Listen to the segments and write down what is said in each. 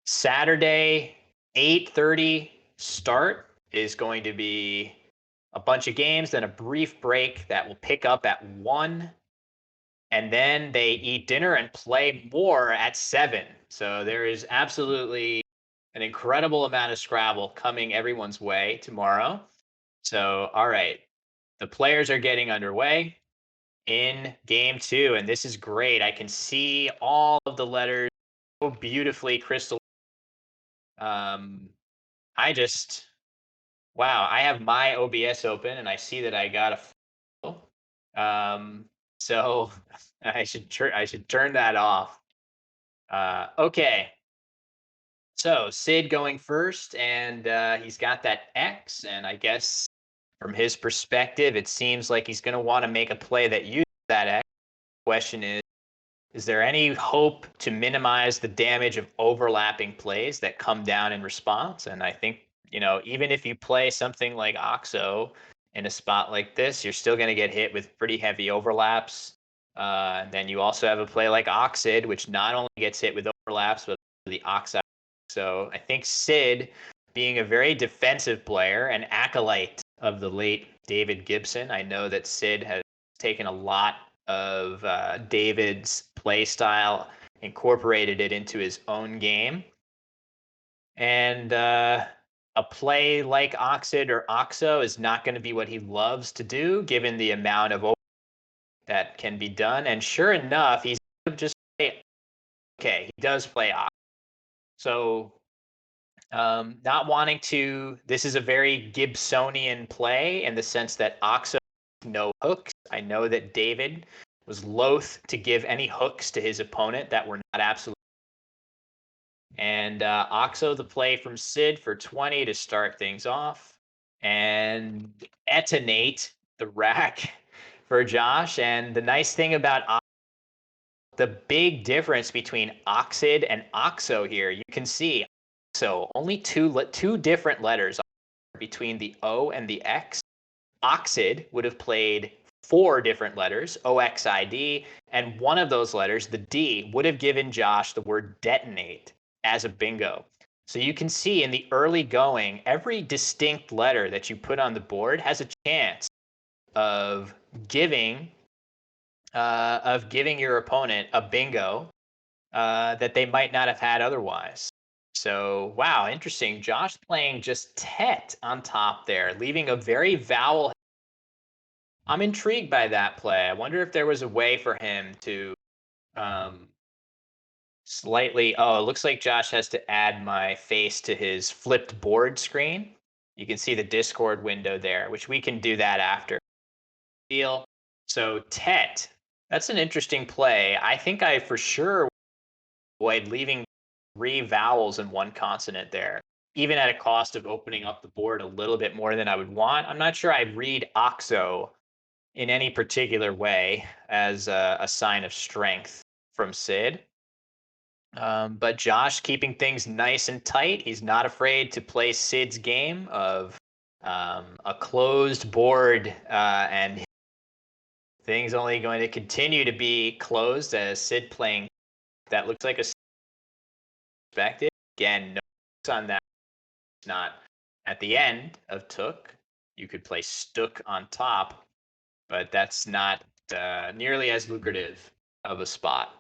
Saturday, 8:30 start is going to be a bunch of games, then a brief break that will pick up at 1, and then they eat dinner and play more at 7. So there is absolutely an incredible amount of Scrabble coming everyone's way tomorrow. So, all right, the players are getting underway in game 2, and this is great. I can see all of the letters so beautifully crystal. Um, I just wow, I have my OBS open and I see that I got a photo. So I should turn that off. Okay, so Sid going first, and he's got that X, and I guess from his perspective, it seems like he's going to want to make a play that uses that X. The question is there any hope to minimize the damage of overlapping plays that come down in response? And I think, even if you play something like Oxo in a spot like this, you're still going to get hit with pretty heavy overlaps. Then you also have a play like Oxid, which not only gets hit with overlaps, but the Oxide. So I think Sid, being a very defensive player, an acolyte of the late David Gibson, I know that Sid has taken a lot of David's play style, incorporated it into his own game. And a play like Oxid or Oxo is not going to be what he loves to do, given the amount of that can be done. And sure enough, he's just okay. He does play Oxo. So not wanting to. This is a very Gibsonian play in the sense that Oxo no hooks. I know that David was loath to give any hooks to his opponent that were not absolute. And Oxo the play from Sid for 20 to start things off. And Etonate the rack for Josh. And the nice thing about the big difference between Oxid and Oxo here, you can see Oxo, only two different letters between the O and the X. Oxid would have played 4 different letters, OXID, and one of those letters, the D, would have given Josh the word detonate as a bingo. So you can see in the early going, every distinct letter that you put on the board has a chance of giving your opponent a bingo that they might not have had otherwise. So, wow, interesting. Josh playing just tet on top there, leaving a very vowel. I'm intrigued by that play. I wonder if there was a way for him to um, slightly. Oh, it looks like Josh has to add my face to his flipped board screen. You can see the Discord window there, which we can do that after. Deal. So Tet, that's an interesting play. I think I for sure avoid leaving 3 vowels and 1 consonant there, even at a cost of opening up the board a little bit more than I would want. I'm not sure I'd read Oxo in any particular way as a sign of strength from Sid. But Josh keeping things nice and tight. He's not afraid to play Sid's game of a closed board, and things only going to continue to be closed as Sid playing. That looks like a expected. Again, no on that. It's not at the end of Took. You could play Stook on top, but that's not nearly as lucrative of a spot.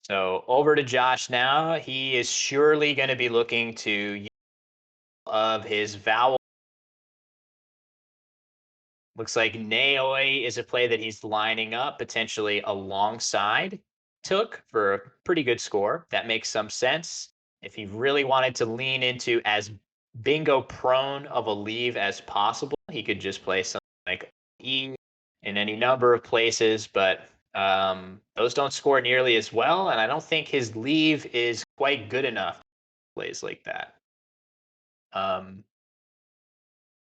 So over to Josh now. He is surely going to be looking to use of his vowel. Looks like Naoi is a play that he's lining up potentially alongside Took for a pretty good score. That makes some sense. If he really wanted to lean into as bingo prone of a leave as possible, he could just play something like E in any number of places, but those don't score nearly as well, and I don't think his leave is quite good enough for plays like that.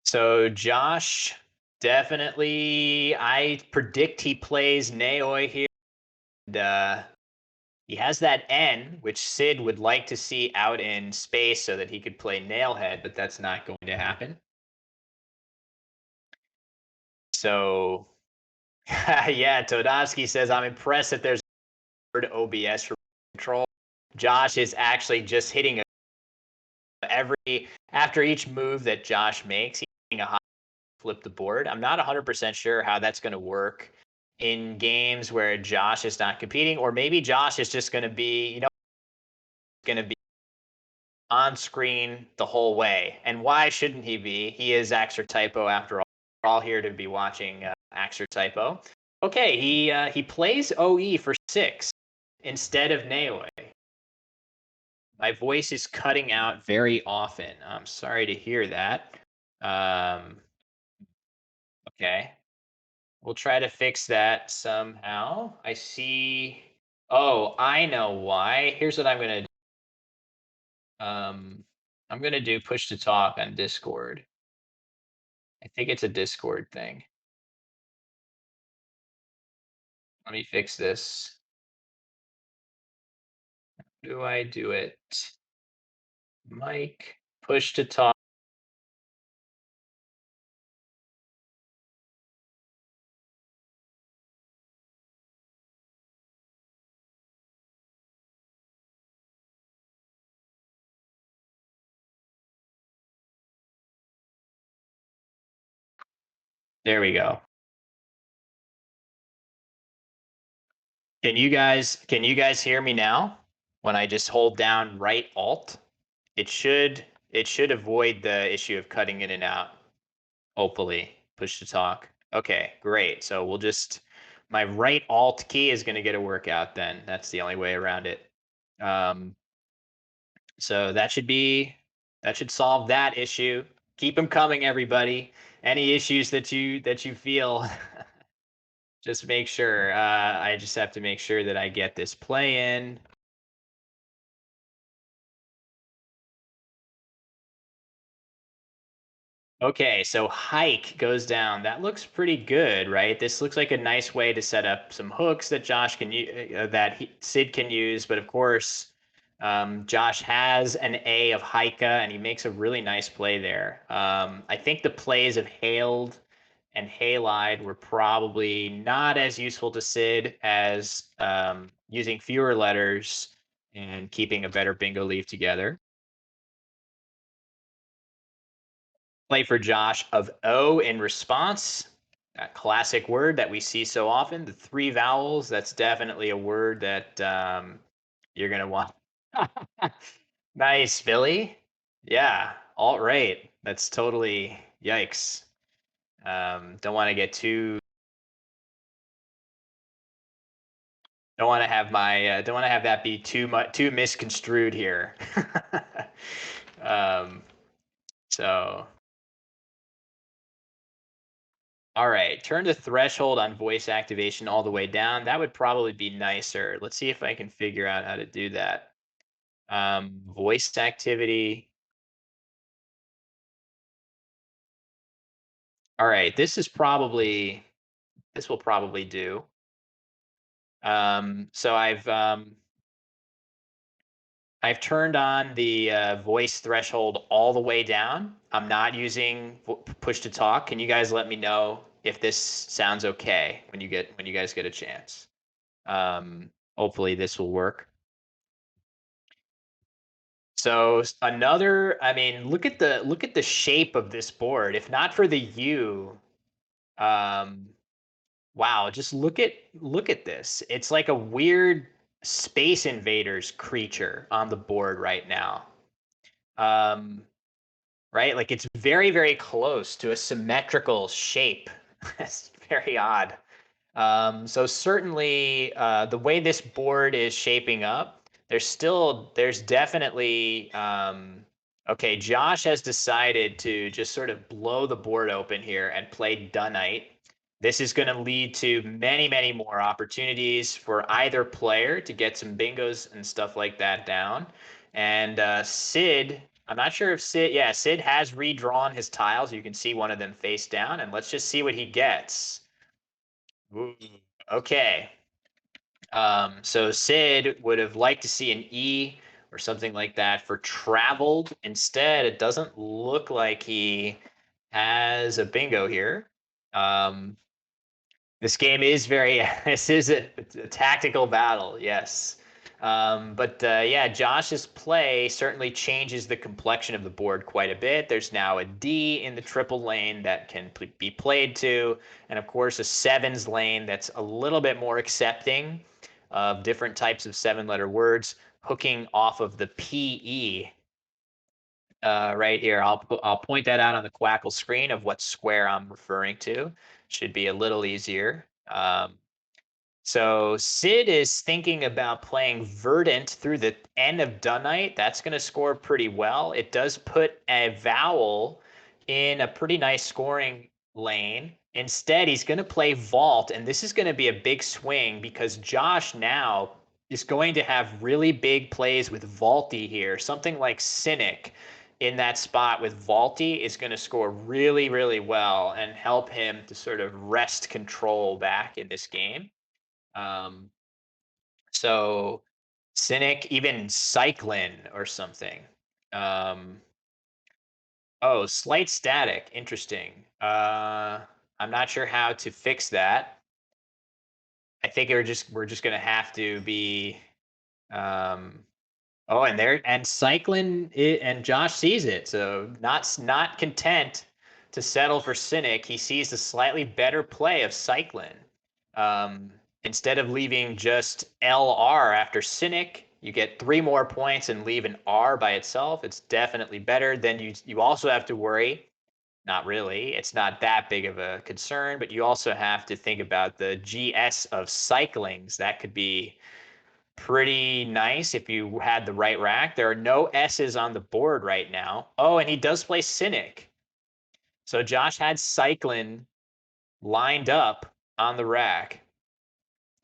So Josh, definitely, I predict he plays Naoi here. And, he has that N, which Sid would like to see out in space so that he could play Nailhead, but that's not going to happen. So, yeah, Todosky says, I'm impressed that there's a word OBS for control. Josh is actually just hitting a after each move that Josh makes, he's getting a high flip the board. I'm not 100% sure how that's going to work in games where Josh is not competing, or maybe Josh is just going to be, going to be on screen the whole way. And why shouldn't he be? He is axcertypo after all. We're all here to be watching axcertypo. Okay, he plays OE for 6 instead of Neue. My voice is cutting out very often. I'm sorry to hear that. Okay. We'll try to fix that somehow. I see. Oh, I know why. Here's what I'm gonna do. I'm gonna do push to talk on Discord. I think it's a Discord thing. Let me fix this. How do I do it? Mic, push to talk. There we go. Can you guys hear me now? When I just hold down right alt, it should avoid the issue of cutting in and out. Hopefully, push to talk. Okay, great. So we'll just my right alt key is going to get a workout then. That's the only way around it. So that should solve that issue. Keep them coming, everybody. Any issues that you feel, just make sure. I just have to make sure that I get this play in. Okay, so hike goes down. That looks pretty good, right? This looks like a nice way to set up some hooks that Josh can use, Sid can use. But of course, Josh has an A of Hika, and he makes a really nice play there. I think the plays of Hailed and Halide were probably not as useful to Sid as using fewer letters and keeping a better bingo leaf together. Play for Josh of O in response. That classic word that we see so often, the 3 vowels. That's definitely a word that you're going to want. Nice, Billy. Yeah, alt right. That's totally yikes. Don't want to get too. Don't want to have my. Don't want to have that be too misconstrued here. So. All right, turn the threshold on voice activation all the way down. That would probably be nicer. Let's see if I can figure out how to do that. Voice activity. All right, this will probably do. So I've turned on the voice threshold all the way down. I'm not using push to talk. Can you guys let me know if this sounds okay when you guys get a chance? Hopefully this will work. So I mean, look at the shape of this board. If not for the U, wow, just look at this. It's like a weird Space Invaders creature on the board right now. Right? Like it's very, very close to a symmetrical shape. It's very odd. So certainly the way this board is shaping up, there's definitely, okay, Josh has decided to just sort of blow the board open here and play Dunite. This is going to lead to many, many more opportunities for either player to get some bingos and stuff like that down. And Sid, I'm not sure if Sid has redrawn his tiles. You can see one of them face down, and let's just see what he gets. Ooh, okay. So Sid would have liked to see an E or something like that for traveled. Instead, it doesn't look like he has a bingo here. This game is very, this is a tactical battle, yes. Yeah, Josh's play certainly changes the complexion of the board quite a bit. There's now a D in the triple lane that can be played to, and of course a sevens lane that's a little bit more accepting of different types of 7-letter words, hooking off of the PE right here. I'll point that out on the Quackle screen of what square I'm referring to. Should be a little easier. So Sid is thinking about playing Verdant through the end of Dunite. That's going to score pretty well. It does put a vowel in a pretty nice scoring lane. Instead, he's going to play Vault, and this is going to be a big swing because Josh now is going to have really big plays with Vaulty here. Something like Cynic in that spot with Vaulty is going to score really, really well and help him to sort of wrest control back in this game. Um, so Cynic, even Cyclin or something. Um, oh, slight static. Interesting. I'm not sure how to fix that. I think we're just gonna have to be um, oh, and Cyclin and Josh sees it, so not content to settle for Cynic. He sees the slightly better play of Cyclin. Um, Instead of leaving just LR after Cynic, you get 3 more points and leave an R by itself. It's definitely better. Then you also have to worry. Not really. It's not that big of a concern, but you also have to think about the GS of cyclings. That could be pretty nice if you had the right rack. There are no S's on the board right now. Oh, and he does play Cynic. So Josh had Cyclin lined up on the rack.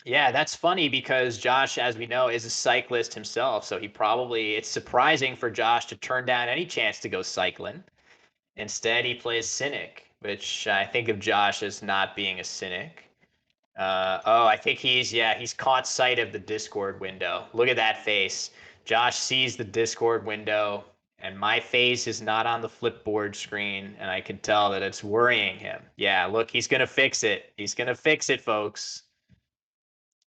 Yeah, that's funny because Josh, as we know, is a cyclist himself. So it's surprising for Josh to turn down any chance to go cycling. Instead, he plays Cynic, which I think of Josh as not being a cynic. Oh, I think he's caught sight of the Discord window. Look at that face. Josh sees the Discord window, and my face is not on the Flipboard screen, and I can tell that it's worrying him. Yeah, look, he's gonna fix it. He's gonna fix it, folks.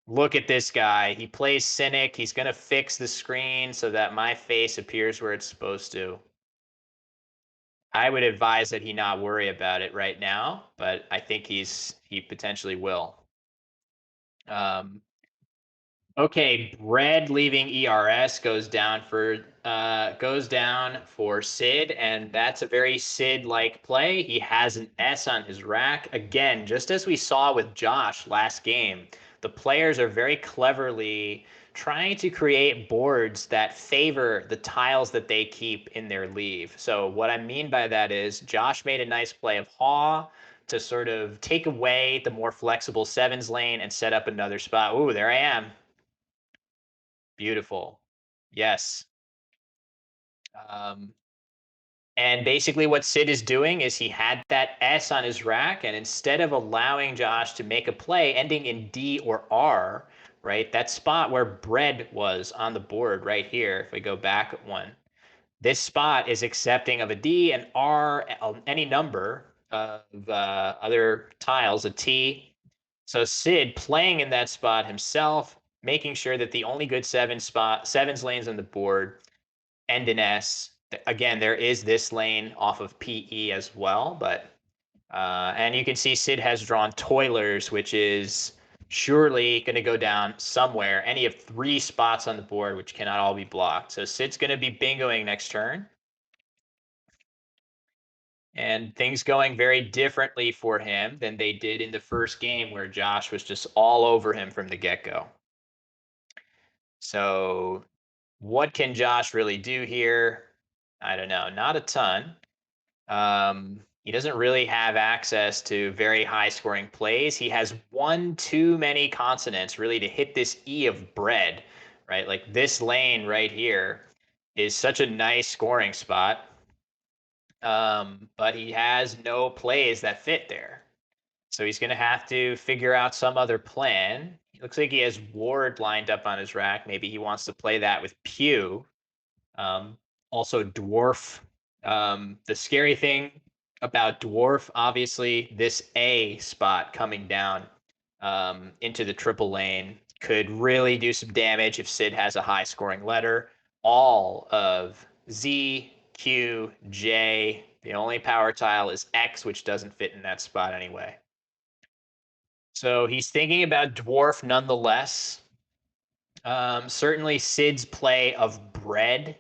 Look at this guy. He plays Cynic. He's gonna fix the screen so that my face appears where it's supposed to. I would advise that he not worry about it right now, but I think he potentially will. Okay, Bread leaving ERS goes down for Sid, and that's a very Sid-like play. He has an S on his rack. Again, just as we saw with Josh last game, the players are very cleverly trying to create boards that favor the tiles that they keep in their leave. So what I mean by that is Josh made a nice play of Haw to sort of take away the more flexible sevens lane and set up another spot. Ooh, there I am. Beautiful. Yes. Um, and basically what Sid is doing is he had that S on his rack, and instead of allowing Josh to make a play ending in D or R, right, that spot where Bread was on the board right here, if we go back one, this spot is accepting of a D, and R, any number of other tiles, a T. So Sid playing in that spot himself, making sure that the only good sevens lanes on the board end in S. Again, there is this lane off of PE as well, but and you can see Sid has drawn Toilers, which is surely going to go down somewhere. Any of 3 spots on the board, which cannot all be blocked. So Sid's going to be bingoing next turn. And things going very differently for him than they did in the first game where Josh was just all over him from the get-go. So what can Josh really do here? I don't know, not a ton. He doesn't really have access to very high scoring plays. He has one too many consonants really to hit this E of Bread, right? Like this lane right here is such a nice scoring spot. But he has no plays that fit there. So he's going to have to figure out some other plan. It looks like he has Ward lined up on his rack. Maybe he wants to play that with Pew. Also Dwarf. The scary thing about Dwarf, obviously, this A spot coming down into the triple lane could really do some damage if Sid has a high scoring letter. All of Z, Q, J. The only power tile is X, which doesn't fit in that spot anyway. So he's thinking about dwarf nonetheless. Certainly Sid's play of bread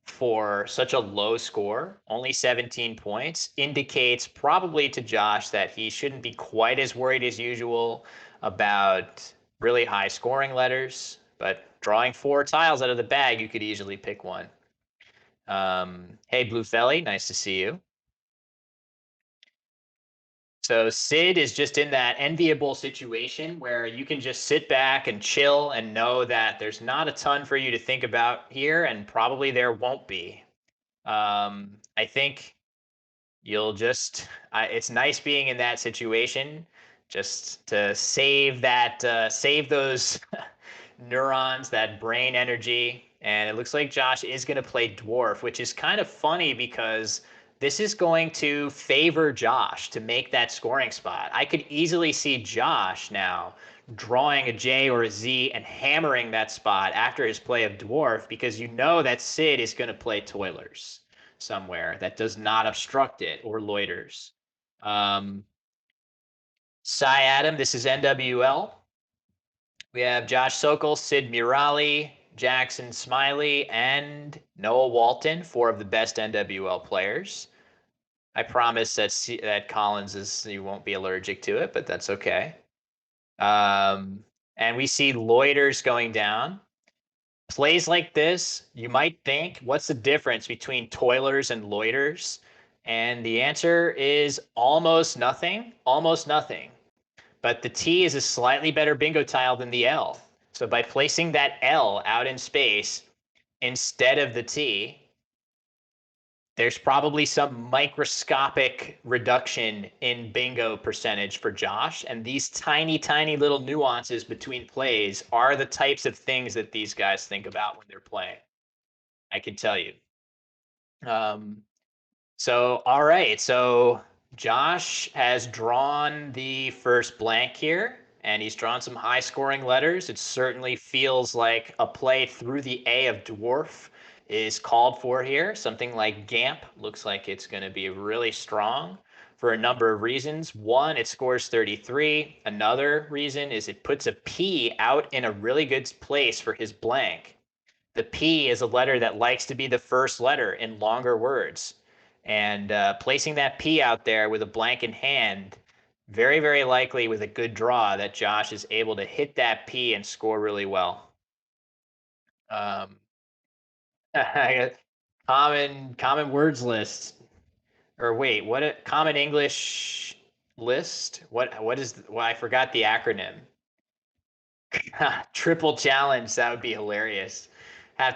for such a low score, only 17 points, indicates probably to Josh that he shouldn't be quite as worried as usual about really high scoring letters. But drawing 4 tiles out of the bag, you could easily pick one. Hey, Blue Felly, nice to see you. So Sid is just in that enviable situation where you can just sit back and chill and know that there's not a ton for you to think about here, and probably there won't be. I think you'll just, it's nice being in that situation just to save those neurons, that brain energy. And it looks like Josh is going to play dwarf, which is kind of funny because this is going to favor Josh to make that scoring spot. I could easily see Josh now drawing a J or a Z and hammering that spot after his play of dwarf, because you know that Sid is going to play Toilers somewhere that does not obstruct it or loiters. Cy Adam, this is NWL. We have Josh Sokol, Sid Murali, Jackson Smiley, and Noah Walton, 4 of the best NWL players. I promise that Collins you won't be allergic to it, but that's okay. And we see loiters going down. Plays like this, you might think, what's the difference between toilers and loiters? And the answer is almost nothing, almost nothing. But the T is a slightly better bingo tile than the L. So by placing that L out in space instead of the T, there's probably some microscopic reduction in bingo percentage for Josh. And these tiny, tiny little nuances between plays are the types of things that these guys think about when they're playing. I can tell you. So, all right. So Josh has drawn the first blank here, and he's drawn some high scoring letters. It certainly feels like a play through the A of dwarf is called for here. Something like Gamp looks like it's going to be really strong for a number of reasons. One, it scores 33. Another reason is it puts a P out in a really good place for his blank. The P is a letter that likes to be the first letter in longer words. And placing that P out there with a blank in hand, very, very likely with a good draw that Josh is able to hit that P and score really well. Common words list, or wait, what a common English list? What is? Well, I forgot the acronym. Triple challenge. That would be hilarious.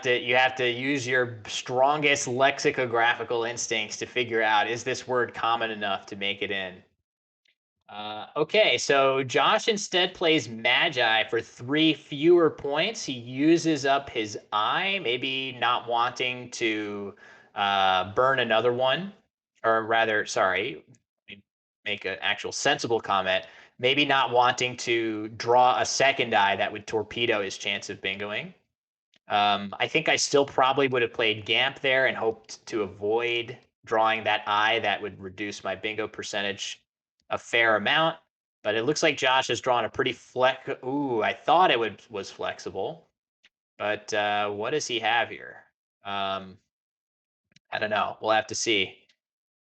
You have to use your strongest lexicographical instincts to figure out, is this word common enough to make it in? Okay, so Josh instead plays Magi for 3 fewer points. He uses up his eye, maybe not wanting to burn another one, or rather, sorry, make an actual sensible comment. Maybe not wanting to draw a second eye that would torpedo his chance of bingoing. I think I still probably would have played Gamp there and hoped to avoid drawing that eye that would reduce my bingo percentage a fair amount. But it looks like Josh has drawn a pretty Ooh, I thought it was flexible. But what does he have here? I don't know. We'll have to see.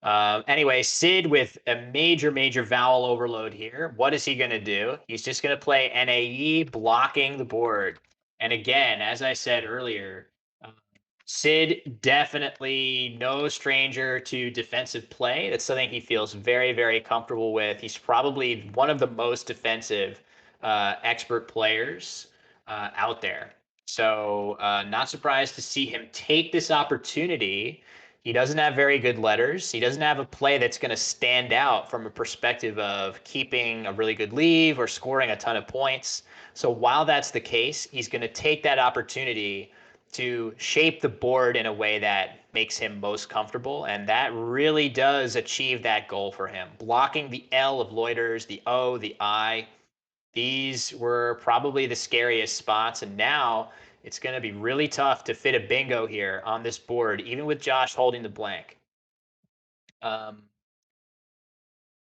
Anyway, Sid with a major, major vowel overload here. What is he going to do? He's just going to play NAE, blocking the board. And again, as I said earlier, Sid definitely no stranger to defensive play. That's something he feels very, very comfortable with. He's probably one of the most defensive expert players out there. So not surprised to see him take this opportunity. He doesn't have very good letters. He doesn't have a play that's going to stand out from a perspective of keeping a really good lead or scoring a ton of points. So while that's the case, he's going to take that opportunity to shape the board in a way that makes him most comfortable. And that really does achieve that goal for him. Blocking the L of loiters, the O, the I. These were probably the scariest spots, and now it's going to be really tough to fit a bingo here on this board, even with Josh holding the blank.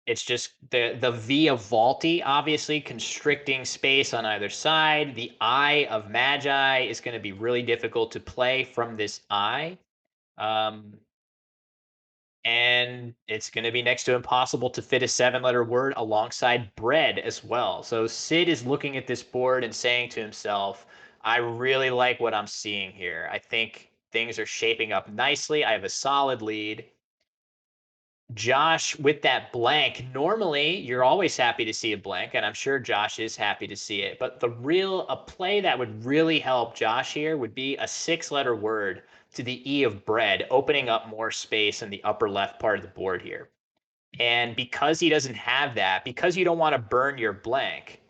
It's just the Via Vaulty, obviously constricting space on either side. The Eye of Magi is going to be really difficult to play from this eye. And it's going to be next to impossible to fit a 7-letter word alongside bread as well. So Sid is looking at this board and saying to himself, I really like what I'm seeing here. I think things are shaping up nicely. I have a solid lead. Josh, with that blank, normally you're always happy to see a blank, and I'm sure Josh is happy to see it. But a play that would really help Josh here would be a 6-letter word to the E of bread, opening up more space in the upper left part of the board here. And because he doesn't have that, because you don't want to burn your blank,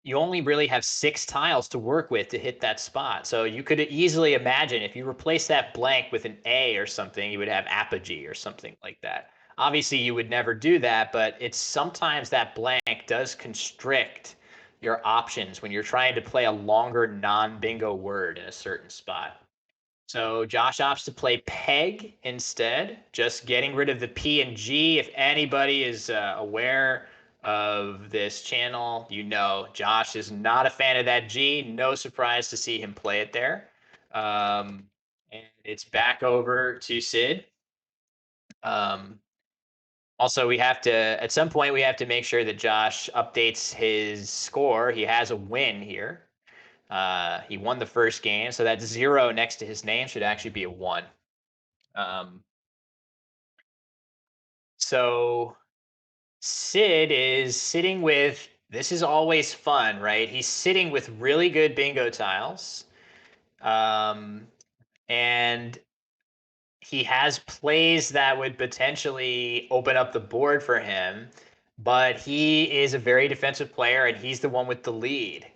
you only really have 6 tiles to work with to hit that spot. So you could easily imagine if you replace that blank with an A or something, you would have apogee or something like that. Obviously, you would never do that, but it's sometimes that blank does constrict your options when you're trying to play a longer non-bingo word in a certain spot. So Josh opts to play peg instead, just getting rid of the P and G. If anybody is aware of this channel, you know Josh is not a fan of that G. No surprise to see him play it there. And it's back over to Sid. Also, we have to, at some point, we have to make sure that Josh updates his score. He has a win here. He won the first game, so that 0 next to his name should actually be a 1. So Sid is sitting with, this is always fun, right? He's sitting with really good bingo tiles. And he has plays that would potentially open up the board for him, but he is a very defensive player and he's the one with the lead.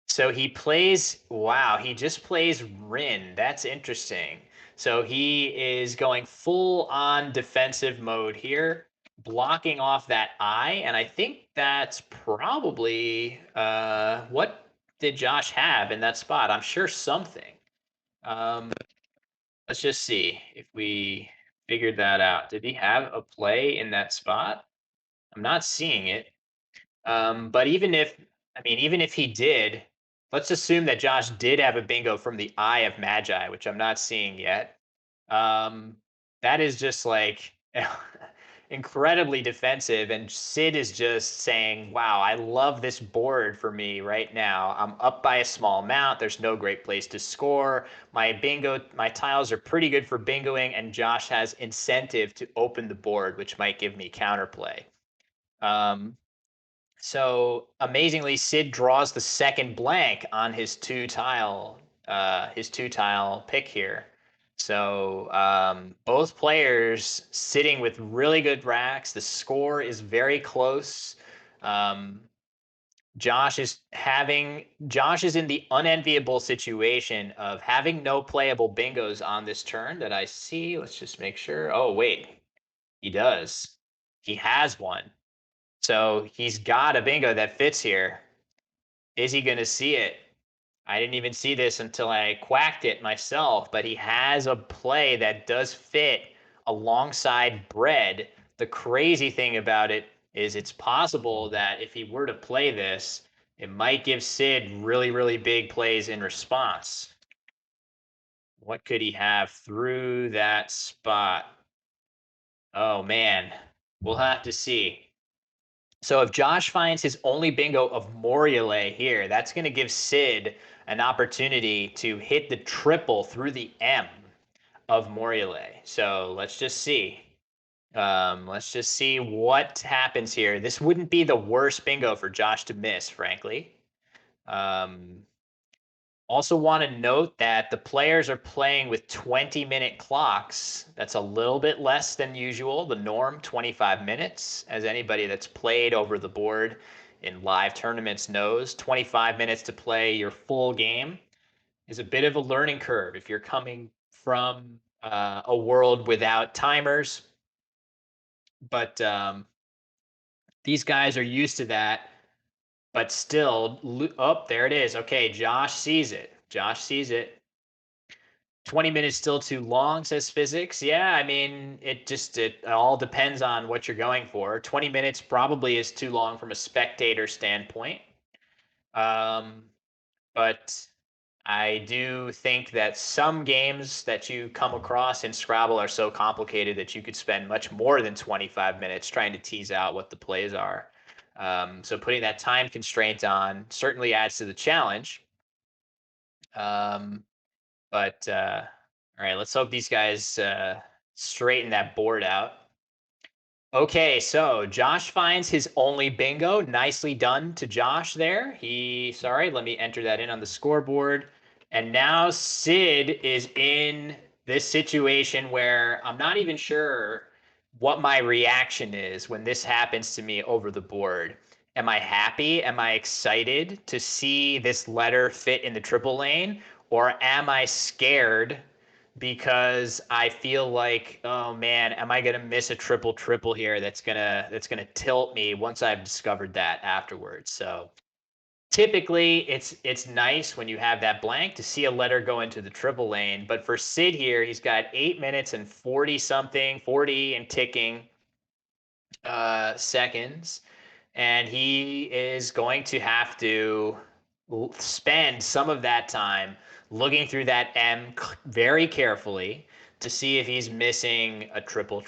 So he plays, wow, he just plays Rin. That's interesting. So he is going full on defensive mode here, blocking off that eye. And I think that's probably what did Josh have in that spot? I'm sure something. Let's just see if we figured that out. Did he have a play in that spot? I'm not seeing it. But even if he did, let's assume that Josh did have a bingo from the Eye of Magi, which I'm not seeing yet. That is just like incredibly defensive. And Sid is just saying, wow, I love this board for me right now. I'm up by a small amount. There's no great place to score. My tiles are pretty good for bingoing, and Josh has incentive to open the board, which might give me counterplay. So amazingly, Sid draws the second blank on his two-tile pick here. So both players sitting with really good racks. The score is very close. Josh is in the unenviable situation of having no playable bingos on this turn that I see. Let's just make sure. Oh, wait, he does. He has one. So he's got a bingo that fits here. Is he going to see it? I didn't even see this until I quacked it myself, but he has a play that does fit alongside bread. The crazy thing about it is it's possible that if he were to play this, it might give Sid really, really big plays in response. What could he have through that spot? Oh, man. We'll have to see. So if Josh finds his only bingo of Murali here, that's going to give Sid an opportunity to hit the triple through the M of Murali. So let's just see. Let's just see what happens here. This wouldn't be the worst bingo for Josh to miss, frankly. Also want to note that the players are playing with 20-minute clocks. That's a little bit less than usual. The norm, 25 minutes, as anybody that's played over the board in live tournaments knows. 25 minutes to play your full game is a bit of a learning curve if you're coming from a world without timers. But These guys are used to that, but still, oh, there it is. Okay, Josh sees it. Josh sees it. 20 minutes still too long, says physics. Yeah, I mean, it all depends on what you're going for. 20 minutes probably is too long from a spectator standpoint. Um, but I do think that some games that you come across in Scrabble are so complicated that you could spend much more than 25 minutes trying to tease out what the plays are. So putting that time constraint on certainly adds to the challenge. Um, but all right, let's hope these guys straighten that board out. Okay, so Josh finds his only bingo. Nicely done to Josh there. Sorry, let me enter that in on the scoreboard. And now Sid is in this situation where I'm not even sure what my reaction is when this happens to me over the board. Am I happy? Am I excited to see this letter fit in the triple lane? Or am I scared because I feel like, oh man, am I gonna miss a triple here that's gonna tilt me once I've discovered that afterwards. So typically it's nice when you have that blank to see a letter go into the triple lane. But for Sid here, he's got 8 minutes and 40 something, 40 and ticking seconds. And he is going to have to spend some of that time looking through that M very carefully to see if he's missing a triple.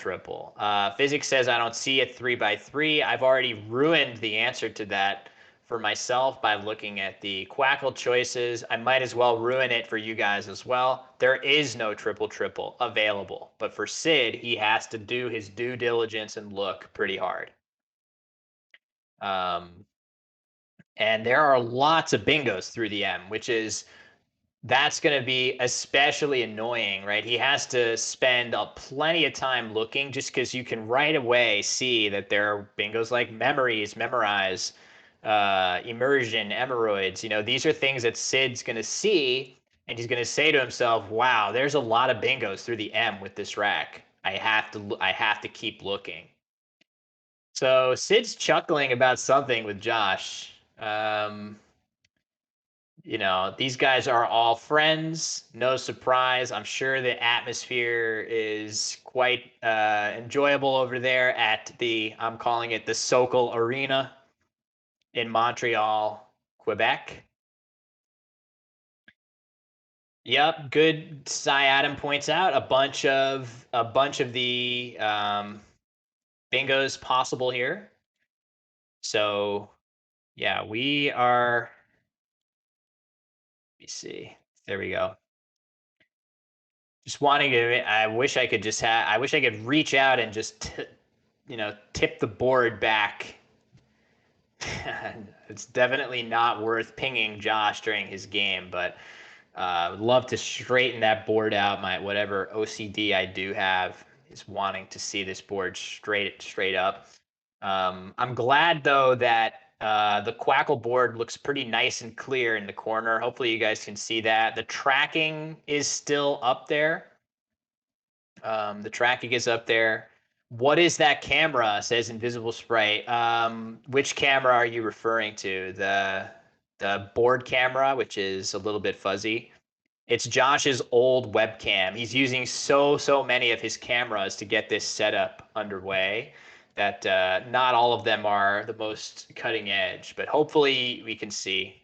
Physics says I don't see a 3x3. I've already ruined the answer to that for myself by looking at the Quackle choices. I might as well ruin it for you guys as well. There is no triple available, but for Sid, he has to do his due diligence and look pretty hard. Um, and there are lots of bingos through the M, that's going to be especially annoying, right? He has to spend plenty of time looking just because you can right away see that there are bingos like memories, memorize, immersion, emeroids. These are things that Sid's going to see, and he's going to say to himself, "Wow, there's a lot of bingos through the M with this rack. I have to keep looking." So Sid's chuckling about something with Josh. These guys are all friends. No surprise. I'm sure the atmosphere is quite enjoyable over there at I'm calling it the Sokol Arena in Montreal, Quebec. Yep, good. Cy Adam points out a bunch of the bingos possible here. So yeah, we are. Let me see. There we go. Just wanting to. I wish I could just have. I wish I could reach out and just tip the board back. It's definitely not worth pinging Josh during his game, but would love to straighten that board out. My whatever OCD I do have is wanting to see this board straight up. I'm glad though that the Quackle board looks pretty nice and clear in the corner. Hopefully you guys can see that. The tracking is still up there. The tracking is up there. What is that camera? Says Invisible Sprite. Which camera are you referring to? The board camera, which is a little bit fuzzy. It's Josh's old webcam. He's using so many of his cameras to get this setup underway that not all of them are the most cutting edge, but hopefully we can see.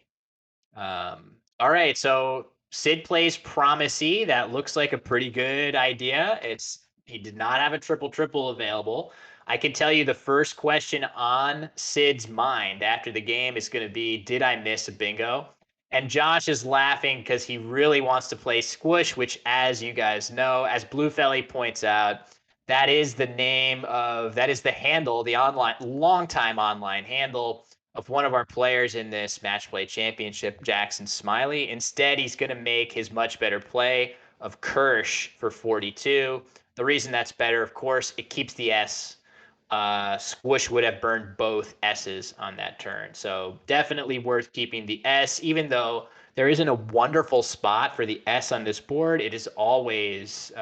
All right, so Sid plays Promisey. That looks like a pretty good idea. He did not have a triple available. I can tell you the first question on Sid's mind after the game is going to be, did I miss a bingo? And Josh is laughing because he really wants to play Squish, which, as you guys know, as Bluefelly points out, that is the handle, the longtime online handle of one of our players in this Matchplay Championship, Jackson Smiley. Instead, he's going to make his much better play of Kirsch for 42. The reason that's better, of course, it keeps the S. Squish would have burned both S's on that turn. So definitely worth keeping the S, even though there isn't a wonderful spot for the S on this board. It is always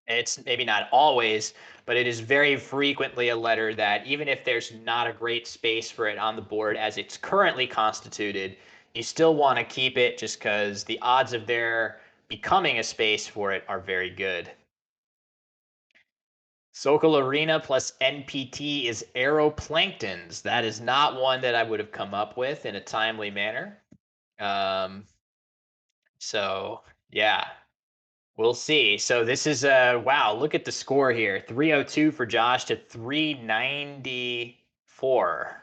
It's maybe not always, but it is very frequently a letter that even if there's not a great space for it on the board as it's currently constituted, you still want to keep it just because the odds of there becoming a space for it are very good. Sokol Arena plus NPT is Aeroplanktons. That is not one that I would have come up with in a timely manner. So yeah, we'll see. So this is wow, look at the score here. 302 for Josh to 394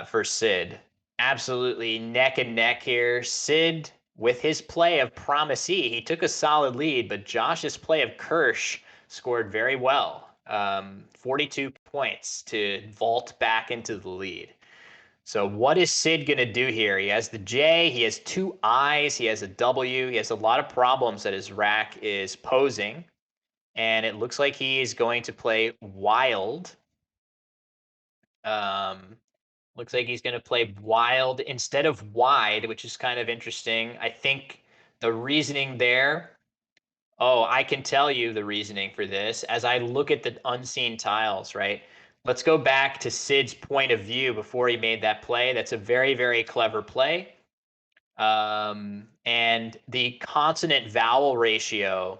for Sid. Absolutely neck and neck here. Sid with his play of Promisee, he took a solid lead, but Josh's play of Kirsch scored very well. 42 points to vault back into the lead. So what is Sid going to do here? He has the J, he has two I's, he has a W, he has a lot of problems that his rack is posing. And it looks like he is going to play wild. Looks like he's going to play wild instead of wide, which is kind of interesting. I think the reasoning there, oh, I can tell you the reasoning for this as I look at the unseen tiles, right? Let's go back to Sid's point of view before he made that play. That's a very, very clever play. And the consonant vowel ratio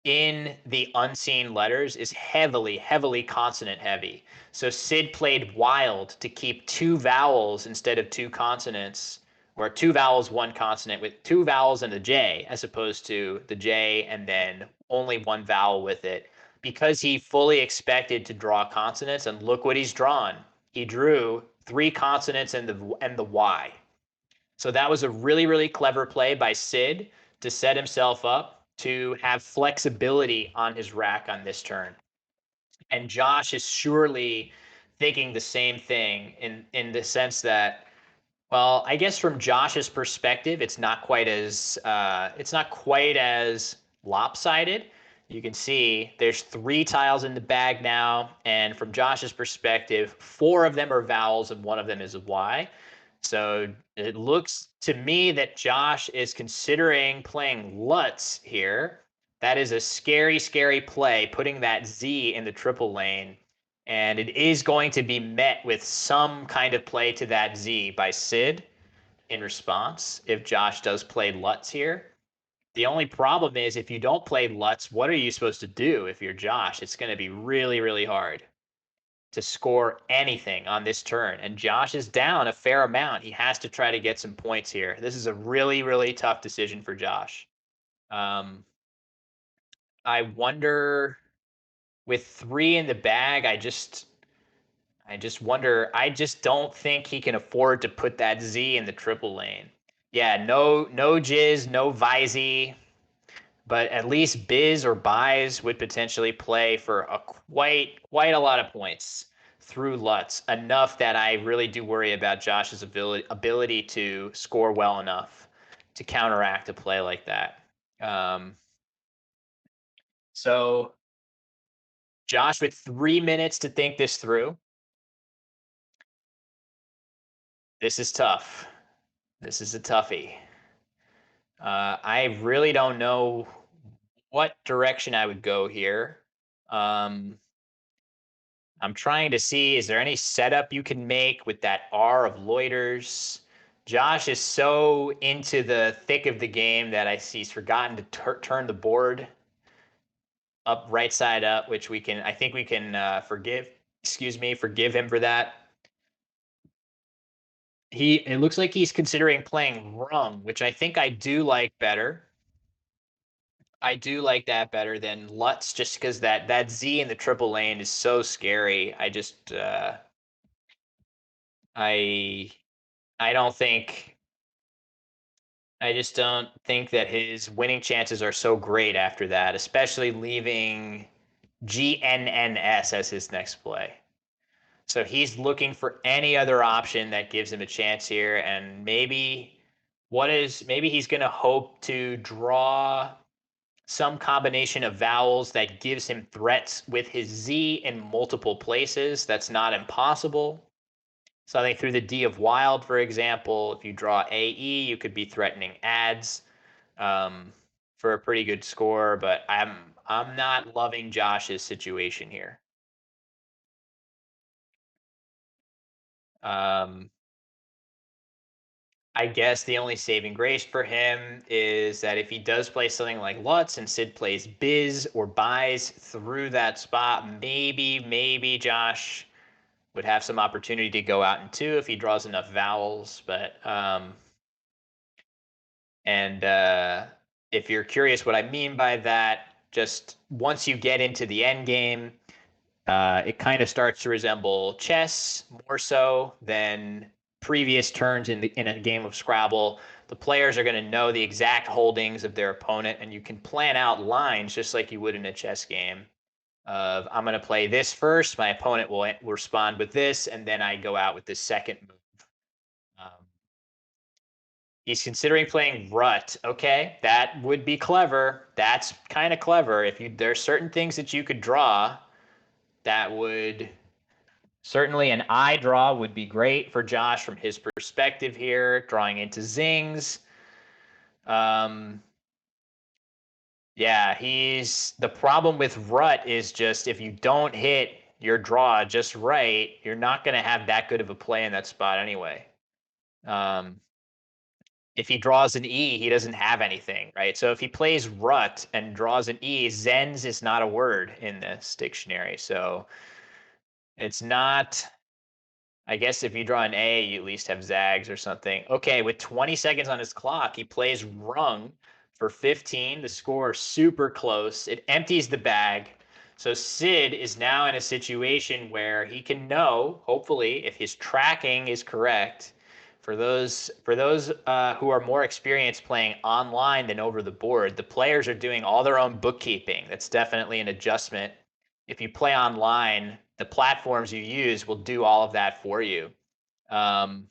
in the unseen letters is heavily, heavily consonant heavy. So Sid played wild to keep two vowels instead of two consonants, or two vowels, one consonant, with two vowels and the J, as opposed to the J and then only one vowel with it, because he fully expected to draw consonants. And look what he's drawn. He drew three consonants and the Y. So that was a really, really clever play by Sid to set himself up to have flexibility on his rack on this turn. And Josh is surely thinking the same thing in the sense that, well, I guess from Josh's perspective, it's not quite as lopsided. You can see there's three tiles in the bag now, and from Josh's perspective, four of them are vowels and one of them is a Y. So it looks to me that Josh is considering playing Lutz here. That is a scary, scary play, putting that Z in the triple lane. And it is going to be met with some kind of play to that Z by Sid in response if Josh does play Lutz here. The only problem is if you don't play Lutz, what are you supposed to do if you're Josh? It's going to be really, really hard to score anything on this turn. And Josh is down a fair amount. He has to try to get some points here. This is a really, really tough decision for Josh. I wonder with three in the bag, I just wonder. I just don't think he can afford to put that Z in the triple lane. Yeah, no Jizz, no Vizey, but at least Biz or Buys would potentially play for a quite a lot of points through Lutz, enough that I really do worry about Josh's ability to score well enough to counteract a play like that. So Josh with 3 minutes to think this through. This is tough. This is a toughie. I really don't know what direction I would go here. I'm trying to see, is there any setup you can make with that R of loiters? Josh is so into the thick of the game that he's forgotten to turn the board up right side up, which I think we can forgive him for that. It looks like he's considering playing Rung, which I think I do like better. I do like that better than Lutz, just because that Z in the triple lane is so scary. I I don't think I just don't think that his winning chances are so great after that, especially leaving GNNS as his next play. So he's looking for any other option that gives him a chance here, and maybe he's going to hope to draw some combination of vowels that gives him threats with his Z in multiple places. That's not impossible. So I think through the D of wild, for example, if you draw AE, you could be threatening ads. for a pretty good score, but I'm not loving Josh's situation here. I guess the only saving grace for him is that if he does play something like Lutz and Sid plays Biz or buys through that spot, maybe Josh would have some opportunity to go out in two if he draws enough vowels. But if you're curious what I mean by that, just once you get into the end game, it kind of starts to resemble chess more so than previous turns in a game of Scrabble. The players are going to know the exact holdings of their opponent, and you can plan out lines just like you would in a chess game. Of I'm going to play this first, my opponent will respond with this, and then I go out with this second move. He's considering playing Rut. Okay, that would be clever. That's kind of clever. If you there's certain things that you could draw that would certainly an eye draw would be great for Josh from his perspective here, drawing into zings. Yeah, he's the problem with Rut is just if you don't hit your draw just right, you're not going to have that good of a play in that spot anyway. If he draws an E, he doesn't have anything, right? So if he plays Rut and draws an E, Zens is not a word in this dictionary. So it's not I guess if you draw an A, you at least have zags or something. Okay, with 20 seconds on his clock, he plays rung for 15. The score super close. It empties the bag. So Sid is now in a situation where he can know, hopefully, if his tracking is correct. For those who are more experienced playing online than over the board, the players are doing all their own bookkeeping. That's definitely an adjustment. If you play online, the platforms you use will do all of that for you. Um,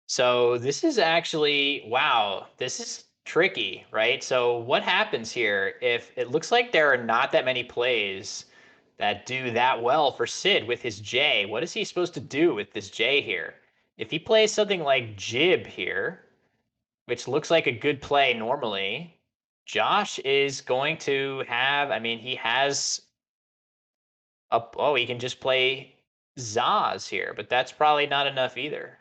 so this is actually, wow, this is tricky, right? So what happens here if it looks like there are not that many plays that do that well for Sid with his J? What is he supposed to do with this J here? If he plays something like Jib here, which looks like a good play normally, Josh is going to have, I mean, he has oh, he can just play Zaz here, but that's probably not enough either.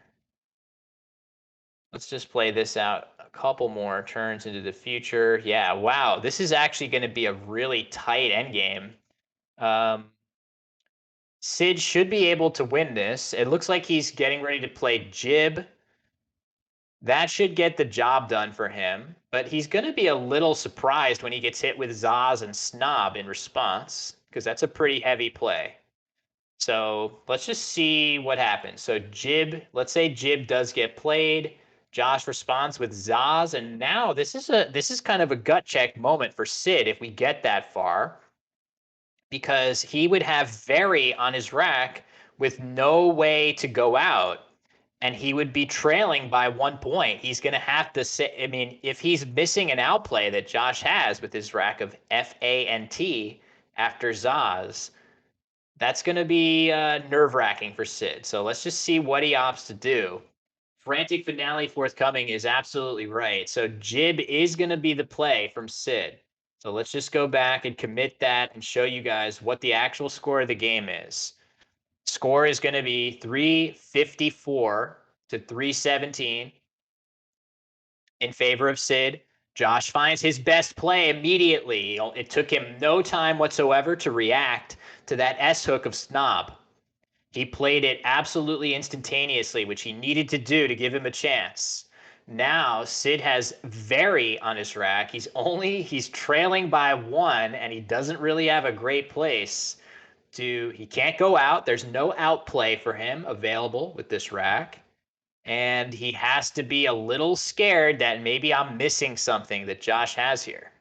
Let's just play this out a couple more turns into the future. Yeah, wow, this is actually going to be a really tight endgame. Sid should be able to win this. It looks like he's getting ready to play Jib. That should get the job done for him, but he's going to be a little surprised when he gets hit with Zaz and Snob in response, because that's a pretty heavy play. So let's just see what happens. So Jib, let's say Jib does get played. Josh responds with Zaz, and now this is kind of a gut check moment for Sid if we get that far, because he would have Very on his rack with no way to go out, and he would be trailing by 1 point. He's going to have to say, I mean, if he's missing an outplay that Josh has with his rack of FANT after Zaz, that's going to be nerve-wracking for Sid. So let's just see what he opts to do. Frantic finale forthcoming is absolutely right. So Jib is going to be the play from Sid. So let's just go back and commit that and show you guys what the actual score of the game is. Score is going to be 354 to 317 in favor of Sid. Josh finds his best play immediately. It took him no time whatsoever to react to that S hook of Snob. He played it absolutely instantaneously, which he needed to do to give him a chance. Now Sid has Very on his rack. He's trailing by 1, and he doesn't really have a great place to. He can't go out. There's no outplay for him available with this rack. And he has to be a little scared that maybe I'm missing something that Josh has here.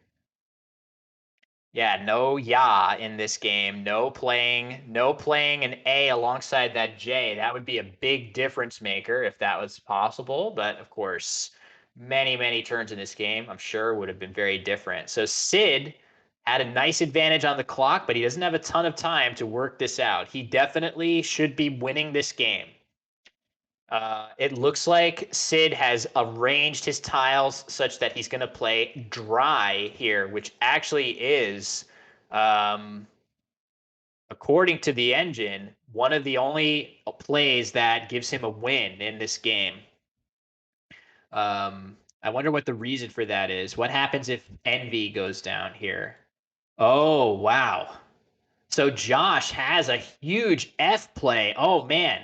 Yeah, no ya in this game. No playing an A alongside that J. That would be a big difference maker if that was possible. But of course, many turns in this game, I'm sure, would have been very different. So Sid had a nice advantage on the clock, but he doesn't have a ton of time to work this out. He definitely should be winning this game. It looks like Sid has arranged his tiles such that he's going to play dry here, which actually is, um, according to the engine, one of the only plays that gives him a win in this game. I wonder what the reason for that is. What happens if Envy goes down here? Oh, wow. So Josh has a huge F play. Oh man,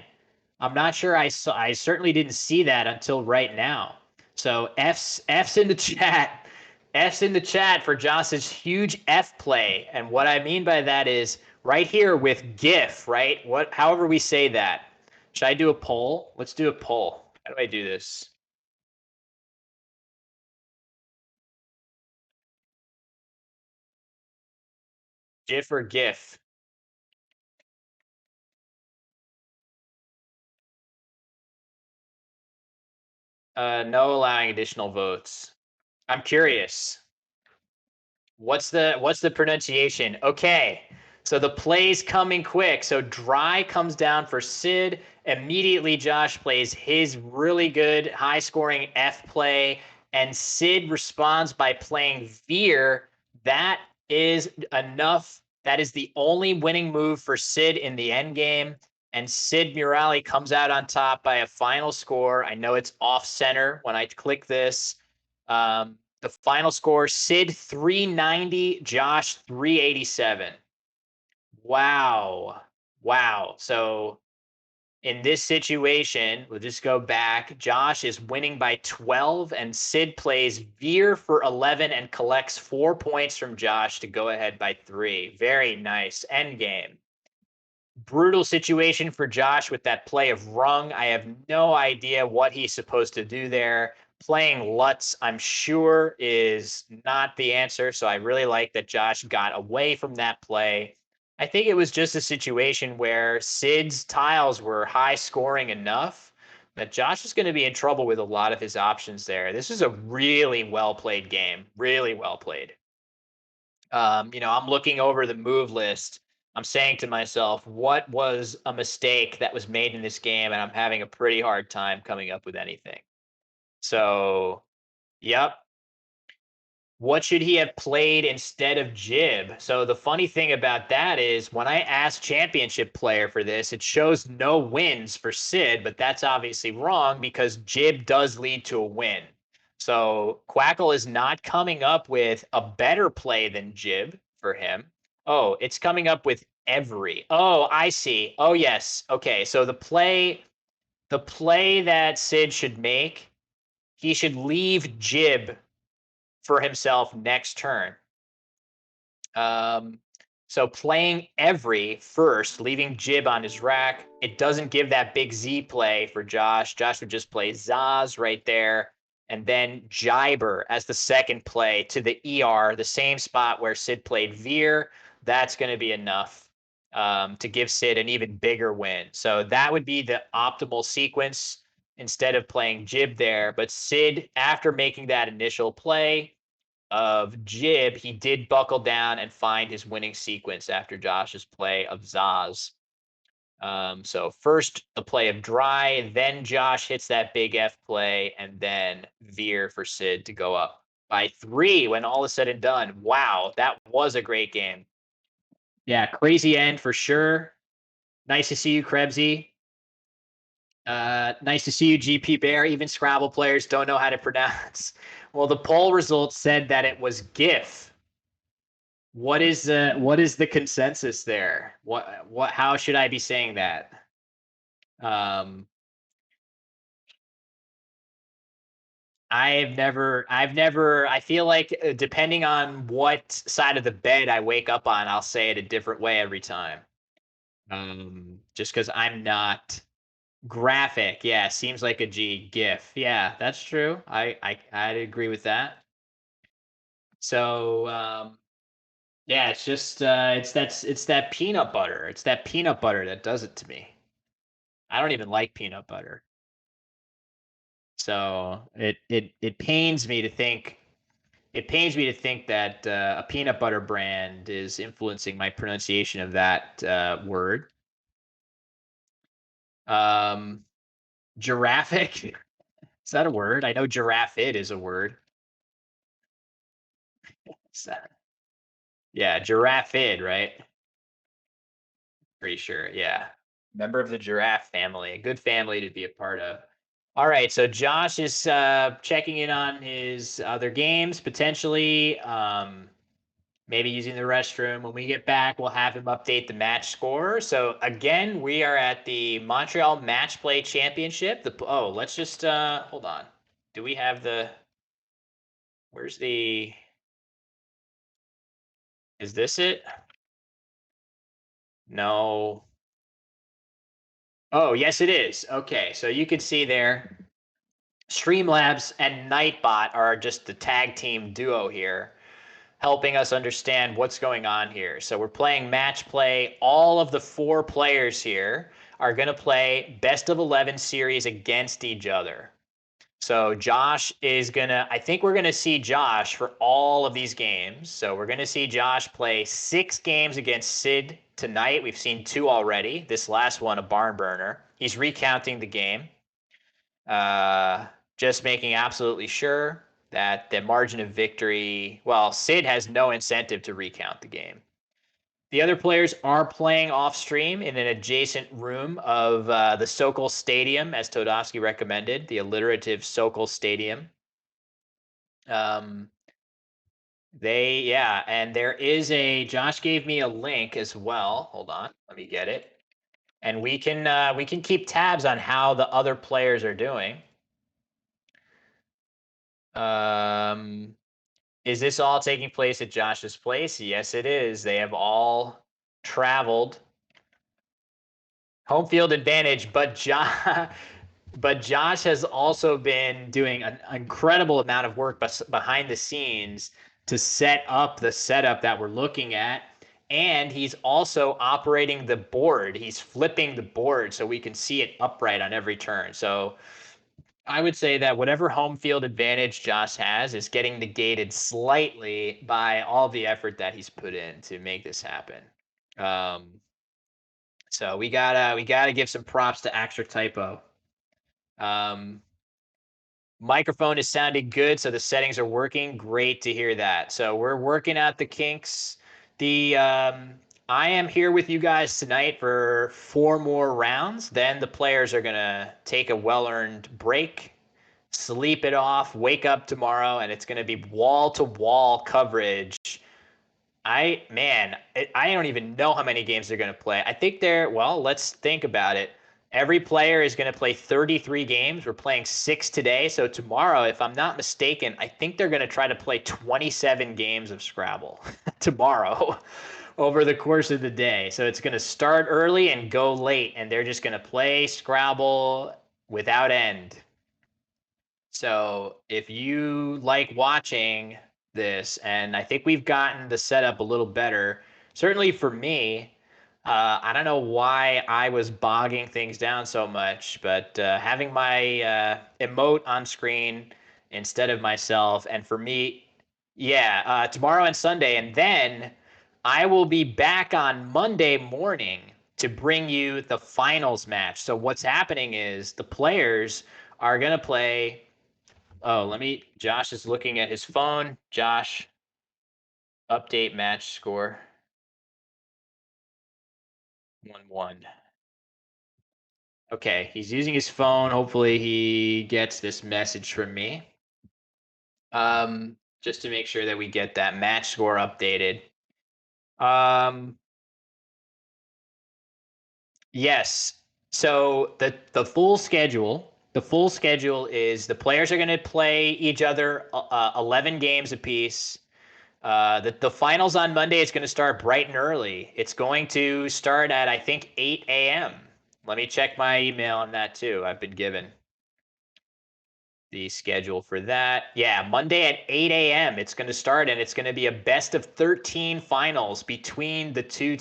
I'm not sure I saw. I certainly didn't see that until right now. So F's in the chat. F's in the chat for Josh's huge F play. And what I mean by that is right here with GIF, right? However we say that. Should I do a poll? Let's do a poll. How do I do this? GIF or GIF? No allowing additional votes. I'm curious. What's the pronunciation? Okay. So the play's coming quick. So dry comes down for Sid. Immediately Josh plays his really good high scoring F play and Sid responds by playing Veer. That is enough. That is the only winning move for Sid in the end game. And Sid Murali comes out on top by a final score. I know it's off center when I click this. The final score, Sid 390, Josh 387. Wow. Wow. So in this situation, we'll just go back. Josh is winning by 12, and Sid plays Veer for 11 and collects 4 points from Josh to go ahead by 3. Very nice. End game. Brutal situation for Josh with that play of rung. I have no idea what he's supposed to do there. Playing Lutz, I'm sure, is not the answer. So I really like that Josh got away from that play. I think it was just a situation where Sid's tiles were high scoring enough that Josh is going to be in trouble with a lot of his options there. This is a really well played game. Really well played. I'm looking over the move list. I'm saying to myself, what was a mistake that was made in this game? And I'm having a pretty hard time coming up with anything. So, yep. What should he have played instead of Jib? So the funny thing about that is when I asked championship player for this, it shows no wins for Sid, but that's obviously wrong because Jib does lead to a win. So Quackle is not coming up with a better play than Jib for him. Oh, it's coming up with every. Oh, I see. Oh, yes. Okay. So the play that Sid should make, he should leave Jib for himself next turn. So playing every first, leaving Jib on his rack. It doesn't give that big Z play for Josh. Josh would just play Zaz right there. And then Jibber as the second play to the ER, the same spot where Sid played Veer. That's going to be enough to give Sid an even bigger win. So that would be the optimal sequence instead of playing Jib there. But Sid, after making that initial play, of Jib, he did buckle down and find his winning sequence after Josh's play of Zaz. So first the play of Dry, then Josh hits that big F play, and then Veer for Sid to go up by 3 when all is said and done. Wow, that was a great game. Yeah, crazy end for sure. Nice to see you, Krebsy. Nice to see you, GP Bear. Even Scrabble players don't know how to pronounce. Well, the poll results said that it was GIF. What is the consensus there? How should I be saying that? Um, I feel like depending on what side of the bed I wake up on, I'll say it a different way every time. Just because I'm not graphic. Yeah, seems like a G GIF. Yeah, that's true. I'd agree with that. So yeah, it's just it's that peanut butter. It's that peanut butter that does it to me. I don't even like peanut butter. So it pains me to think that a peanut butter brand is influencing my pronunciation of that word. Um, Giraffic? Is that a word? I know giraffid is a word. Yeah, giraffid, right? Pretty sure. Yeah. Member of the giraffe family. A good family to be a part of. All right. So Josh is checking in on his other games, potentially. Maybe using the restroom. When we get back, we'll have him update the match score. So again, we are at the Montreal Matchplay Championship. Let's just hold on. Do we have the? Where's the? Is this it? No. Oh, yes, it is. Okay, so you can see there, Streamlabs and Nightbot are just the tag team duo here, helping us understand what's going on here. So we're playing match play. All of the 4 players here are going to play best of 11 series against each other. So Josh is gonna, I think we're gonna see Josh for all of these games. So we're gonna see Josh play 6 games against Sid tonight. We've seen 2 already. This last one, a barn burner. He's recounting the game, uh, just making absolutely sure that the margin of victory. Well, Sid has no incentive to recount the game. The other players are playing off stream in an adjacent room of the Sokol Stadium, as Todovsky recommended, the alliterative Sokol Stadium. Um, yeah, and there is Josh gave me a link as well. Hold on, let me get it. And we can keep tabs on how the other players are doing. Um, is this all taking place at Josh's place? Yes, it is. They have all traveled. Home field advantage, but Josh has also been doing an incredible amount of work behind the scenes to set up the setup that we're looking at. And he's also operating the board. He's flipping the board so we can see it upright on every turn. So I would say that whatever home field advantage Josh has is getting negated slightly by all the effort that he's put in to make this happen. So we gotta give some props to axcertypo. Um, Microphone is sounding good, so the settings are working. Great to hear that. So we're working out the kinks. I am here with you guys tonight for 4 more rounds. Then the players are gonna take a well-earned break, sleep it off, wake up tomorrow, and it's gonna be wall-to-wall coverage. I don't even know how many games they're going to play. I think let's think about it. Every player is going to play 33 games. We're playing 6 today. So tomorrow, if I'm not mistaken, I think they're going to try to play 27 games of Scrabble tomorrow over the course of the day. So it's going to start early and go late, and they're just going to play Scrabble without end. So if you like watching this, and I think we've gotten the setup a little better, certainly for me, I don't know why I was bogging things down so much, but having my emote on screen instead of myself, and for me, yeah, tomorrow and Sunday, and then I will be back on Monday morning to bring you the finals match. So what's happening is the players are going to play. Oh, Josh is looking at his phone. Josh, update match score. 1-1. Okay, he's using his phone. Hopefully he gets this message from me. Just to make sure that we get that match score updated. Yes. So the full schedule is the players are going to play each other 11 games apiece. The finals on Monday is going to start bright and early. It's going to start at, I think, 8 a.m. Let me check my email on that too. I've been given the schedule for that. Yeah, Monday at 8 a.m. It's going to start, and it's going to be a best of 13 finals between the 2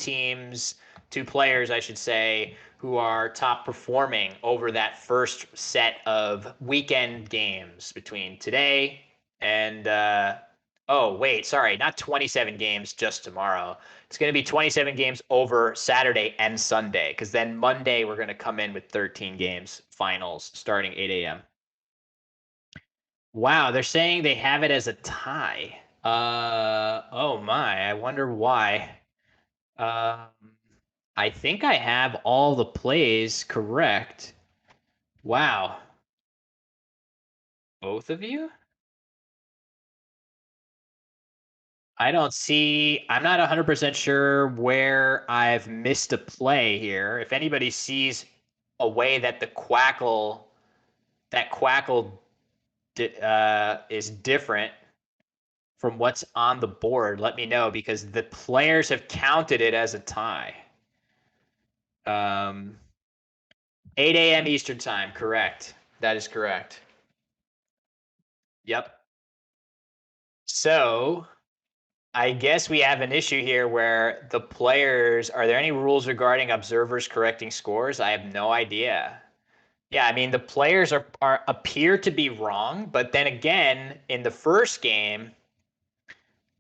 players, I should say, who are top performing over that first set of weekend games between today and Oh, wait, sorry, not 27 games just tomorrow. It's going to be 27 games over Saturday and Sunday, because then Monday we're going to come in with 13 games finals starting 8 a.m. Wow, they're saying they have it as a tie. Oh my, I wonder why. Um, I think I have all the plays correct. Wow. Both of you? I'm not 100% sure where I've missed a play here. If anybody sees a way that that Quackle is different from what's on the board, let me know because the players have counted it as a tie. 8 a.m. Eastern time, correct. That is correct. Yep. So I guess we have an issue here where the players, are there any rules regarding observers correcting scores? I have no idea. Yeah, I mean the players are appear to be wrong, but then again, in the first game,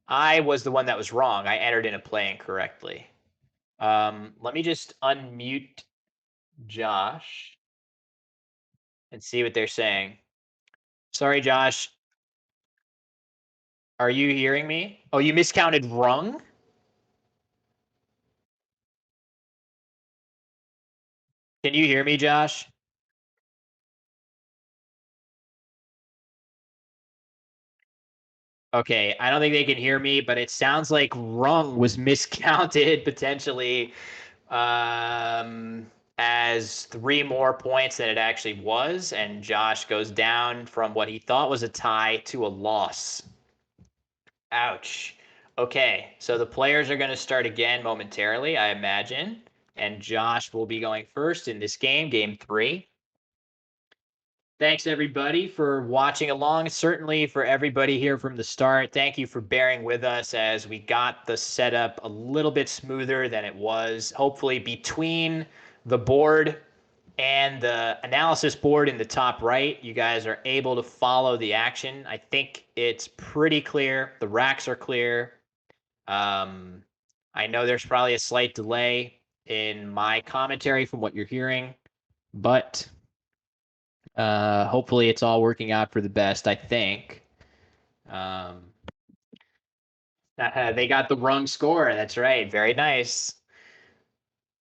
I was the one that was wrong. I entered in a play incorrectly. Let me just unmute Josh and see what they're saying. Sorry, Josh. Are you hearing me? Oh, you miscounted rung? Can you hear me, Josh? Okay, I don't think they can hear me, but it sounds like rung was miscounted potentially as 3 more points than it actually was, and Josh goes down from what he thought was a tie to a loss. Ouch. Okay, so the players are going to start again momentarily, I imagine, and Josh will be going first in this game, game 3. Thanks everybody for watching along. Certainly for everybody here from the start, thank you for bearing with us as we got the setup a little bit smoother than it was. Hopefully between the board and the analysis board in the top right, you guys are able to follow the action. I think it's pretty clear. The racks are clear. I know there's probably a slight delay in my commentary from what you're hearing, but hopefully it's all working out for the best, I think. They got the wrong score. That's right. Very nice.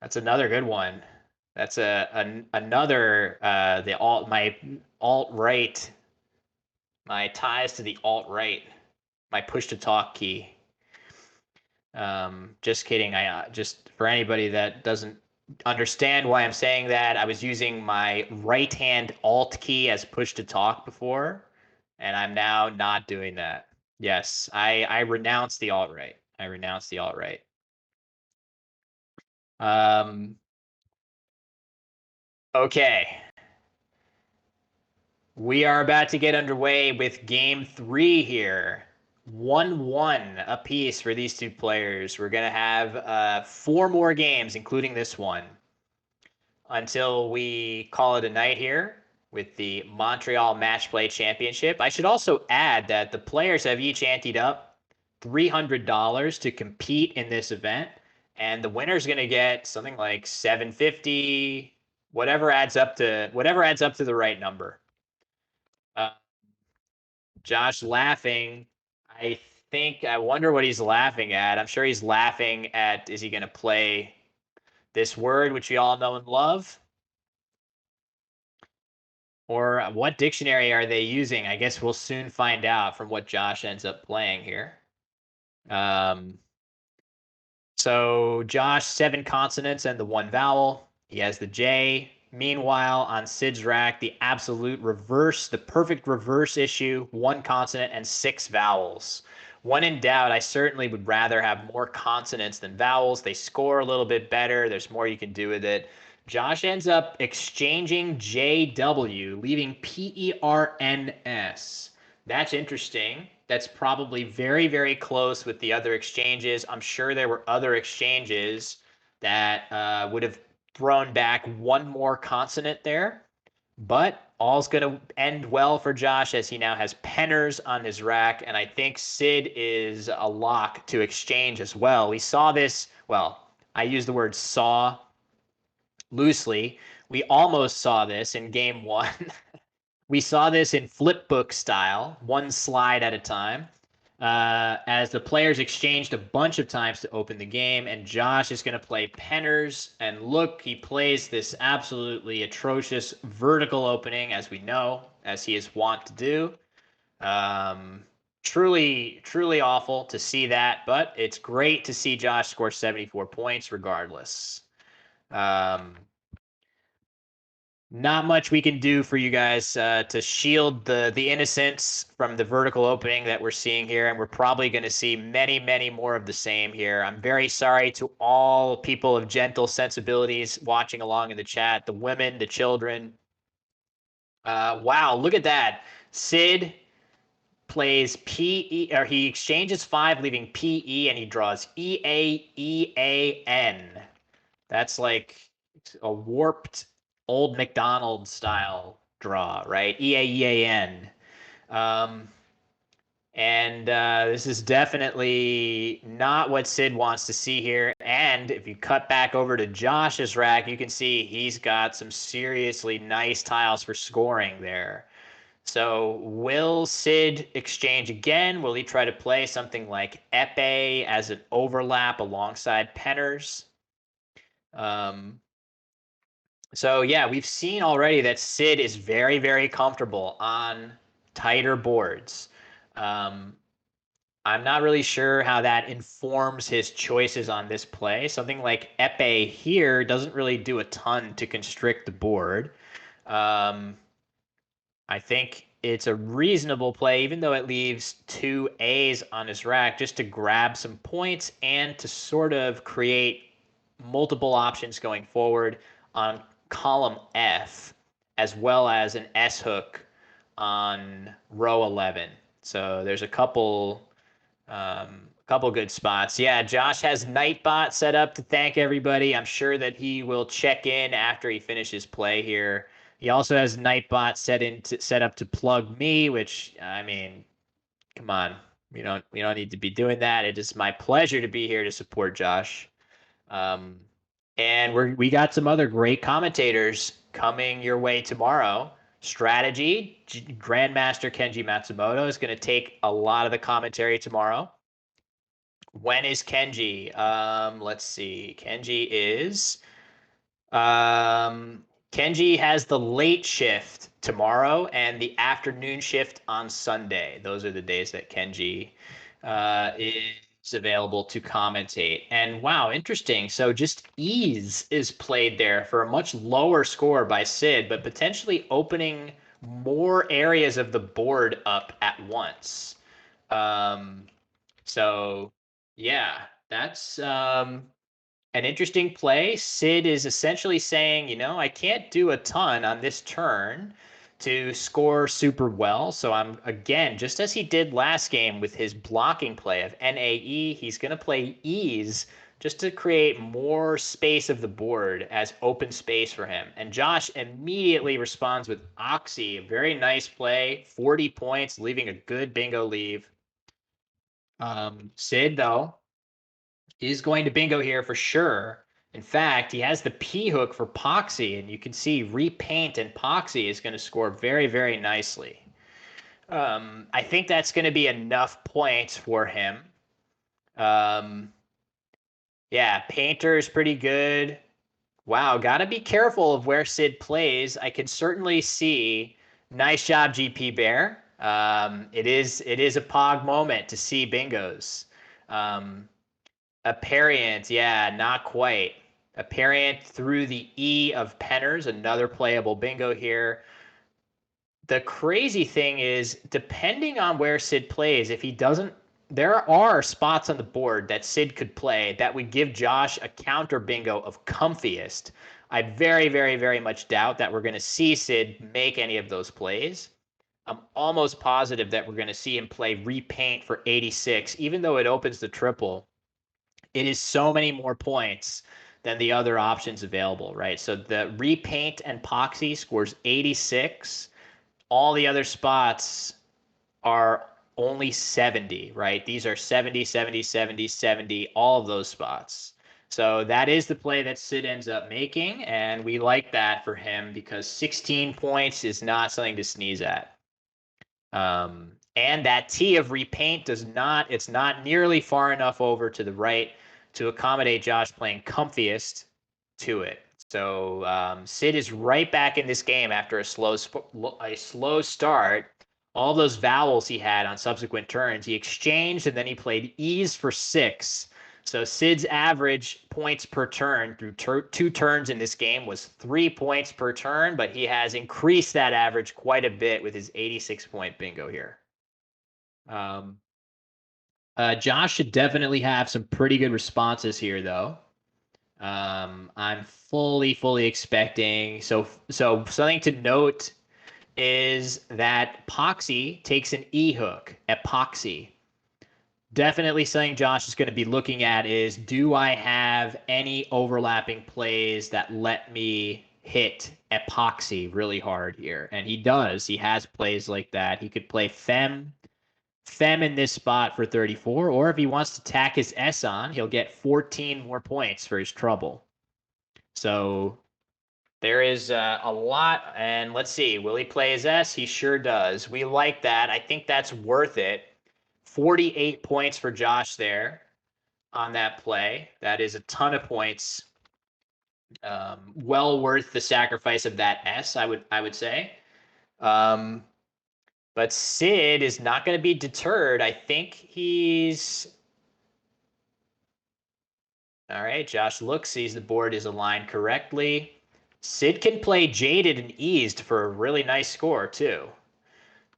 That's another good one. That's another the alt my alt right, my ties to the alt right, my push to talk key. Just kidding. I just for anybody that doesn't understand why I'm saying that, I was using my right hand alt key as push to talk before, and I'm now not doing that. Yes, I renounced the alt right. I renounced the alt right. Okay. We are about to get underway with game 3 here. 1-1 apiece for these two players. We're going to have 4 more games, including this one, until we call it a night here with the Montreal Matchplay Championship. I should also add that the players have each anteed up $300 to compete in this event, and the winner's going to get something like $750, whatever adds up to the right number. Josh laughing. I wonder what he's laughing at. I'm sure he's laughing at, is he going to play this word, which we all know and love? Or what dictionary are they using? I guess we'll soon find out from what Josh ends up playing here. So Josh, 7 consonants and the 1 vowel. He has the J. Meanwhile, on Sid's rack, the absolute reverse, the perfect reverse issue, 1 consonant and 6 vowels. When in doubt, I certainly would rather have more consonants than vowels. They score a little bit better. There's more you can do with it. Josh ends up exchanging JW, leaving PERNS. That's interesting. That's probably very, very close with the other exchanges. I'm sure there were other exchanges that would have thrown back 1 more consonant there. But all's going to end well for Josh as he now has penners on his rack. And I think Sid is a lock to exchange as well. We saw this, well, I use the word saw loosely. We almost saw this in game one. We saw this in flip book style, one slide at a time, as the players exchanged a bunch of times to open the game. And Josh is going to play penners. And look, he plays this absolutely atrocious vertical opening, as we know, as he is wont to do. Truly, truly awful to see that, but it's great to see Josh score 74 points regardless. Not much we can do for you guys to shield the innocents from the vertical opening that we're seeing here, and we're probably going to see many, many more of the same here. I'm very sorry to all people of gentle sensibilities watching along in the chat, the women, the children. Wow, look at that. Sid plays PE, or he exchanges 5, leaving PE, and he draws EAEAN. That's like a warped old McDonald's style draw, right? EAEAN. And this is definitely not what Sid wants to see here. And if you cut back over to Josh's rack, you can see he's got some seriously nice tiles for scoring there. So will Sid exchange again? Will he try to play something like epee as an overlap alongside penners? So yeah, we've seen already that Sid is very, very comfortable on tighter boards. I'm not really sure how that informs his choices on this play. Something like epee here doesn't really do a ton to constrict the board. I think it's a reasonable play, even though it leaves 2 A's on his rack, just to grab some points and to sort of create multiple options going forward on column F, as well as an S hook on row 11. So there's a couple good spots. Yeah, Josh has Nightbot set up to thank everybody. I'm sure that he will check in after he finishes play here. He also has Nightbot set up to plug me, which, I mean, come on. We don't need to be doing that. It is my pleasure to be here to support Josh. And we got some other great commentators coming your way tomorrow. Strategy, Grandmaster Kenji Matsumoto is going to take a lot of the commentary tomorrow. When is Kenji? Let's see. Kenji has the late shift tomorrow and the afternoon shift on Sunday. Those are the days that Kenji is available to commentate. And wow, interesting. So just ease is played there for a much lower score by Sid, but potentially opening more areas of the board up at once. So yeah, that's an interesting play. Sid is essentially saying, I can't do a ton on this turn to score super well. So I'm, again, just as he did last game with his blocking play of NAE, he's going to play ease just to create more space of the board as open space for him. And Josh immediately responds with Oxy, a very nice play, 40 points, leaving a good bingo leave. Sid, though, is going to bingo here for sure. In fact, he has the P hook for Poxy, and you can see Repaint and Poxy is going to score very, very nicely. I think that's going to be enough points for him. Yeah, Painter is pretty good. Wow, got to be careful of where Sid plays. I can certainly see. Nice job, GP Bear. It is a pog moment to see bingos. Apparent, yeah, not quite. Apparent through the E of Penners, another playable bingo here. The crazy thing is, depending on where Sid plays, if he doesn't, there are spots on the board that Sid could play that would give Josh a counter bingo of comfiest. I very, very, very much doubt that we're going to see Sid make any of those plays. I'm almost positive that we're going to see him play Repaint for 86, even though it opens the triple. It is so many more points than the other options available, right? So the Repaint and Poxy scores 86. all the other spots are only 70, right? These are 70, 70, 70, 70, all of those spots. So that is the play that Sid ends up making, and we like that for him because 16 points is not something to sneeze at. And that T of repaint it's not nearly far enough over to the right to accommodate Josh playing comfiest to it. So Sid is right back in this game after a slow start. All those vowels he had on subsequent turns, he exchanged and then he played ease for 6. So Sid's average points per turn through 2 turns in this game was 3 points per turn, but he has increased that average quite a bit with his 86-point bingo here. Josh should definitely have some pretty good responses here, though. I'm fully expecting. So something to note is that Poxy takes an E hook. Epoxy. Definitely something Josh is going to be looking at is, do I have any overlapping plays that let me hit epoxy really hard here? And he does. He has plays like that. He could play fem in this spot for 34, or if he wants to tack his S on, he'll get 14 more points for his trouble. So there is a lot, and let's see, will he play his S? He sure does. We like that. I think that's worth it. 48 points for Josh there on that play. That is a ton of points. Well worth the sacrifice of that S, I would say. But Sid is not going to be deterred. I think he's... All right, Josh looks, sees the board is aligned correctly. Sid can play jaded and eased for a really nice score, too.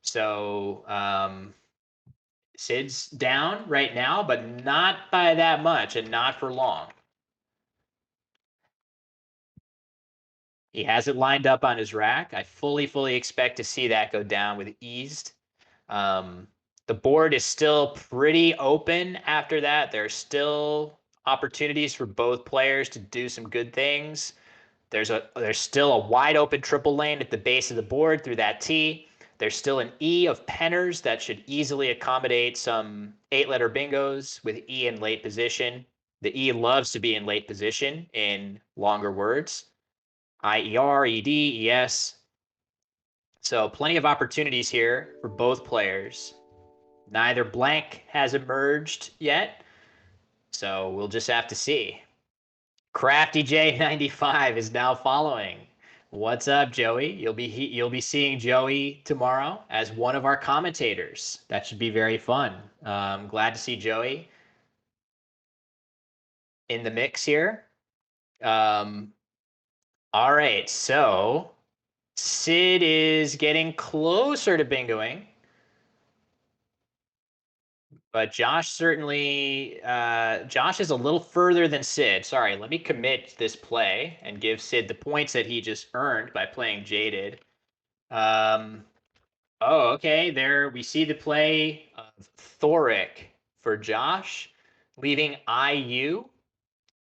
So Sid's down right now, but not by that much and not for long. He has it lined up on his rack. I fully expect to see that go down with eased. The board is still pretty open after that. There's still opportunities for both players to do some good things. There's still a wide open triple lane at the base of the board through that T. There's still an E of penners that should easily accommodate some 8-letter bingos with E in late position. The E loves to be in late position in longer words. IER, ED, ES. So plenty of opportunities here for both players. Neither blank has emerged yet, so we'll just have to see. Crafty J95 is now following. What's up, Joey? You'll be seeing Joey tomorrow as one of our commentators. That should be very fun. Glad to see Joey in the mix here. All right, so Sid is getting closer to bingoing. But Josh certainly, Josh is a little further than Sid. Sorry, let me commit this play and give Sid the points that he just earned by playing Jaded. Oh, okay. There we see the play of Thoric for Josh, leaving IU.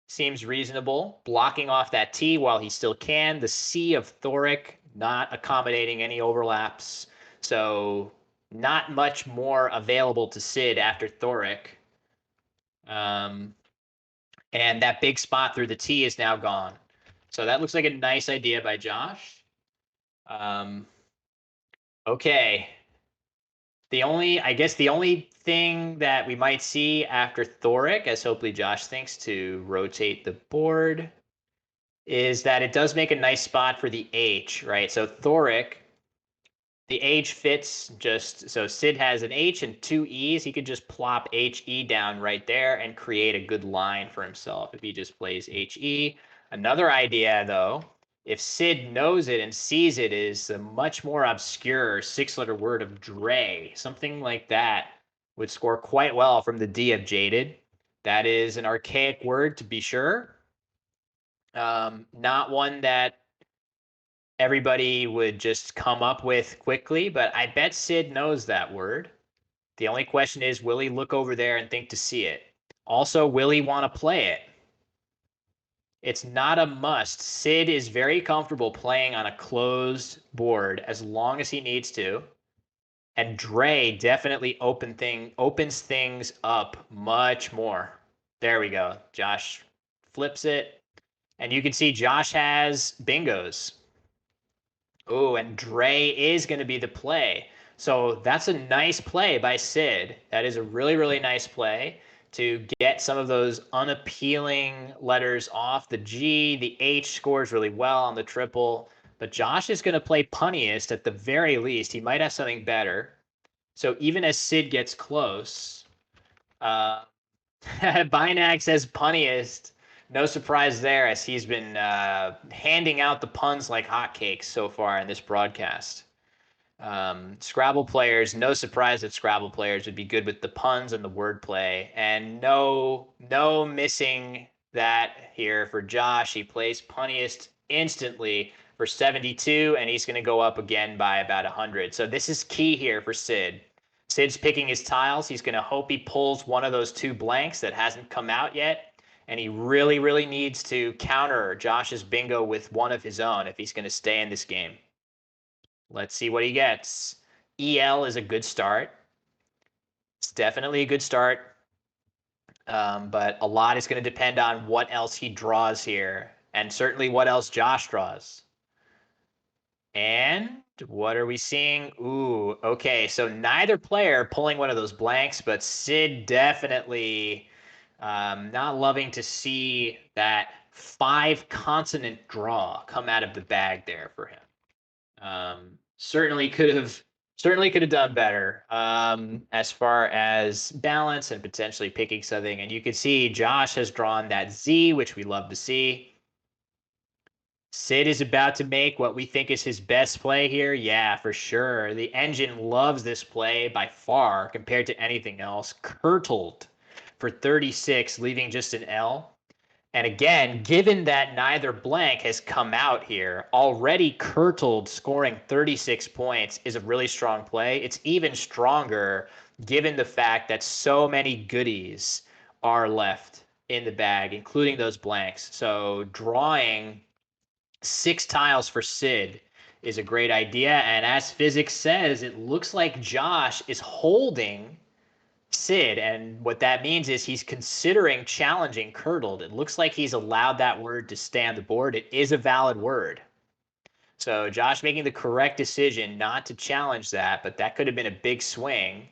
Seems reasonable. Blocking off that T while he still can. The C of Thoric, not accommodating any overlaps. So not much more available to Sid after Thoric. And that big spot through the T is now gone. So that looks like a nice idea by Josh. Okay. I guess the only thing that we might see after Thoric, as hopefully Josh thinks to rotate the board, is that it does make a nice spot for the H, right? So Thoric, the H fits just, so Sid has an H and 2 E's. He could just plop HE down right there and create a good line for himself if he just plays HE. Another idea, though, if Sid knows it and sees it, is the much more obscure 6-letter word of Dre. Something like that would score quite well from the D of Jaded. That is an archaic word, to be sure. Not one that everybody would just come up with quickly, but I bet Sid knows that word. The only question is, will he look over there and think to see it? Also, will he want to play it? It's not a must. Sid is very comfortable playing on a closed board as long as he needs to. And Dre definitely opens things up much more. There we go. Josh flips it. And you can see Josh has bingos. Oh, and Dre is going to be the play. So that's a nice play by Sid. That is a really, really nice play to get some of those unappealing letters off. The G, the H scores really well on the triple. But Josh is going to play punniest at the very least. He might have something better. So even as Sid gets close, Binax says punniest. No surprise there, as he's been handing out the puns like hotcakes so far in this broadcast. Scrabble players, no surprise that Scrabble players would be good with the puns and the wordplay, and no missing that here for Josh. He plays punniest instantly for 72, and he's going to go up again by about 100. So this is key here for Sid. Sid's picking his tiles. He's going to hope he pulls one of those two blanks that hasn't come out yet, and he really, really needs to counter Josh's bingo with one of his own if he's going to stay in this game. Let's see what he gets. EL is a good start. It's definitely a good start. But a lot is going to depend on what else he draws here, and certainly what else Josh draws. And what are we seeing? Ooh, okay. So neither player pulling one of those blanks, but Sid definitely not loving to see that 5-consonant draw come out of the bag there for him. Certainly could have done better as far as balance and potentially picking something. And you can see Josh has drawn that Z, which we love to see. Sid is about to make what we think is his best play here. Yeah, for sure. The engine loves this play by far compared to anything else. Curdled for 36, leaving just an L. And again, given that neither blank has come out here, already Curdled scoring 36 points is a really strong play. It's even stronger given the fact that so many goodies are left in the bag, including those blanks. So drawing 6 tiles for Sid is a great idea. And as physics says, it looks like Josh is holding Sid, and what that means is he's considering challenging Curdled. It looks like he's allowed that word to stay on the board. It is a valid word. So Josh making the correct decision not to challenge that, but that could have been a big swing.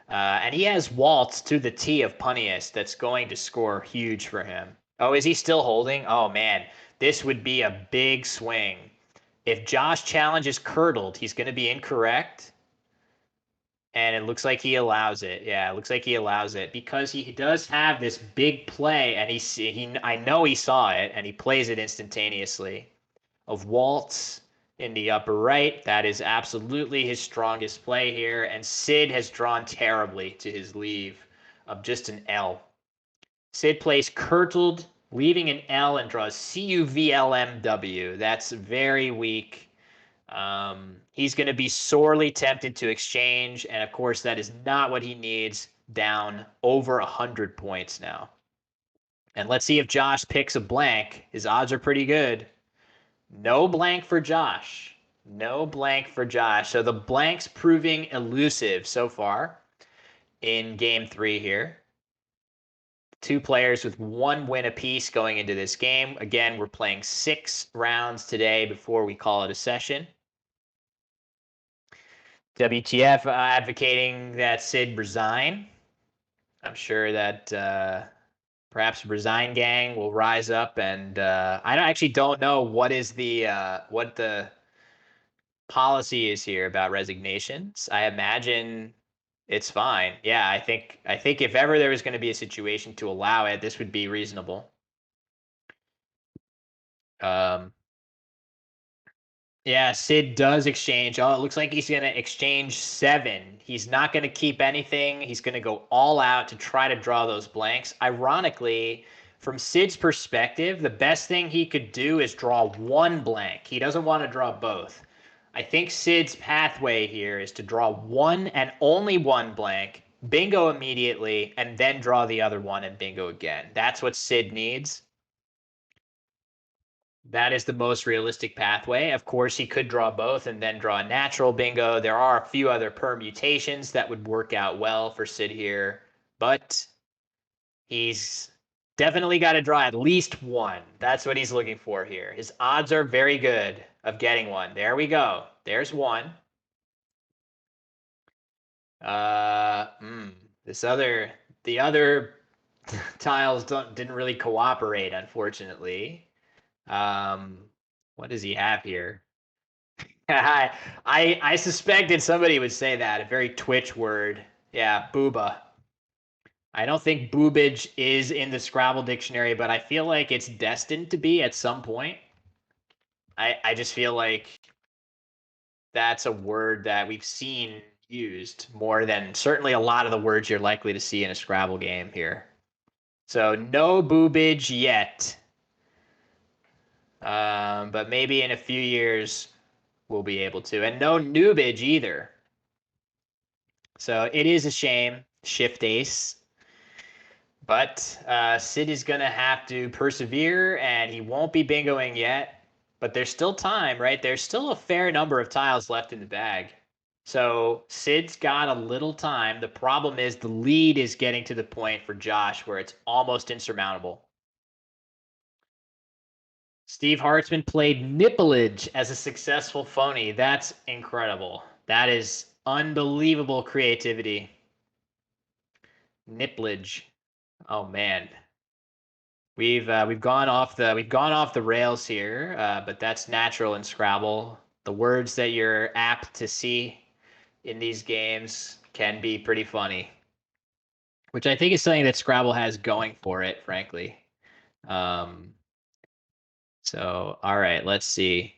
And he has Waltz to the T of punniest that's going to score huge for him. Oh, is he still holding? Oh, man. This would be a big swing. If Josh challenges Curdled, he's going to be incorrect. And it looks like he allows it. Yeah, it looks like he allows it because he does have this big play, and I know he saw it, and he plays it instantaneously. Of Waltz in the upper right, that is absolutely his strongest play here, and Sid has drawn terribly to his leave of just an L. Sid plays Curdled, leaving an L, and draws CUVLMW. That's very weak. He's going to be sorely tempted to exchange, and of course, that is not what he needs. Down over 100 points now. And let's see if Josh picks a blank. His odds are pretty good. No blank for Josh. No blank for Josh. So the blanks proving elusive so far in game 3 here. 2 players with 1 win apiece going into this game. Again, we're playing 6 rounds today before we call it a session. WTF advocating that Sid resign. I'm sure that perhaps Resign Gang will rise up, and I actually don't know what the policy is here about resignations. I imagine it's fine. Yeah, I think if ever there was going to be a situation to allow it, this would be reasonable. Yeah, Sid does exchange. Oh, it looks like he's going to exchange 7. He's not going to keep anything. He's going to go all out to try to draw those blanks. Ironically, from Sid's perspective, the best thing he could do is draw 1 blank. He doesn't want to draw both. I think Sid's pathway here is to draw 1 and only 1 blank, bingo immediately, and then draw the other one and bingo again. That's what Sid needs. That is the most realistic pathway. Of course, he could draw both and then draw a natural bingo. There are a few other permutations that would work out well for Sid here, but he's definitely got to draw at least one. That's what he's looking for here. His odds are very good of getting one. There we go. There's one. The other tiles didn't really cooperate, unfortunately. What does he have here? I suspected somebody would say that, a very Twitch word. Yeah, booba. I don't think boobage is in the Scrabble dictionary, but I feel like it's destined to be at some point. I just feel like that's a word that we've seen used more than certainly a lot of the words you're likely to see in a Scrabble game here. So no boobage yet. But maybe in a few years we'll be able to. And no noobage either. So it is a shame. Shift ace. But Sid is going to have to persevere, and he won't be bingoing yet. But there's still time, right? There's still a fair number of tiles left in the bag. So Sid's got a little time. The problem is the lead is getting to the point for Josh where it's almost insurmountable. Steve Hartzman played Nippleage as a successful phony. That's incredible. That is unbelievable creativity. Nippleage. Oh man. We've gone off the rails here, but that's natural in Scrabble. The words that you're apt to see in these games can be pretty funny, which I think is something that Scrabble has going for it, frankly. So, all right, let's see.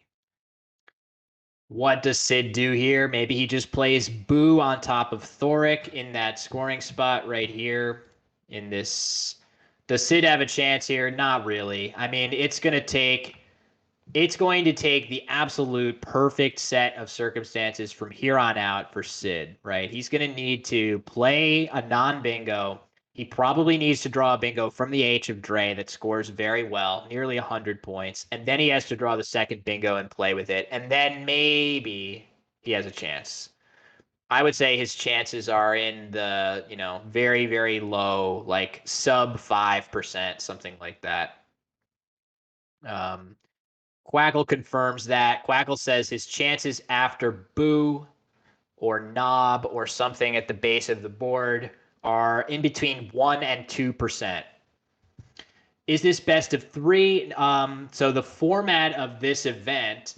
What does Sid do here? Maybe he just plays Boo on top of Thoric in that scoring spot right here in this. Does Sid have a chance here? Not really. I mean, it's going to take the absolute perfect set of circumstances from here on out for Sid, right? He's going to need to play a non-bingo. He probably needs to draw a bingo from the H of Dre that scores very well, nearly 100 points. And then he has to draw the second bingo and play with it. And then maybe he has a chance. I would say his chances are in the, very, very low, like sub 5%, something like that. Quackle confirms that. Quackle says his chances after Boo or Knob or something at the base of the board are in between 1 and 2%. Is this best of three? So the format of this event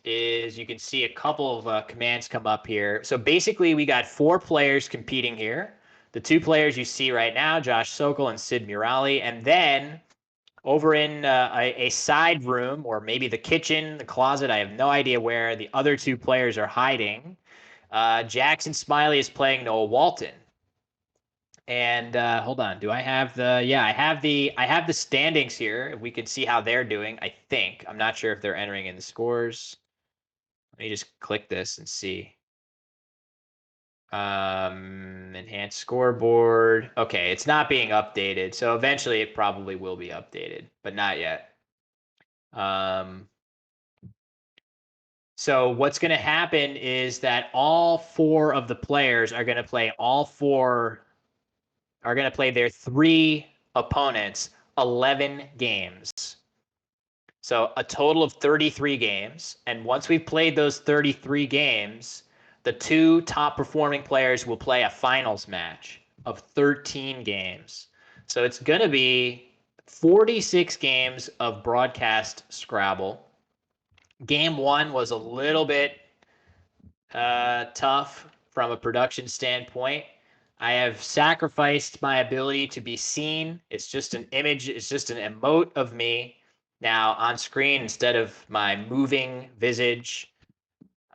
is, you can see a couple of commands come up here. So basically we got 4 players competing here. The 2 players you see right now, Josh Sokol and Sid Murali, and then over in a side room, or maybe the kitchen, the closet, I have no idea where the other 2 players are hiding. Jackson Smiley is playing Noah Walton. And hold on, do I have the? Yeah, I have the standings here. We can see how they're doing. I think I'm not sure if they're entering in the scores. Let me just click this and see. Enhanced scoreboard. Okay, it's not being updated, so eventually it probably will be updated, but not yet. So what's going to happen is that all 4 of the players are going to play their 3 opponents 11 games. So a total of 33 games. And once we've played those 33 games, the 2 top performing players will play a finals match of 13 games. So it's going to be 46 games of broadcast Scrabble. Game 1 was a little bit tough from a production standpoint. I have sacrificed my ability to be seen. It's just an image, it's just an emote of me now on screen instead of my moving visage,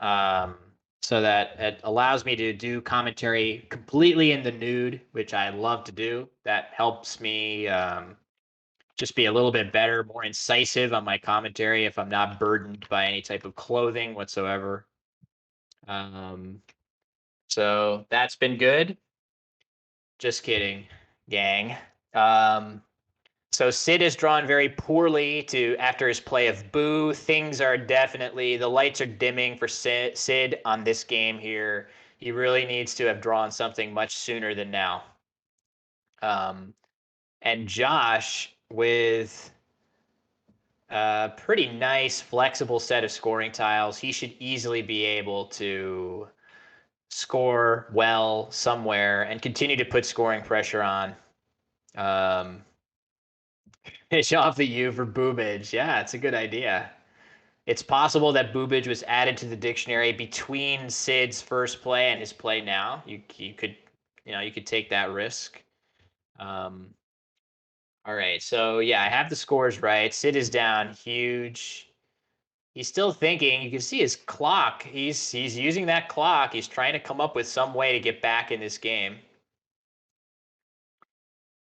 so that it allows me to do commentary completely in the nude, which I love to do. That helps me just be a little bit better, more incisive on my commentary if I'm not burdened by any type of clothing whatsoever. So that's been good. Just kidding, gang. So Sid has drawn very poorly to after his play of Boo. Things are definitely, the lights are dimming for Sid on this game here. He really needs to have drawn something much sooner than now. And Josh, with a pretty nice flexible set of scoring tiles, he should easily be able to score well somewhere and continue to put scoring pressure on. Fish off the U for boobage. Yeah, it's a good idea. It's possible that boobage was added to the dictionary between Sid's first play and his play now. You could you could take that risk. All right, so yeah, I have the scores right. Sid is down huge. He's still thinking. You can see his clock. He's using that clock. He's trying to come up with some way to get back in this game.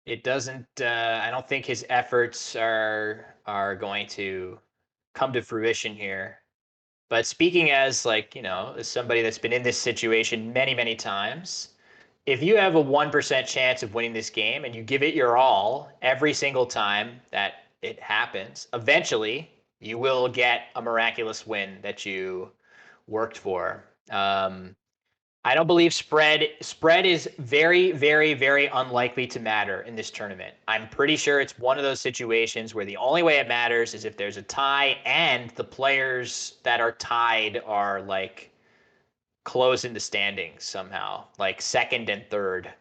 It doesn't. I don't think his efforts are going to come to fruition here. But speaking as as somebody that's been in this situation many, many times, if you have a 1% chance of winning this game and you give it your all every single time that it happens, eventually you will get a miraculous win that you worked for. I don't believe spread is very, very, very unlikely to matter in this tournament. I'm pretty sure it's one of those situations where the only way it matters is if there's a tie and the players that are tied are like close in the standings somehow, like second and third.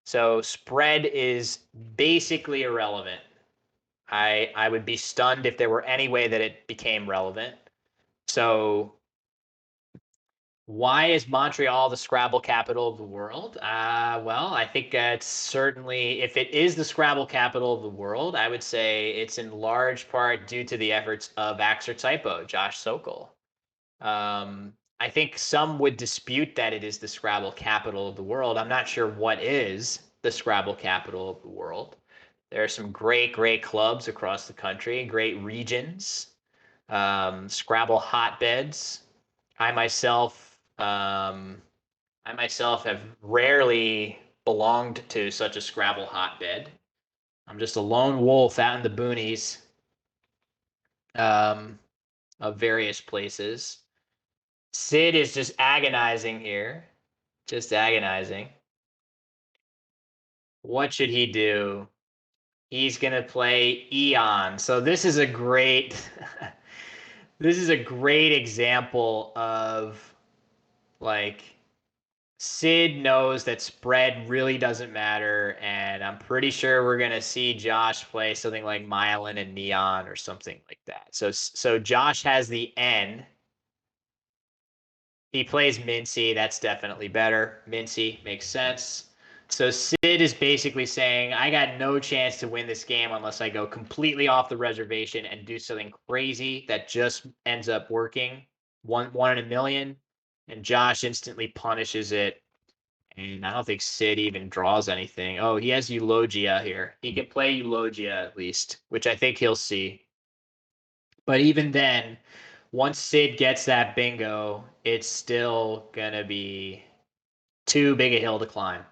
So spread is basically irrelevant. I would be stunned if there were any way that it became relevant. So why is Montreal the Scrabble capital of the world? Well, I think it's certainly, if it is the Scrabble capital of the world, I would say it's in large part due to the efforts of axcertypo, Josh Sokol. I think some would dispute that it is the Scrabble capital of the world. I'm not sure what is the Scrabble capital of the world. There are some great, great clubs across the country, great regions, Scrabble hotbeds. I myself have rarely belonged to such a Scrabble hotbed. I'm just a lone wolf out in the boonies of various places. Sid is just agonizing here. Just agonizing. What should he do? He's gonna play Eon. So this is a great this is a great example of like Sid knows that spread really doesn't matter, and I'm pretty sure we're gonna see Josh play something like Myelin and Neon or something like that. So Josh has the N. He plays Mincy. That's definitely better. Mincy makes sense. So Sid is basically saying, I got no chance to win this game unless I go completely off the reservation and do something crazy that just ends up working. One in a million. And Josh instantly punishes it. And I don't think Sid even draws anything. Oh, he has Eulogia here. He can play Eulogia at least, which I think he'll see. But even then, once Sid gets that bingo, it's still gonna be too big a hill to climb.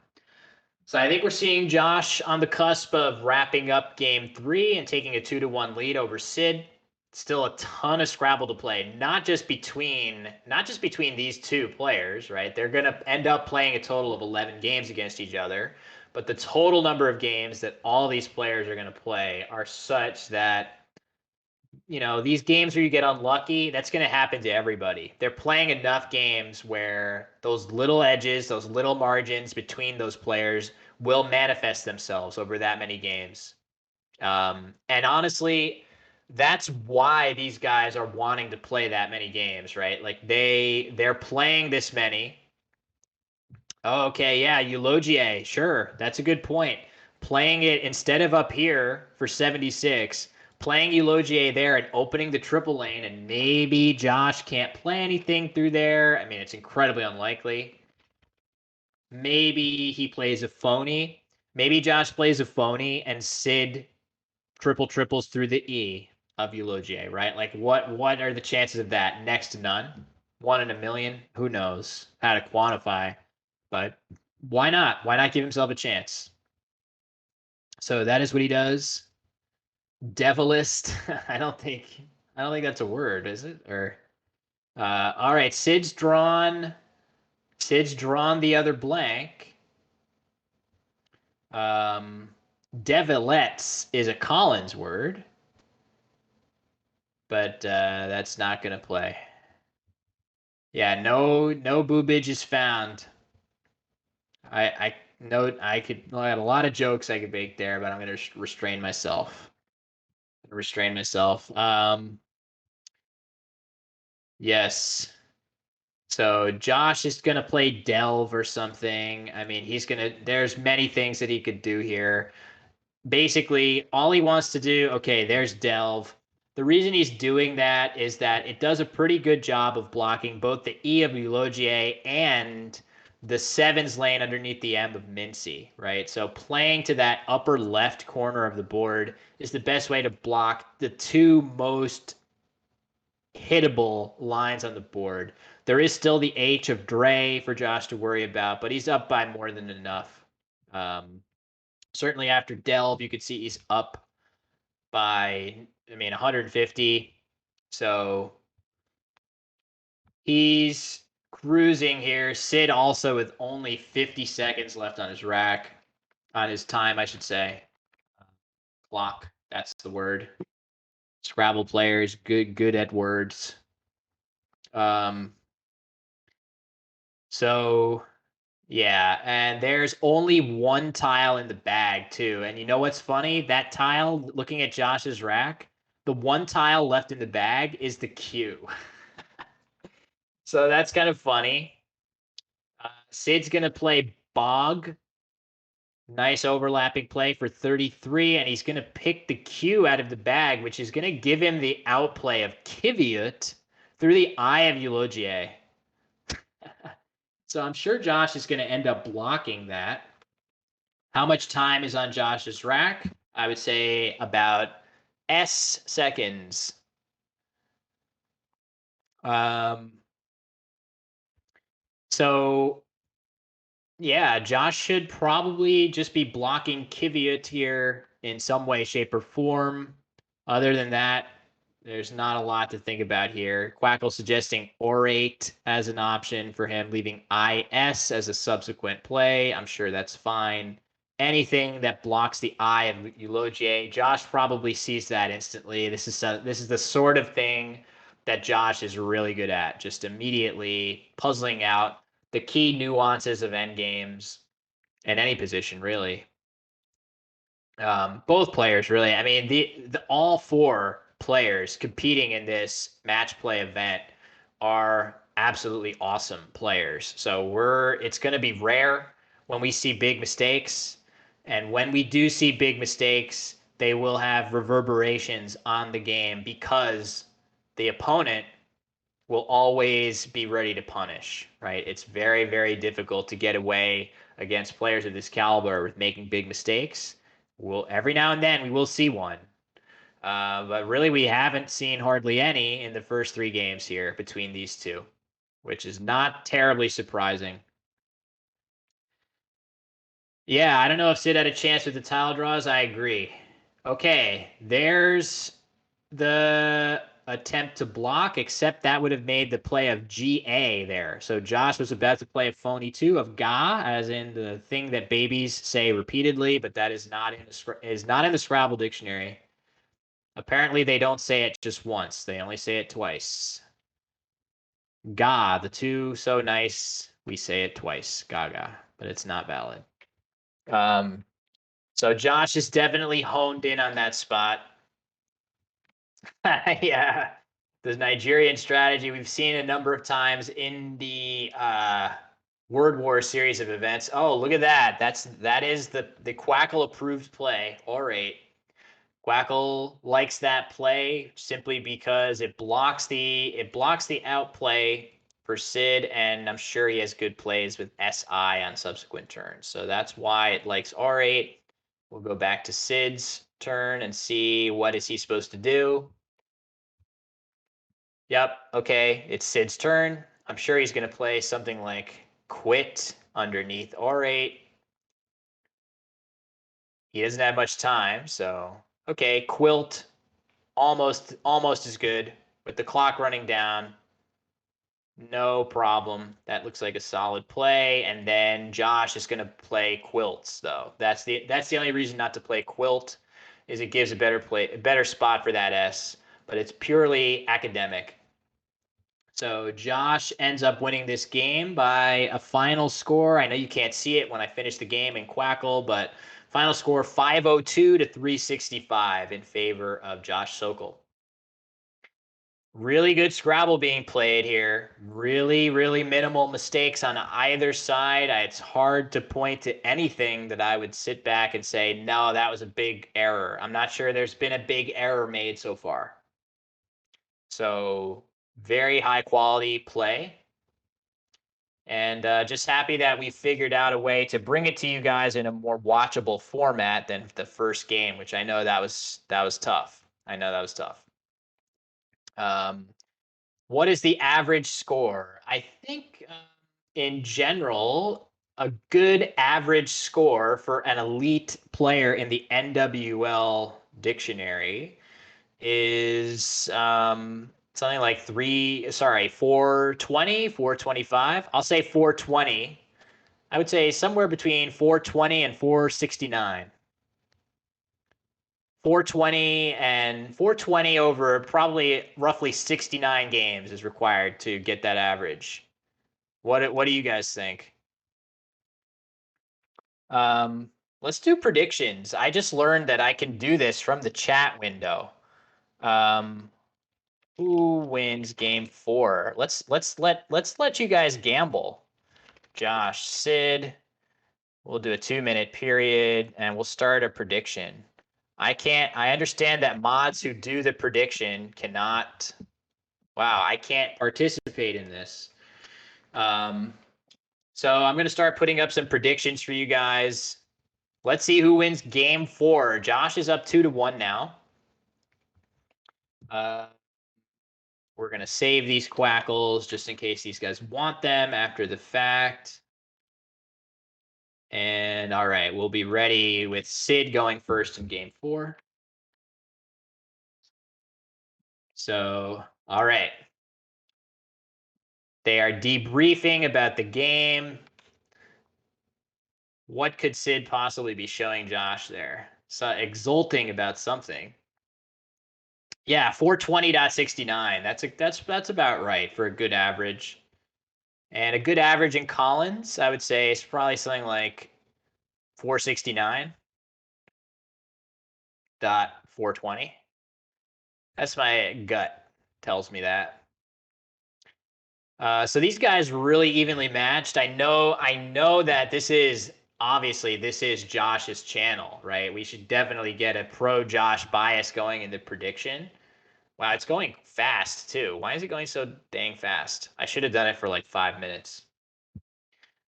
So I think we're seeing Josh on the cusp of wrapping up game 3 and taking a 2-1 lead over Sid. Still a ton of Scrabble to play, not just between these two players, right? They're gonna end up playing a total of 11 games against each other, but the total number of games that all these players are gonna play are such that these games where you get unlucky, that's going to happen to everybody. They're playing enough games where those little edges, those little margins between those players will manifest themselves over that many games. And honestly, that's why these guys are wanting to play that many games, right? Like they're playing this many. Oh, okay, yeah, Eulogia, sure, that's a good point. Playing it instead of up here for 76, playing Eulogia there and opening the triple lane, and maybe Josh can't play anything through there. I mean, it's incredibly unlikely. Maybe he plays a phony. Maybe Josh plays a phony and Sid triples through the E of Eulogia, right? Like what are the chances of that? Next to none. 1 in a million. Who knows how to quantify? But why not? Why not give himself a chance? So that is what he does. Devilist. I don't think that's a word, is it? Or all right, Sid's drawn the other blank. Devilettes is a Collins word, but that's not gonna play. Yeah, no boobage is found. I note I had a lot of jokes I could make there, but I'm gonna restrain myself. Yes. So Josh is gonna play Delve or something. I mean, there's many things that he could do here. Basically, all he wants to do, okay, there's Delve. The reason he's doing that is that it does a pretty good job of blocking both the E of Eulogier and the sevens lane underneath the M of Mincy, right? So playing to that upper left corner of the board is the best way to block the two most hittable lines on the board. There is still the H of Dre for Josh to worry about, but he's up by more than enough. Certainly after Delve, you could see he's up by, 150. So he's cruising here. Sid also with only 50 seconds left on his rack, on his time, I should say. Clock, that's the word. Scrabble players, good at words. So yeah, and there's only one tile in the bag too. And you know what's funny? That tile, looking at Josh's rack, the one tile left in the bag is the Q. So that's kind of funny. Sid's gonna play Bog. Nice overlapping play for 33, and he's gonna pick the Q out of the bag, which is gonna give him the outplay of Kiviut through the Eye of Eulogier. So I'm sure Josh is gonna end up blocking that. How much time is on Josh's rack? I would say about S seconds. Um, so yeah, Josh should probably just be blocking Kiviut here in some way, shape, or form. Other than that, there's not a lot to think about here. Quackle suggesting Orate as an option for him, leaving IS as a subsequent play. I'm sure that's fine. Anything that blocks the eye of Eulogier, Josh probably sees that instantly. This is the sort of thing that Josh is really good at, just immediately puzzling out the key nuances of endgames in any position, really. Both players, really. I mean, the all four players competing in this match play event are absolutely awesome players. So it's going to be rare when we see big mistakes, and when we do see big mistakes, they will have reverberations on the game because the opponent will always be ready to punish, right? It's very, very difficult to get away against players of this caliber with making big mistakes. Every now and then we will see one, but really we haven't seen hardly any in the first three games here between these two, which is not terribly surprising. Yeah, I don't know if Sid had a chance with the tile draws. I agree. Okay, there's the attempt to block, except that would have made the play of GA there. So Josh was about to play a phony two of Ga, as in the thing that babies say repeatedly, but that is not in the Scrabble dictionary. Apparently, they don't say it just once; they only say it twice. Ga, the two so nice, we say it twice. Gaga, but it's not valid. So Josh is definitely honed in on that spot. Yeah, the Nigerian strategy we've seen a number of times in the Word War series of events. Oh, look at that! That is the Quackle approved play. Orate. Quackle likes that play simply because it blocks the outplay for Sid, and I'm sure he has good plays with SI on subsequent turns. So that's why it likes R8. We'll go back to Sid's turn and see what is he supposed to do. Yep, okay, it's Sid's turn. I'm sure he's going to play something like Quit underneath R8. He doesn't have much time, so okay, quilt, almost as good with the clock running down. No problem. That looks like a solid play. And then Josh is going to play quilts, though. That's the only reason not to play quilt, is it gives a better spot for that S, but it's purely academic. So Josh ends up winning this game by a final score. I know you can't see it when I finish the game in Quackle, but final score 502 to 365 in favor of Josh Sokol. Really good Scrabble being played here. Really, really minimal mistakes on either side. It's hard to point to anything that I would sit back and say, no, that was a big error. I'm not sure there's been a big error made so far. So very high quality play. And just happy that we figured out a way to bring it to you guys in a more watchable format than the first game, which I know that was tough. I know that was tough. What is the average score? I think in general, a good average score for an elite player in the NWL dictionary is something like 420, 425. I'll say 420. I would say somewhere between 420 and 469. 420 over probably roughly 69 games is required to get that average. What do you guys think? Let's do predictions. I just learned that I can do this from the chat window. Who wins game 4? Let's let you guys gamble. Josh, Sid. We'll do a 2-minute period and we'll start a prediction. I understand that mods who do the prediction cannot. Wow, I can't participate in this. So I'm going to start putting up some predictions for you guys. Let's see who wins game 4. Josh is up 2-1 now. We're going to save these quackles just in case these guys want them after the fact. And all right, we'll be ready with Sid going first in game 4. So, all right. They are debriefing about the game. What could Sid possibly be showing Josh there? So exulting about something. Yeah, 420.69. That's about right for a good average. And a good average in Collins, I would say, is probably something like 469.420. That's my gut tells me that. So these guys really evenly matched. I know that this is Josh's channel, right? We should definitely get a pro Josh bias going in the prediction. Wow, it's going fast too. Why is it going so dang fast? I should have done it for like 5 minutes.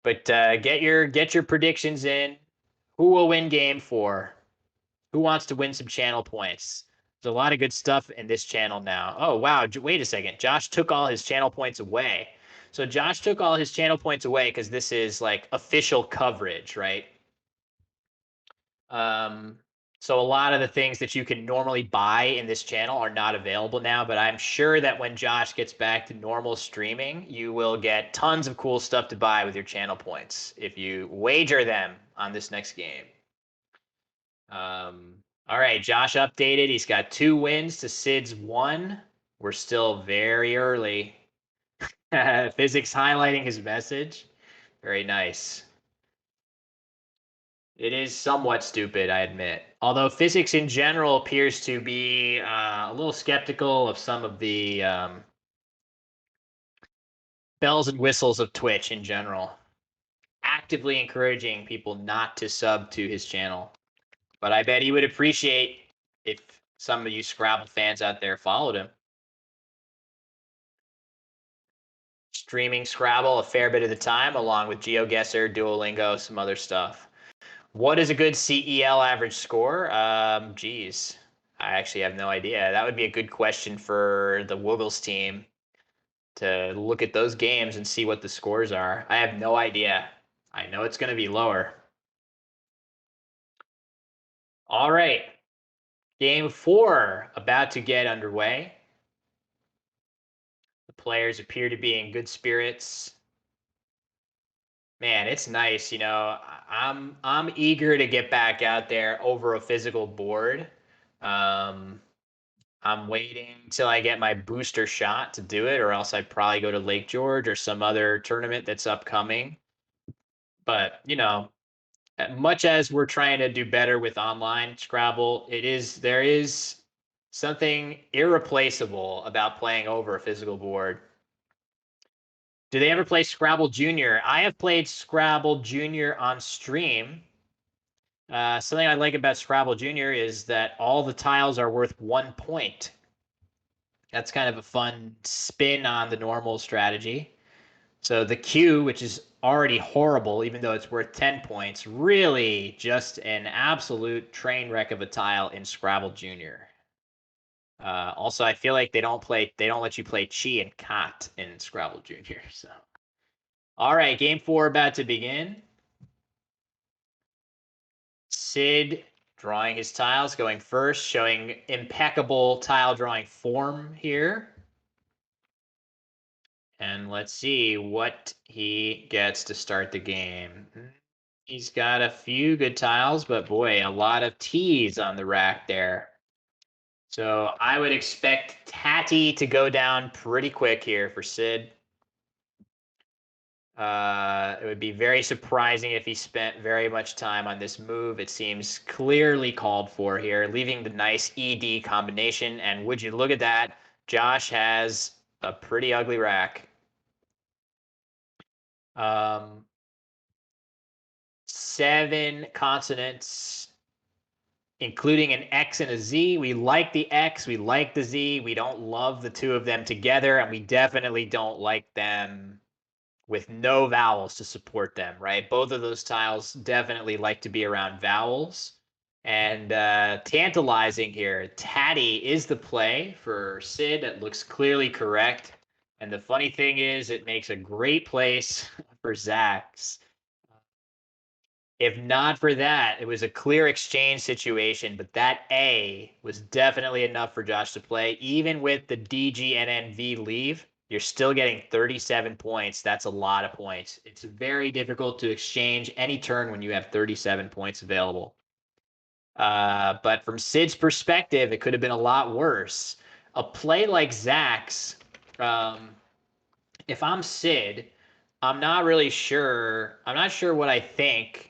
But get your predictions in. Who will win game 4? Who wants to win some channel points? There's a lot of good stuff in this channel now. Oh, wow. Wait a second. Josh took all his channel points away. So Josh took all his channel points away because this is like official coverage, right? So a lot of the things that you can normally buy in this channel are not available now, but I'm sure that when Josh gets back to normal streaming, you will get tons of cool stuff to buy with your channel points if you wager them on this next game. All right, Josh updated. He's got 2 wins to Sid's 1. We're still very early. Physics highlighting his message. Very nice. It is somewhat stupid, I admit. Although physics in general appears to be a little skeptical of some of the bells and whistles of Twitch in general. Actively encouraging people not to sub to his channel. But I bet he would appreciate if some of you Scrabble fans out there followed him. Streaming Scrabble a fair bit of the time, along with GeoGuessr, Duolingo, some other stuff. What is a good CEL average score? Geez, I actually have no idea. That would be a good question for the Woogles team to look at those games and see what the scores are. I have no idea. I know it's going to be lower. All right. Game 4 about to get underway. The players appear to be in good spirits. Man, it's nice, I'm eager to get back out there over a physical board. Um, I'm waiting till I get my booster shot to do it, or else I'd probably go to Lake George or some other tournament that's upcoming. But, much as we're trying to do better with online Scrabble, there is something irreplaceable about playing over a physical board. Do they ever play Scrabble Junior? I have played Scrabble Junior on stream. Something I like about Scrabble Junior is that all the tiles are worth 1 point. That's kind of a fun spin on the normal strategy. So the Q, which is already horrible, even though it's worth 10 points, really just an absolute train wreck of a tile in Scrabble Junior. Also, I feel like they don't let you play Chi and Cat in Scrabble Junior. So, all right, game 4 about to begin. Sid drawing his tiles, going first, showing impeccable tile drawing form here. And let's see what he gets to start the game. He's got a few good tiles, but boy, a lot of T's on the rack there. So I would expect Tatty to go down pretty quick here for Sid. It would be very surprising if he spent very much time on this move. It seems clearly called for here, leaving the nice ED combination. And would you look at that? Josh has a pretty ugly rack. 7 consonants, including an X and a Z. We like the X, we like the Z. We don't love the two of them together, and we definitely don't like them with no vowels to support them, right? Both of those tiles definitely like to be around vowels. And tantalizing here, Tatty is the play for Sid. It looks clearly correct. And the funny thing is, it makes a great place for Zach's. If not for that, it was a clear exchange situation, but that A was definitely enough for Josh to play. Even with the DGNNV leave, you're still getting 37 points. That's a lot of points. It's very difficult to exchange any turn when you have 37 points available. But from Sid's perspective, it could have been a lot worse. A play like Zach's, if I'm Sid, I'm not really sure. I'm not sure what I think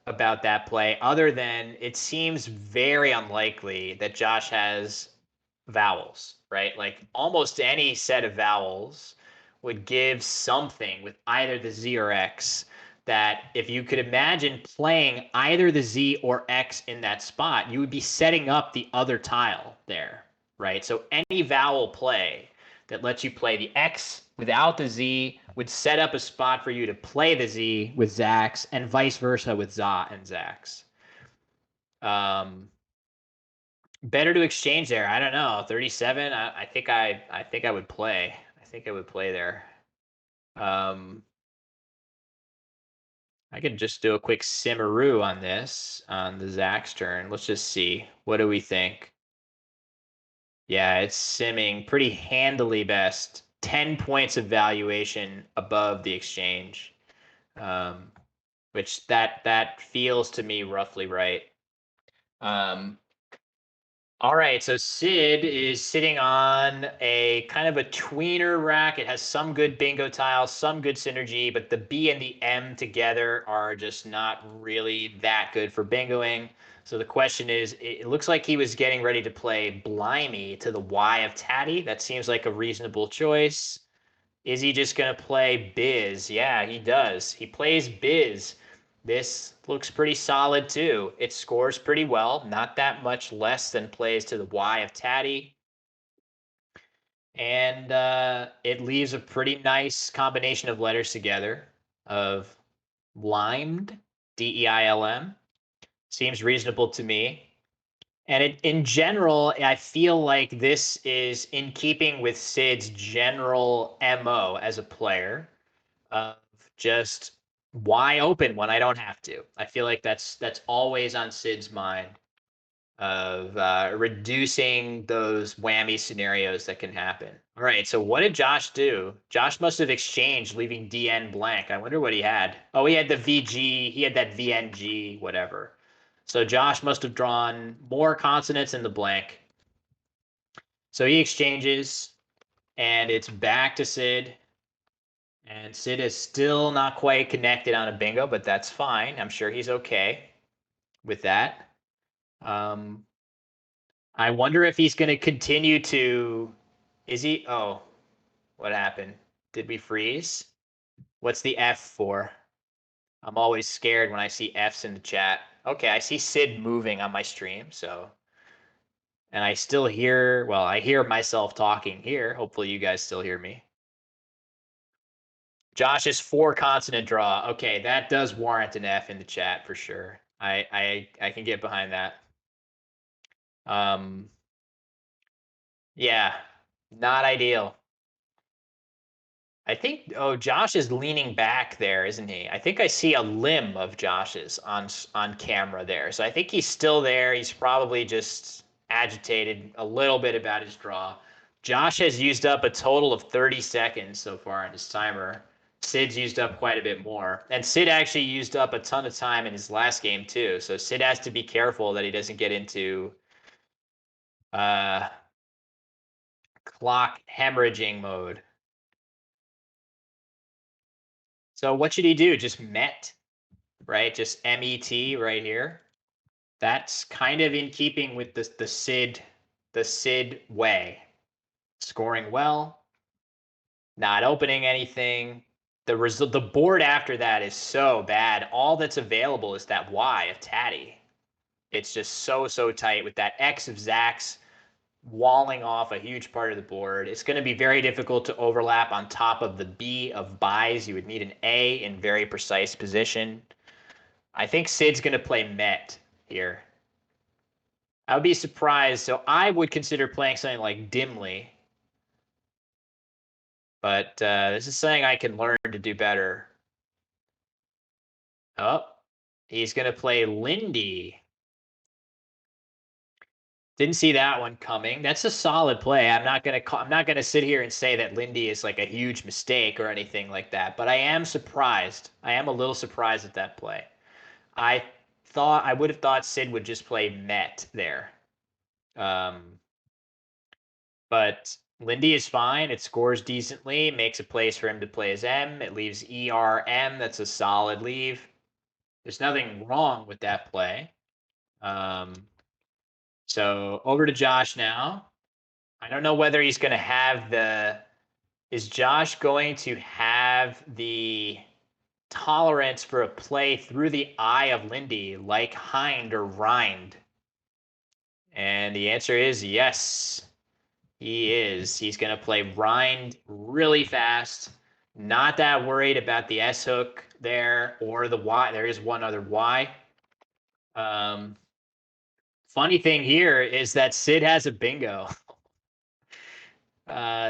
about that play, other than it seems very unlikely that Josh has vowels, right? Like almost any set of vowels would give something with either the Z or X that if you could imagine playing either the Z or X in that spot, you would be setting up the other tile there, right? So any vowel play that lets you play the X without the Z would set up a spot for you to play the Z with Zax and vice versa with Za and Zax. Better to exchange there. I don't know. 37. I think I would play. I think I would play there. I could just do a quick simmeroo on this on the Zax turn. Let's just see. What do we think? Yeah, it's simming pretty handily best. 10 points of valuation above the exchange. Which that feels to me roughly right. All right, so Sid is sitting on a kind of a tweener rack. It has some good bingo tiles, some good synergy, but the B and the M together are just not really that good for bingoing. So the question is, it looks like he was getting ready to play Blimey to the Y of Tatty. That seems like a reasonable choice. Is he just going to play Biz? Yeah, he does. He plays Biz. This looks pretty solid too. It scores pretty well, not that much less than plays to the Y of Tatty. And it leaves a pretty nice combination of letters together of limed, DEILM. Seems reasonable to me. And in general, I feel like this is in keeping with Sid's general MO as a player of just why open when I don't have to. I feel like that's always on Sid's mind. reducing those whammy scenarios that can happen. All right, so what did Josh do? Josh must have exchanged, leaving DN blank. I wonder what he had. Oh, he had the VG. He had that VNG, whatever. So Josh must have drawn more consonants in the blank. So he exchanges, and it's back to Sid. And Sid is still not quite connected on a bingo, but that's fine. I'm sure he's okay with that. I wonder if he's going to continue to. Is he? Oh, what happened? Did we freeze? What's the F for? I'm always scared when I see Fs in the chat. Okay, I see Sid moving on my stream, so. And I still hear, well, I hear myself talking here. Hopefully you guys still hear me. Josh's 4 consonant draw. Okay, that does warrant an F in the chat for sure. I can get behind that. Yeah, not ideal. I think, oh, Josh is leaning back there, isn't he? I think I see a limb of Josh's on camera there. So I think he's still there. He's probably just agitated a little bit about his draw. Josh has used up a total of 30 seconds so far on his timer. Sid's used up quite a bit more. And Sid actually used up a ton of time in his last game too. So Sid has to be careful that he doesn't get into clock hemorrhaging mode. So what should he do? Just met, right? Just MET right here. That's kind of in keeping with the Sid way. Scoring well, not opening anything. The board after that is so bad. All that's available is that Y of Tatty. It's just so tight with that X of Zax walling off a huge part of the board. It's going to be very difficult to overlap on top of the B of buys. You would need an A in very precise position. I think Sid's going to play Met here. I would be surprised. So I would consider playing something like Dimly. But this is something I can learn to do better. Oh, he's going to play Lindy. Didn't see that one coming. That's a solid play. I'm not gonna sit here and say that Lindy is like a huge mistake or anything like that. But I am surprised. I am a little surprised at that play. I would have thought Sid would just play Met there. But Lindy is fine. It scores decently. Makes a place for him to play his M. It leaves ERM. That's a solid leave. There's nothing wrong with that play. So over to Josh now. I don't know whether he's going to have the. Is Josh going to have the tolerance for a play through the eye of Lindy like Hind or Rind? And the answer is yes, he is. He's going to play Rind really fast. Not that worried about the S hook there or the Y. There is one other Y. Funny thing here is that Sid has a bingo.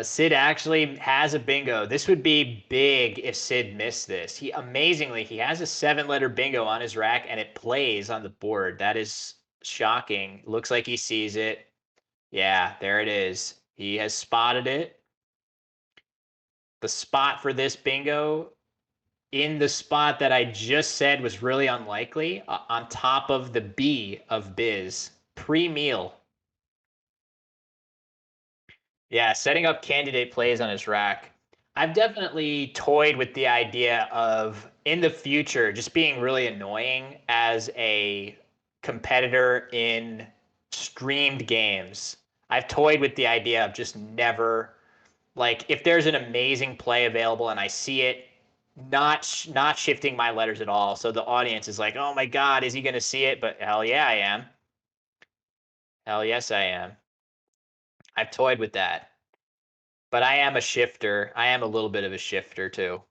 Sid actually has a bingo. This would be big if Sid missed this. He amazingly, he has a 7-letter bingo on his rack and it plays on the board. That is shocking. Looks like he sees it. Yeah, there it is. He has spotted it. The spot for this bingo in the spot that I just said was really unlikely, on top of the B of Biz, pre-meal. Yeah, setting up candidate plays on his rack. I've definitely toyed with the idea of in the future just being really annoying as a competitor in streamed games. I've toyed with the idea of just never, like, if there's an amazing play available and I see it, not shifting my letters at all. So the audience is like, oh my God, is he going to see it? But hell yeah, I am. Hell yes, I am. I've toyed with that. But I am a shifter. I am a little bit of a shifter too.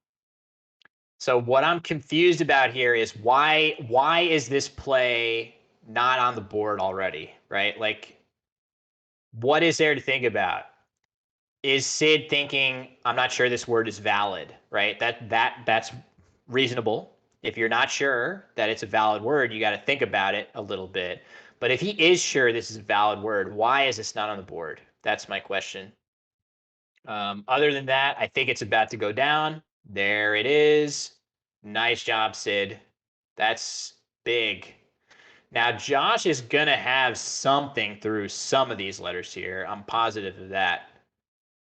So what I'm confused about here is why is this play not on the board already, right? Like, what is there to think about? Is Sid thinking, I'm not sure this word is valid, right? That's reasonable. If you're not sure that it's a valid word, you got to think about it a little bit. But if he is sure this is a valid word, why is this not on the board? That's my question. Other than that, I think it's about to go down. There it is. Nice job, Sid. That's big. Now, Josh is going to have something through some of these letters here. I'm positive of that.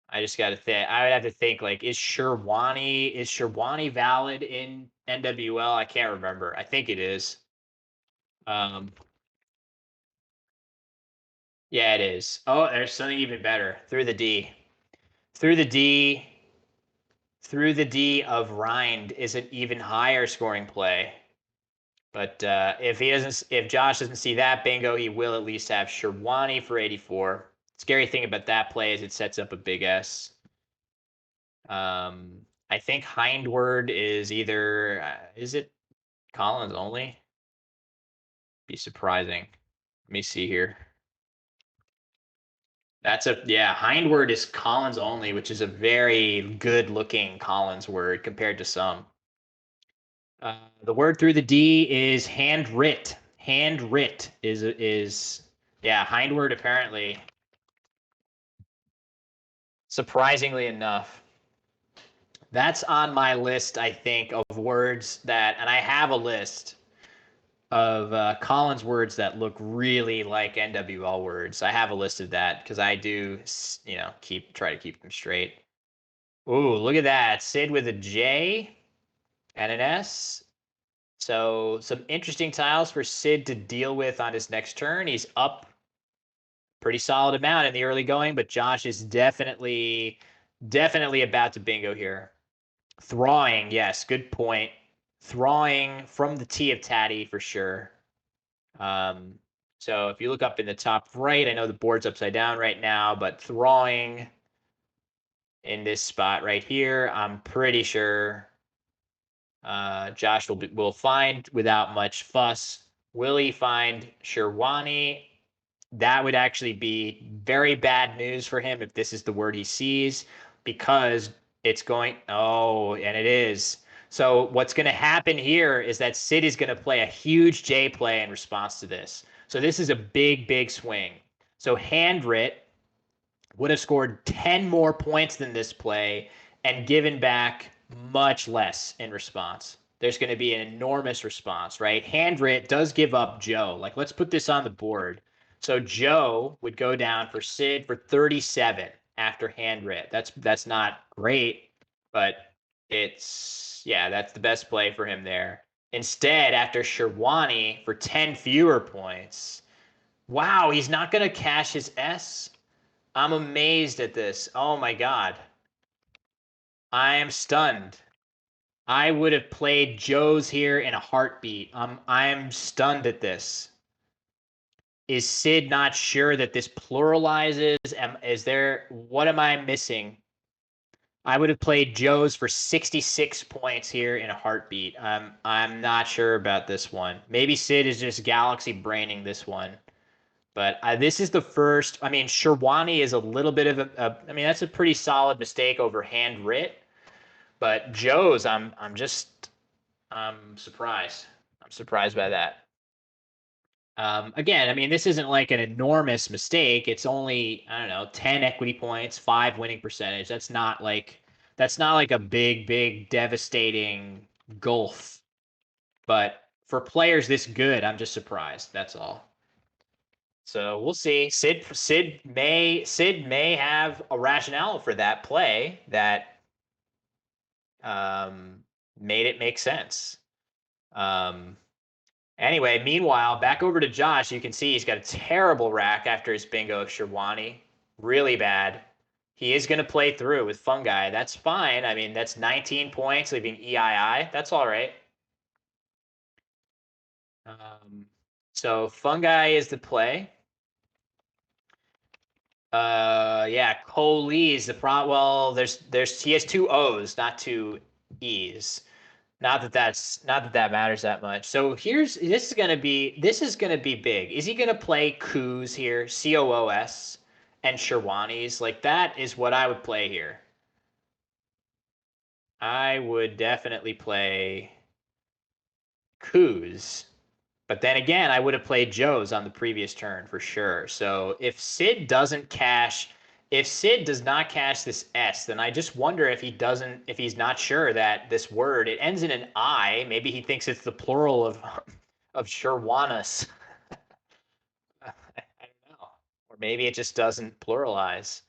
I just got to think. I would have to think, like, is Sherwani valid in NWL? I can't remember. I think it is. Um, yeah, it is. Oh, there's something even better. Through the D. Through the D. Through the D of Rind is an even higher scoring play. But if Josh doesn't see that bingo, he will at least have Sherwani for 84. Scary thing about that play is it sets up a big S. I think hindword is either is it Collins only? Be surprising. Let me see here. Hindword is Collins only, which is a very good looking Collins word compared to some. The word through the D is handwrit. Handwrit is hindword apparently. Surprisingly enough, that's on my list. I think of words that, and I have a list of Collins words that look really like NWL words. I have a list of that because I do, try to keep them straight. Ooh, look at that. Sid with a J and an S. So some interesting tiles for Sid to deal with on his next turn. He's up pretty solid amount in the early going, but Josh is definitely about to bingo here. Throwing, yes, good point. Throwing from the T of Tatty for sure. So if you look up in the top right, I know the board's upside down right now, but throwing in this spot right here, I'm pretty sure Josh will find without much fuss. Will he find Sherwani? That would actually be very bad news for him if this is the word he sees, because it's going, oh, and it is. So what's going to happen here is that Sid is going to play a huge J play in response to this. So this is a big, big swing. So Handwrit would have scored 10 more points than this play and given back much less in response. There's going to be an enormous response, right? Handwrit does give up Joe. Like, let's put this on the board. So Joe would go down for Sid for 37 after Handwrit. That's not great, but that's the best play for him there. Instead, after Sherwani for 10 fewer points, wow, he's not going to cash his S. I'm amazed at this. Oh my God. I am stunned. I would have played Joe's here in a heartbeat. I am stunned at this. Is Sid not sure that this pluralizes? What am I missing? I would have played Joe's for 66 points here in a heartbeat. I'm not sure about this one. Maybe Sid is just galaxy braining this one. But this is the first. I mean, Sherwani is a little bit of I mean, that's a pretty solid mistake over Handwrit. But Joe's, I'm surprised. I'm surprised by that. Again, I mean, this isn't like an enormous mistake. It's only, I don't know, 10 equity points, 5 winning percentage. That's not like a big, big, devastating gulf. But for players this good, I'm just surprised. That's all. So we'll see. Sid may have a rationale for that play that made it make sense. Anyway, meanwhile, back over to Josh. You can see he's got a terrible rack after his bingo of Sherwani. Really bad. He is going to play through with Fungi. That's fine. I mean, that's 19 points, leaving EII. That's all right. So Fungi is the play. Cole is the pro. Well, he has two O's, not two E's. Not that matters that much. So this is gonna be big. Is he gonna play Coos here, COOS, and Sherwani's? Like, that is what I would play here. I would definitely play coups. But then again, I would have played Joe's on the previous turn for sure. So if Sid does not cash this S, then I just wonder if he's not sure that this word, it ends in an I. Maybe he thinks it's the plural of Sherwanas. I don't know. Or maybe it just doesn't pluralize.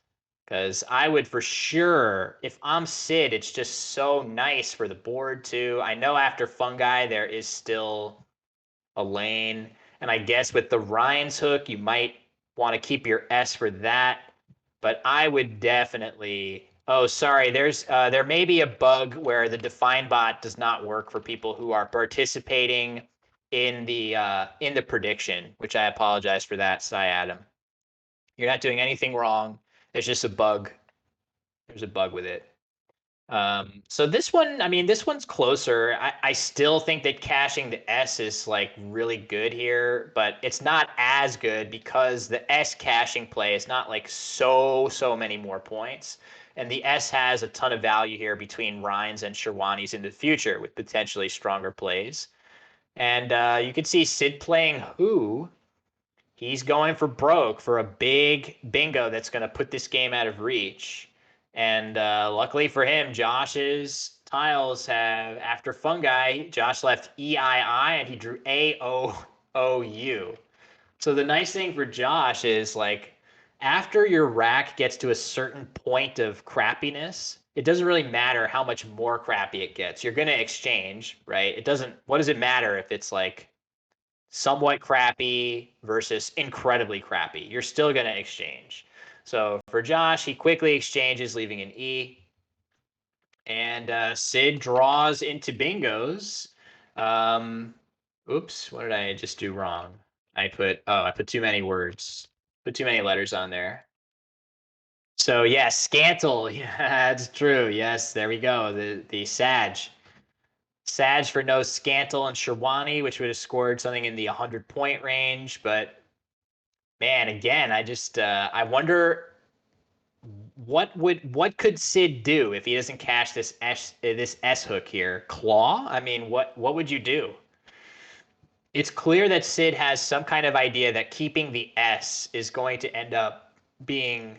Because I would for sure, if I'm Sid, it's just so nice for the board too. I know after Fungi there is still a lane. And I guess with the Ryan's hook, you might want to keep your S for that. But I would definitely. Oh, sorry. There may be a bug where the define bot does not work for people who are participating in the prediction, which I apologize for that, Adam. You're not doing anything wrong. There's just a bug. There's a bug with it. So this one, I mean, this one's closer. I still think that caching the S is like really good here, but it's not as good because the S caching play is not like so many more points. And the S has a ton of value here between Rhines and Sherwanis in the future with potentially stronger plays. And you can see Sid playing Who. He's going for broke for a big bingo that's going to put this game out of reach. And luckily for him, Josh's tiles have, after Fungi, Josh left EII and he drew AOOU. So the nice thing for Josh is like, after your rack gets to a certain point of crappiness, it doesn't really matter how much more crappy it gets. You're going to exchange, right? What does it matter if it's like somewhat crappy versus incredibly crappy? You're still going to exchange. So for Josh, he quickly exchanges, leaving an E. And Sid draws into bingos. Oops, what did I just do wrong? I put too many words, put too many letters on there. So yes, Scantle. Yeah, that's true. Yes, there we go. The Sag. Sag for no Scantle and Sherwani, which would have scored something in the 100-point range. But man, again, I wonder what could Sid do if he doesn't cash this S hook here? Claw? I mean, what would you do? It's clear that Sid has some kind of idea that keeping the S is going to end up being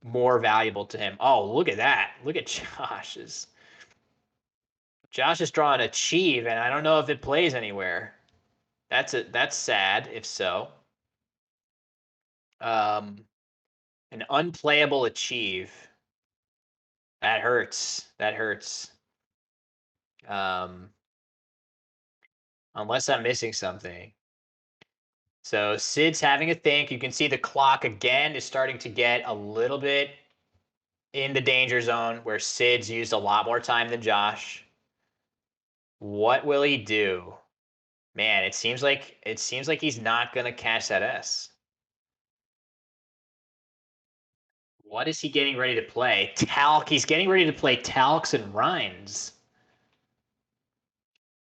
more valuable to him. Oh, look at that. Look at Josh's. Josh is drawing Achieve, and I don't know if it plays anywhere. That's sad, if so. An unplayable Achieve. That hurts. That hurts. Unless I'm missing something. So Sid's having a think. You can see the clock again is starting to get a little bit in the danger zone where Sid's used a lot more time than Josh. What will he do? Man, it seems like he's not gonna cash that S. What is he getting ready to play? Talc. He's getting ready to play Talcs and Rhines.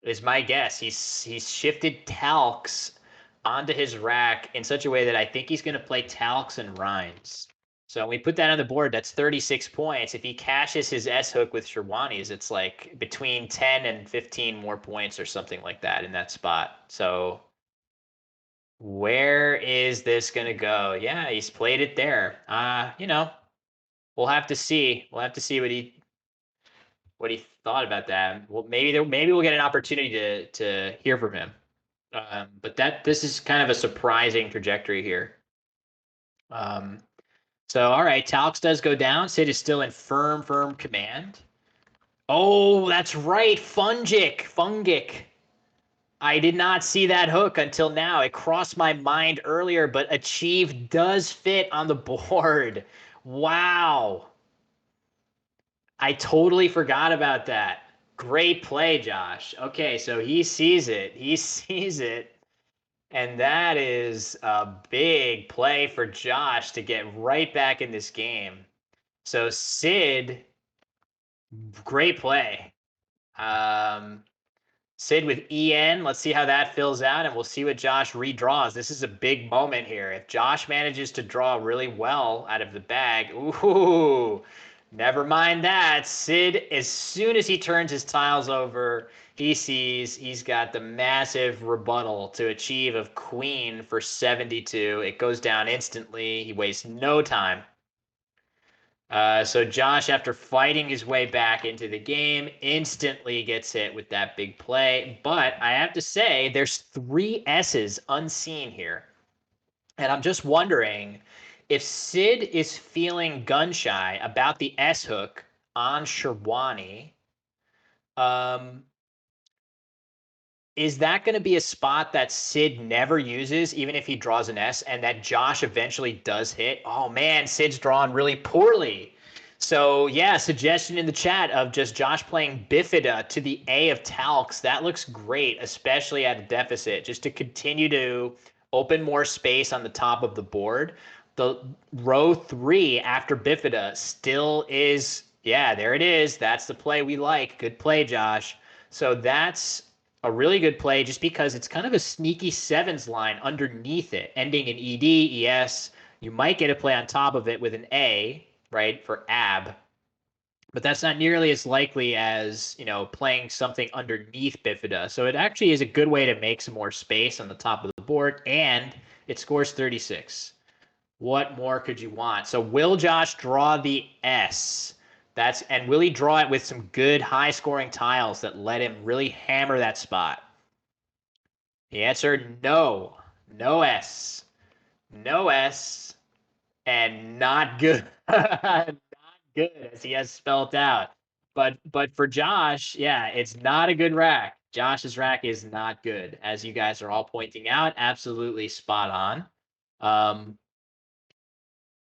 Is my guess. He's shifted Talcs onto his rack in such a way that I think he's going to play Talcs and Rhines. So we put that on the board. That's 36 points. If he cashes his S hook with Sherwanis, it's like between 10 and 15 more points or something like that in that spot. So where is this going to go? Yeah, he's played it there. We'll have to see. We'll have to see what he thought about that. Well, maybe we'll get an opportunity to hear from him. But this is kind of a surprising trajectory here. So all right, Talx does go down. Sid is still in firm command. Oh, that's right, Fungic. I did not see that hook until now. It crossed my mind earlier, but Achieve does fit on the board. Wow. I totally forgot about that. Great play, Josh. Okay, so he sees it. He sees it. And that is a big play for Josh to get right back in this game. So Sid, great play. Sid with EN. Let's see how that fills out, and we'll see what Josh redraws. This is a big moment here. If Josh manages to draw really well out of the bag, ooh, Never mind that. Sid, as soon as he turns his tiles over, he sees he's got the massive rebuttal to achieve of queen for 72. It goes down instantly. He wastes no time. So Josh, after fighting his way back into the game, instantly gets hit with that big play. But I have to say, there's 3 S's unseen here. And I'm just wondering if Sid is feeling gun shy about the S hook on Sherwani. Um, is that going to be a spot that Sid never uses, even if he draws an S, and that Josh eventually does hit? Oh man, Sid's drawn really poorly. So yeah, suggestion in the chat of just Josh playing Bifida to the A of Talcs. That looks great, especially at a deficit, just to continue to open more space on the top of the board. The row 3 after Bifida still is, yeah, there it is. That's the play we like. Good play, Josh. So that's a really good play just because it's kind of a sneaky sevens line underneath it, ending in ED, ES. You might get a play on top of it with an A, right, for AB, but that's not nearly as likely as, playing something underneath Bifida. So it actually is a good way to make some more space on the top of the board, and it scores 36. What more could you want? So will Josh draw the S? And will he draw it with some good high scoring tiles that let him really hammer that spot? The answer, no. No S. No S. And not good. Not good, as he has spelled out. But for Josh, yeah, it's not a good rack. Josh's rack is not good, as you guys are all pointing out. Absolutely spot on.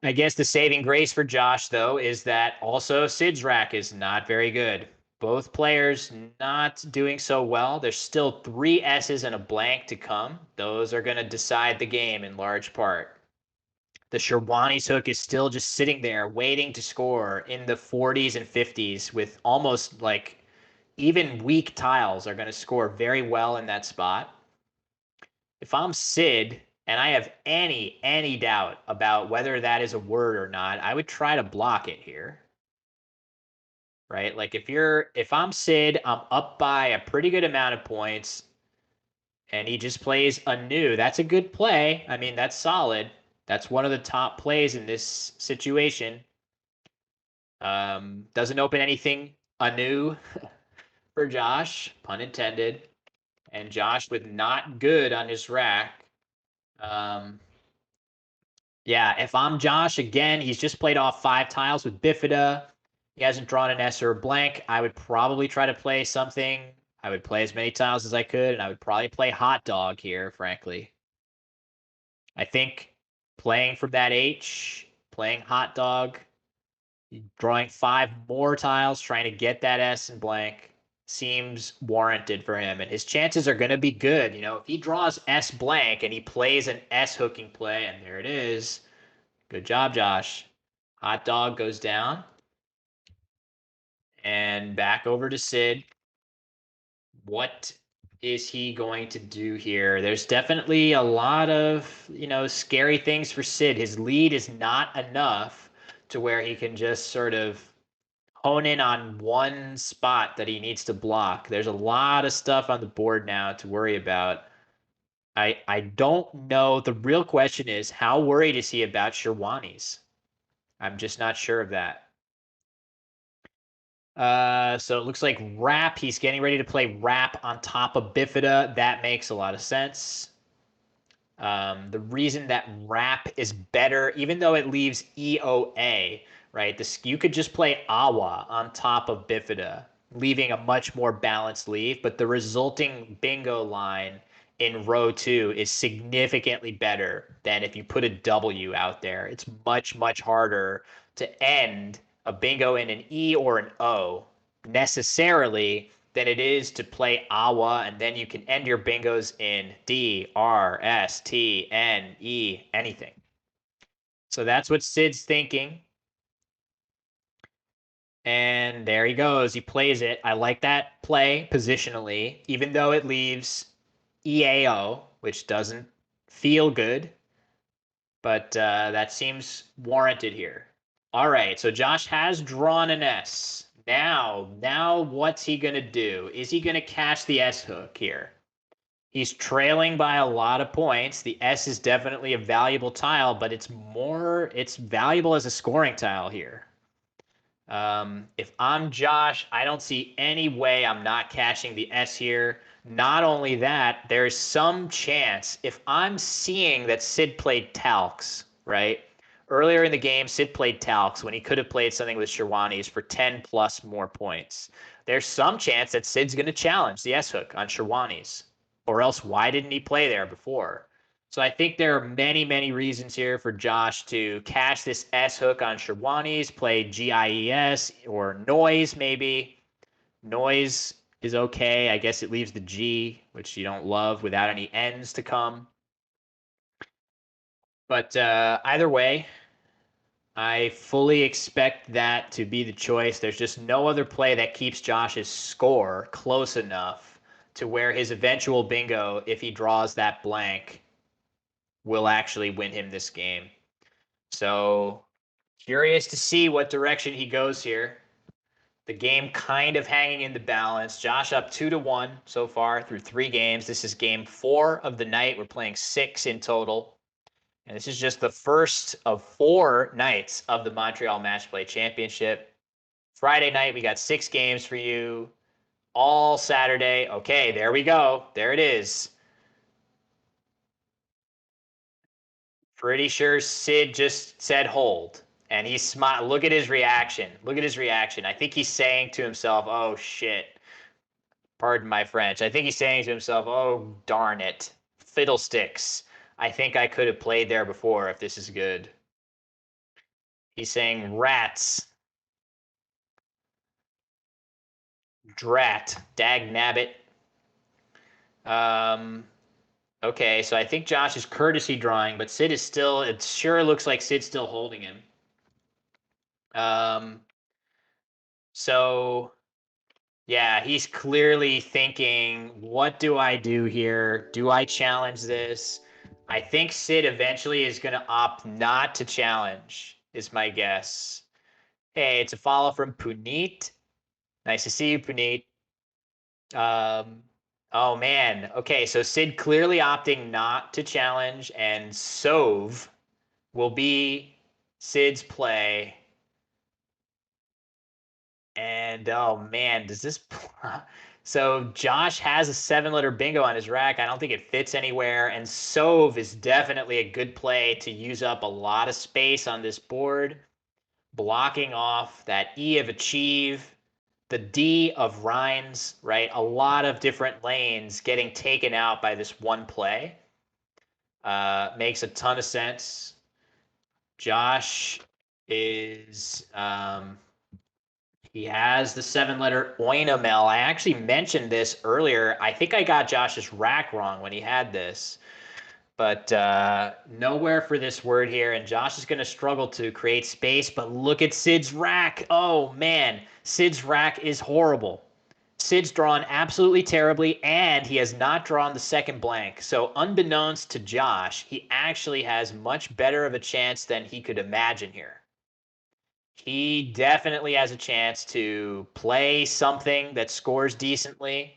I guess the saving grace for Josh, though, is that also Sid's rack is not very good. Both players not doing so well. There's still 3 S's and a blank to come. Those are going to decide the game in large part. The Sherwani's hook is still just sitting there waiting to score in the 40s and 50s with almost like even weak tiles are going to score very well in that spot. If I'm Sid and I have any doubt about whether that is a word or not, I would try to block it here. Right? Like if I'm Sid, I'm up by a pretty good amount of points and he just plays a new. That's a good play. I mean, that's solid. That's one of the top plays in this situation. Doesn't open anything anew for Josh, pun intended. And Josh with not good on his rack. Yeah, if I'm Josh, again, he's just played off 5 tiles with Bifida. He hasn't drawn an S or a blank. I would probably try to play something. I would play as many tiles as I could, and I would probably play Hot Dog here, frankly. I think playing from that H, playing Hot Dog, drawing 5 more tiles, trying to get that S and blank seems warranted for him. And his chances are going to be good. If he draws S blank and he plays an S hooking play, and there it is. Good job, Josh. Hot Dog goes down. And back over to Sid. What is he going to do here? There's definitely a lot of, scary things for Sid. His lead is not enough to where he can just sort of hone in on one spot that he needs to block. There's a lot of stuff on the board now to worry about. I don't know. The real question is, how worried is he about Sherwani's? I'm just not sure of that. So it looks like Wrap. He's getting ready to play Wrap on top of Bifida. That makes a lot of sense. The reason that Wrap is better, even though it leaves EOA, right? You could just play Awa on top of Bifida, leaving a much more balanced leave, but the resulting bingo line in row 2 is significantly better than if you put a W out there. It's much, much harder to end a bingo in an E or an O necessarily than it is to play Awa, and then you can end your bingos in D, R, S, T, N, E, anything. So that's what Sid's thinking. And there he goes. He plays it. I like that play positionally, even though it leaves EAO, which doesn't feel good. But that seems warranted here. All right, so Josh has drawn an S. Now what's he gonna do? Is he gonna cash the S hook here? He's trailing by a lot of points. The S is definitely a valuable tile, but it's valuable as a scoring tile here. If I'm Josh, I don't see any way I'm not cashing the S here. Not only that, there's some chance if I'm seeing that Sid played Talcs, right? Earlier in the game, Sid played Talcs when he could have played something with Sherwanis for 10 plus more points. There's some chance that Sid's going to challenge the S hook on Sherwanis. Or else, why didn't he play there before? So I think there are many, many reasons here for Josh to cash this S hook on Sherwanis, play GIES or Noise maybe. Noise is okay. I guess it leaves the G, which you don't love, without any N's to come. But either way, I fully expect that to be the choice. There's just no other play that keeps Josh's score close enough to where his eventual bingo, if he draws that blank, will actually win him this game. So curious to see what direction he goes here. The game kind of hanging in the balance. Josh up 2-1 so far through 3 games. This is game 4 of the night. We're playing 6 in total. And this is just the first of 4 nights of the Montreal Matchplay Championship. Friday night, we got 6 games for you. All Saturday. Okay, there we go. There it is. Pretty sure Sid just said hold. And he's smart. Look at his reaction. Look at his reaction. I think he's saying to himself, oh, shit. Pardon my French. I think he's saying to himself, oh, darn it. Fiddlesticks. I think I could have played there before if this is good. He's saying rats. Drat. Dag nabbit. Okay, so I think Josh is courtesy drawing, but Sid is still, it sure looks like Sid's still holding him. So yeah, he's clearly thinking, what do I do here? Do I challenge this? I think Sid eventually is going to opt not to challenge, is my guess. Hey, it's a follow from Puneet. Nice to see you, Puneet. Oh man. Okay, so Sid clearly opting not to challenge, and Sove will be Sid's play. And oh man, does this so Josh has a 7-letter bingo on his rack. I don't think it fits anywhere. And Sove is definitely a good play to use up a lot of space on this board, blocking off that E of achieve, the D of Rhines, right? A lot of different lanes getting taken out by this one play. Makes a ton of sense. Josh is he has the 7-letter oinomel. I actually mentioned this earlier. I think I got Josh's rack wrong when he had this, but nowhere for this word here. And Josh is going to struggle to create space, but look at Sid's rack. Oh man, Sid's rack is horrible. Sid's drawn absolutely terribly, and he has not drawn the second blank. So unbeknownst to Josh, he actually has much better of a chance than he could imagine here. He definitely has a chance to play something that scores decently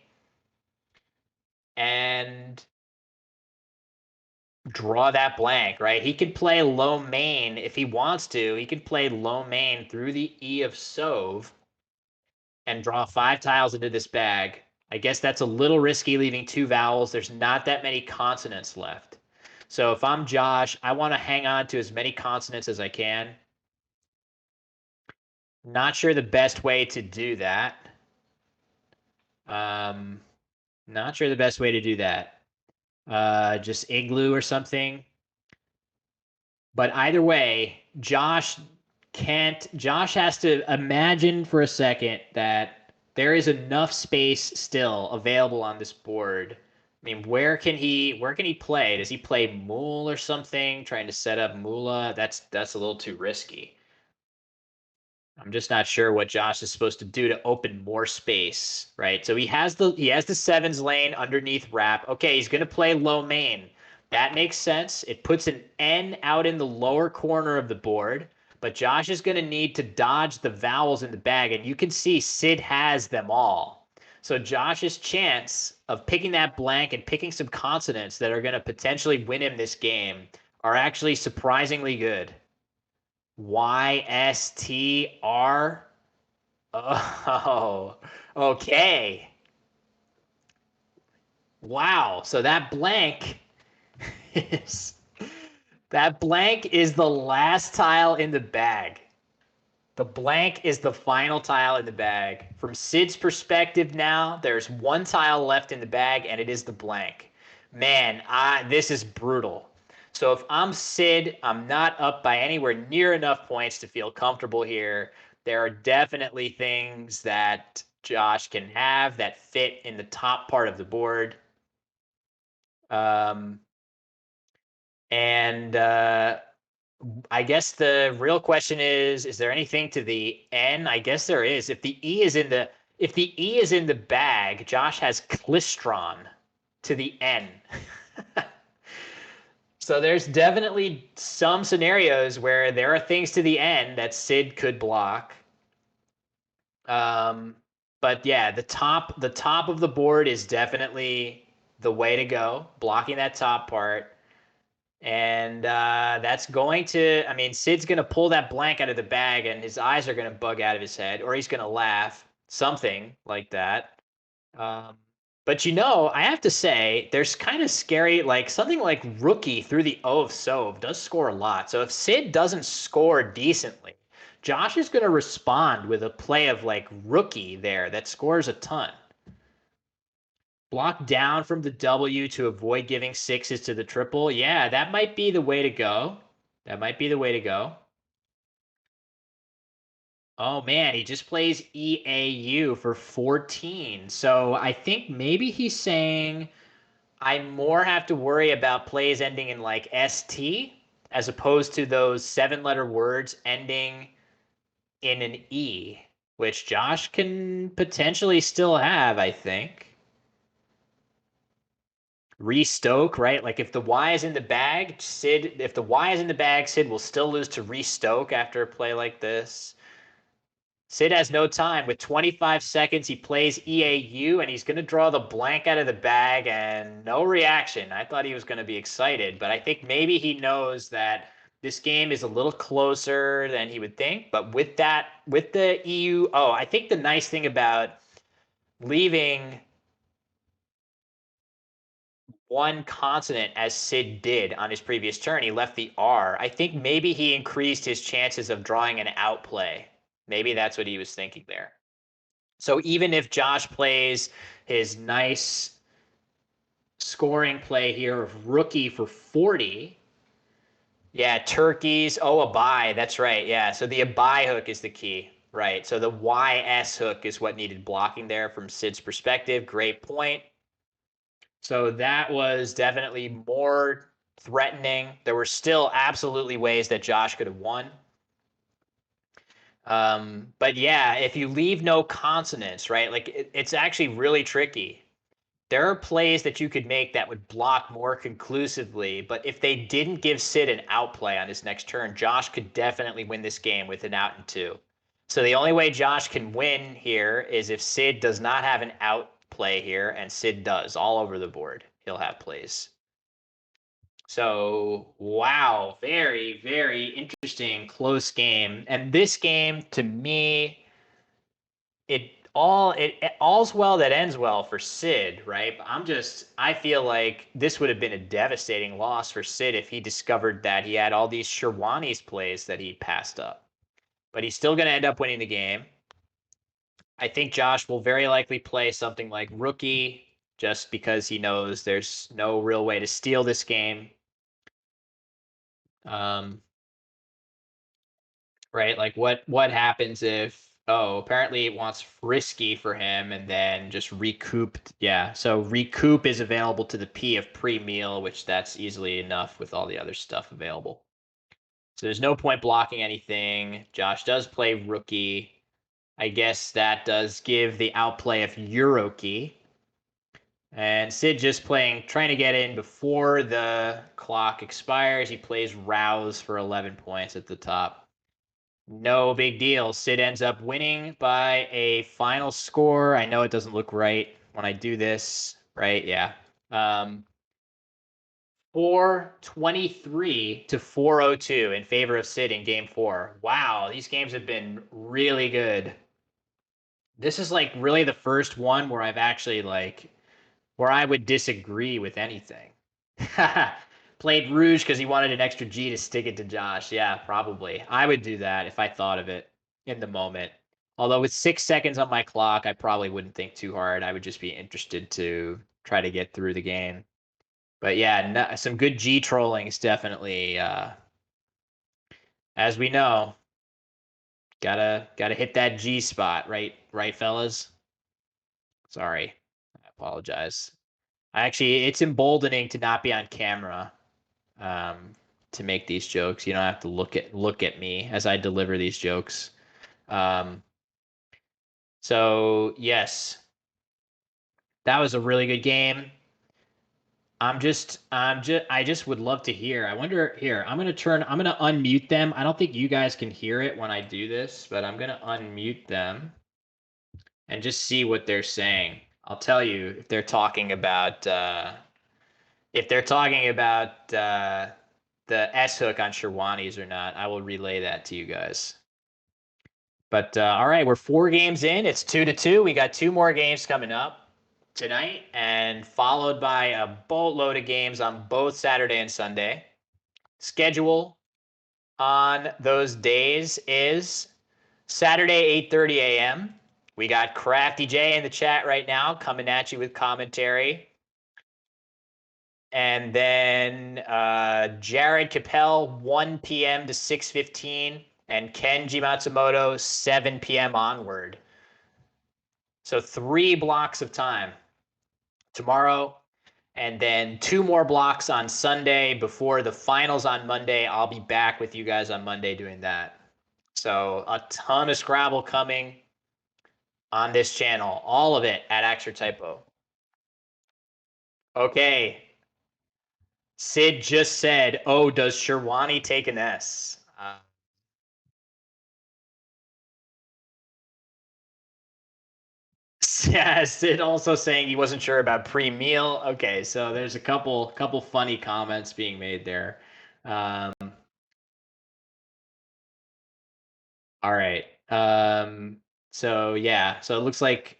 and draw that blank, right? He could play low main if he wants to. He could play low main through the E of Sove and draw 5 tiles into this bag. I guess that's a little risky leaving 2 vowels. There's not that many consonants left. So if I'm Josh, I want to hang on to as many consonants as I can. Not sure the best way to do that. Not sure the best way to do that. Just igloo or something. But either way, Josh has to imagine for a second that there is enough space still available on this board. I mean, where can he play? Does he play Mool or something? Trying to set up Moolah? That's a little too risky. I'm just not sure what Josh is supposed to do to open more space, right? So he has the sevens lane underneath wrap. Okay, he's gonna play low main. That makes sense. It puts an N out in the lower corner of the board, But Josh is going to need to dodge the vowels in the bag, and you can see Sid has them all. So Josh's chance of picking that blank and picking some consonants that are going to potentially win him this game are actually surprisingly good. YSTR. Oh, okay. Wow. So that blank is the last tile in the bag. The blank is the final tile in the bag. From Sid's perspective now, there's one tile left in the bag, and it is the blank. Man, this is brutal. So if I'm Sid, I'm not up by anywhere near enough points to feel comfortable here. There are definitely things that Josh can have that fit in the top part of the board. And I guess the real question is there anything to the N? I guess there is. If the E is in the bag, Josh has klystron to the N. So there's definitely some scenarios where there are things to the N that Sid could block. But yeah, the top of the board is definitely the way to go, blocking that top part. And that's going to, I mean, Sid's going to pull that blank out of the bag and his eyes are going to bug out of his head, or he's going to laugh, something like that. But I have to say, there's kind of scary, like something like rookie through the O of Sove does score a lot. So if Sid doesn't score decently, Josh is going to respond with a play of like rookie there that scores a ton. Block down from the W to avoid giving sixes to the triple. Yeah, that might be the way to go. That might be the way to go. Oh man, he just plays EAU for 14. So I think maybe he's saying I more have to worry about plays ending in like ST as opposed to those 7-letter words ending in an E, which Josh can potentially still have, I think. Restoke, right? Like if the Y is in the bag, if the Y is in the bag, Sid will still lose to restoke after a play like this. Sid has no time. With 25 seconds, he plays EAU, and he's going to draw the blank out of the bag, and no reaction. I thought he was going to be excited, but I think maybe he knows that this game is a little closer than he would think. But with the EU, I think the nice thing about leaving one consonant as Sid did on his previous turn, he left the R. I think maybe he increased his chances of drawing an outplay. Maybe that's what he was thinking there. So even if Josh plays his nice scoring play here of rookie for 40, yeah, turkeys. Oh, a buy. That's right. Yeah. So the buy hook is the key. Right. So the YS hook is what needed blocking there from Sid's perspective. Great point. So that was definitely more threatening. There were still absolutely ways that Josh could have won. But yeah, if you leave no consonants, right? Like it's actually really tricky. There are plays that you could make that would block more conclusively, but if they didn't give Sid an outplay on his next turn, Josh could definitely win this game with an out and two. So the only way Josh can win here is if Sid does not have an outplay here, and Sid does all over the board. He'll have plays. So, wow, very, very interesting, close game. And this game, to me, all's well that ends well for Sid, right? I feel like this would have been a devastating loss for Sid if he discovered that he had all these Sherwani's plays that he passed up. But he's still going to end up winning the game. I think Josh will very likely play something like rookie just because he knows there's no real way to steal this game. Right? Like what happens if apparently it wants frisky for him and then just recouped. Yeah, so recoup is available to the P of pre-meal, which that's easily enough with all the other stuff available. So there's no point blocking anything. Josh does play rookie. I guess that does give the outplay of Euroki. And Sid just trying to get in before the clock expires. He plays Rouse for 11 points at the top. No big deal. Sid ends up winning by a final score. I know it doesn't look right when I do this, right? Yeah. 423 to 402 in favor of Sid in game 4. Wow, these games have been really good. This is like really the first one where I've actually where I would disagree with anything. Played Rouge because he wanted an extra G to stick it to Josh. Yeah, probably. I would do that if I thought of it in the moment. Although with 6 seconds on my clock, I probably wouldn't think too hard. I would just be interested to try to get through the game. But yeah, no, some good G trolling is definitely, as we know, gotta hit that G spot, right? Right, fellas. Sorry, I apologize. It's emboldening to not be on camera, to make these jokes. You don't have to look at me as I deliver these jokes. Um, so yes, that was a really good game. I just would love to hear. I wonder here. I'm gonna unmute them. I don't think you guys can hear it when I do this, but I'm gonna unmute them and just see what they're saying. I'll tell you if they're talking about the S hook on Sherwani's or not. I will relay that to you guys. But all right, we're 4 games in. It's 2-2. We got 2 more games coming up tonight, and followed by a boatload of games on both Saturday and Sunday. Schedule on those days is Saturday, 8:30 a.m. We got Crafty J in the chat right now coming at you with commentary. And then Jared Capel, 1 p.m. to 6:15, and Kenji Matsumoto, 7 p.m. onward. So 3 blocks of time tomorrow, and then 2 more blocks on Sunday before the finals on Monday. I'll be back with you guys on Monday doing that. So a ton of Scrabble coming on this channel, all of it at axcertypo. Okay. Sid just said, "Oh, does Sherwani take an S?" Yeah, Sid also saying he wasn't sure about pre-meal. Okay, so there's a couple funny comments being made there. Um, all right. So yeah, so it looks like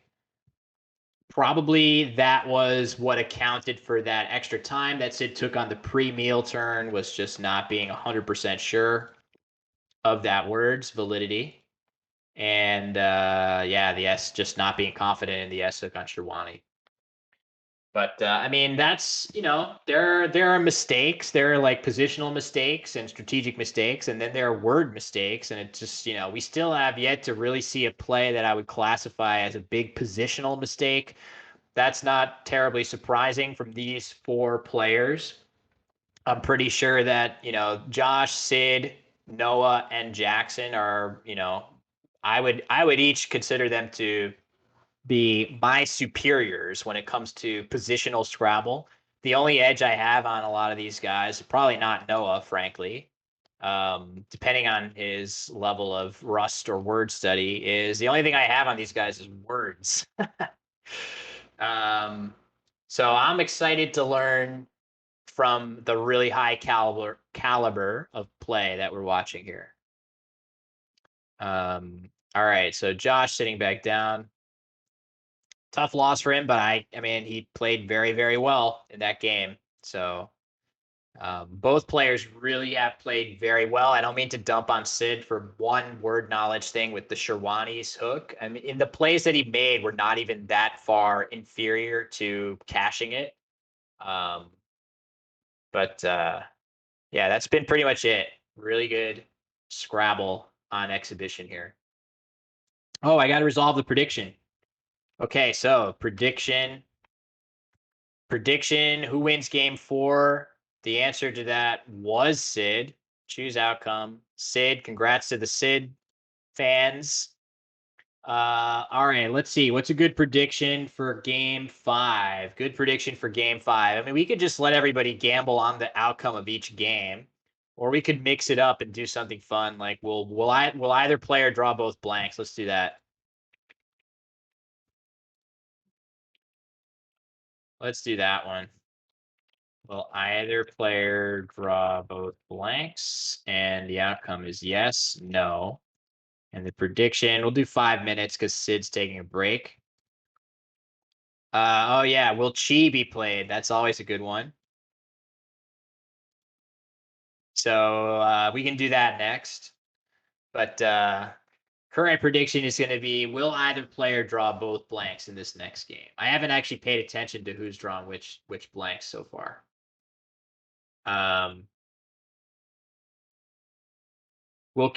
probably that was what accounted for that extra time that Sid took on the pre-meal turn, was just not being 100% sure of that word's validity. And yeah, the S, just not being confident in the S hook on Sherwani. But I mean, that's, there are mistakes. There are like positional mistakes and strategic mistakes, and then there are word mistakes. And it just, we still have yet to really see a play that I would classify as a big positional mistake. That's not terribly surprising from these 4 players. I'm pretty sure that, Josh, Sid, Noah, and Jackson are, I would each consider them to be my superiors when it comes to positional Scrabble. The only edge I have on a lot of these guys, probably not Noah, frankly, depending on his level of rust or word study, is the only thing I have on these guys is words. um, so I'm excited to learn from the really high caliber of play that we're watching here. All right, so Josh sitting back down. Tough loss for him, but I mean, he played very, very well in that game. So both players really have played very well. I don't mean to dump on Sid for one word knowledge thing with the Sherwani's hook. I mean, in the plays that he made were not even that far inferior to cashing it. But yeah, that's been pretty much it. Really good Scrabble on exhibition here. Oh, I got to resolve the prediction. Okay, so prediction. Who wins game 4? The answer to that was Sid. Choose outcome. Sid, congrats to the Sid fans. All right, let's see. What's a good prediction for game 5? Good prediction for game 5. I mean, we could just let everybody gamble on the outcome of each game. Or we could mix it up and do something fun. Like will either player draw both blanks? Let's do that. Let's do that one. Will either player draw both blanks? And the outcome is yes, no. And the prediction, we'll do 5 minutes because Sid's taking a break. Oh yeah, will Chi be played? That's always a good one. So we can do that next. But current prediction is going to be, will either player draw both blanks in this next game? I haven't actually paid attention to who's drawn which blanks so far. Will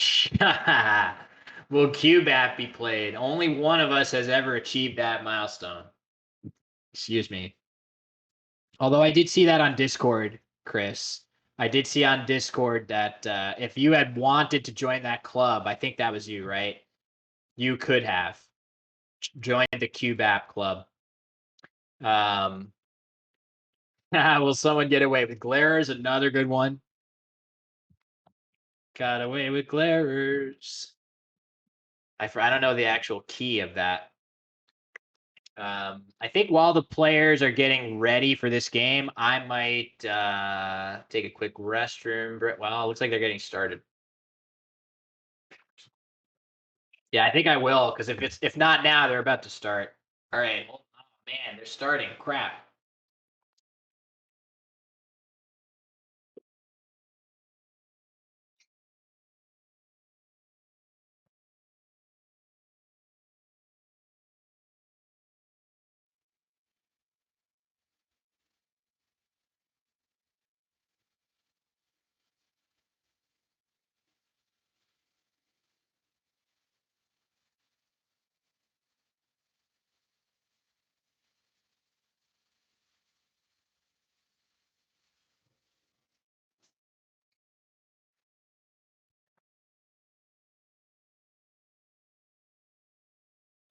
will QBAP be played? Only one of us has ever achieved that milestone. Excuse me. Although I did see that on Discord, Chris. I did see on Discord that if you had wanted to join that club, I think that was you, right? You could have joined the QBAP club. Will someone get away with glarers? Another good one. Got away with glarers. I don't know the actual key of that. I think while the players are getting ready for this game, I might take a quick restroom break. Well, it looks like they're getting started. Yeah, I think I will, because if not now, they're about to start. All right. Oh man, they're starting. Crap.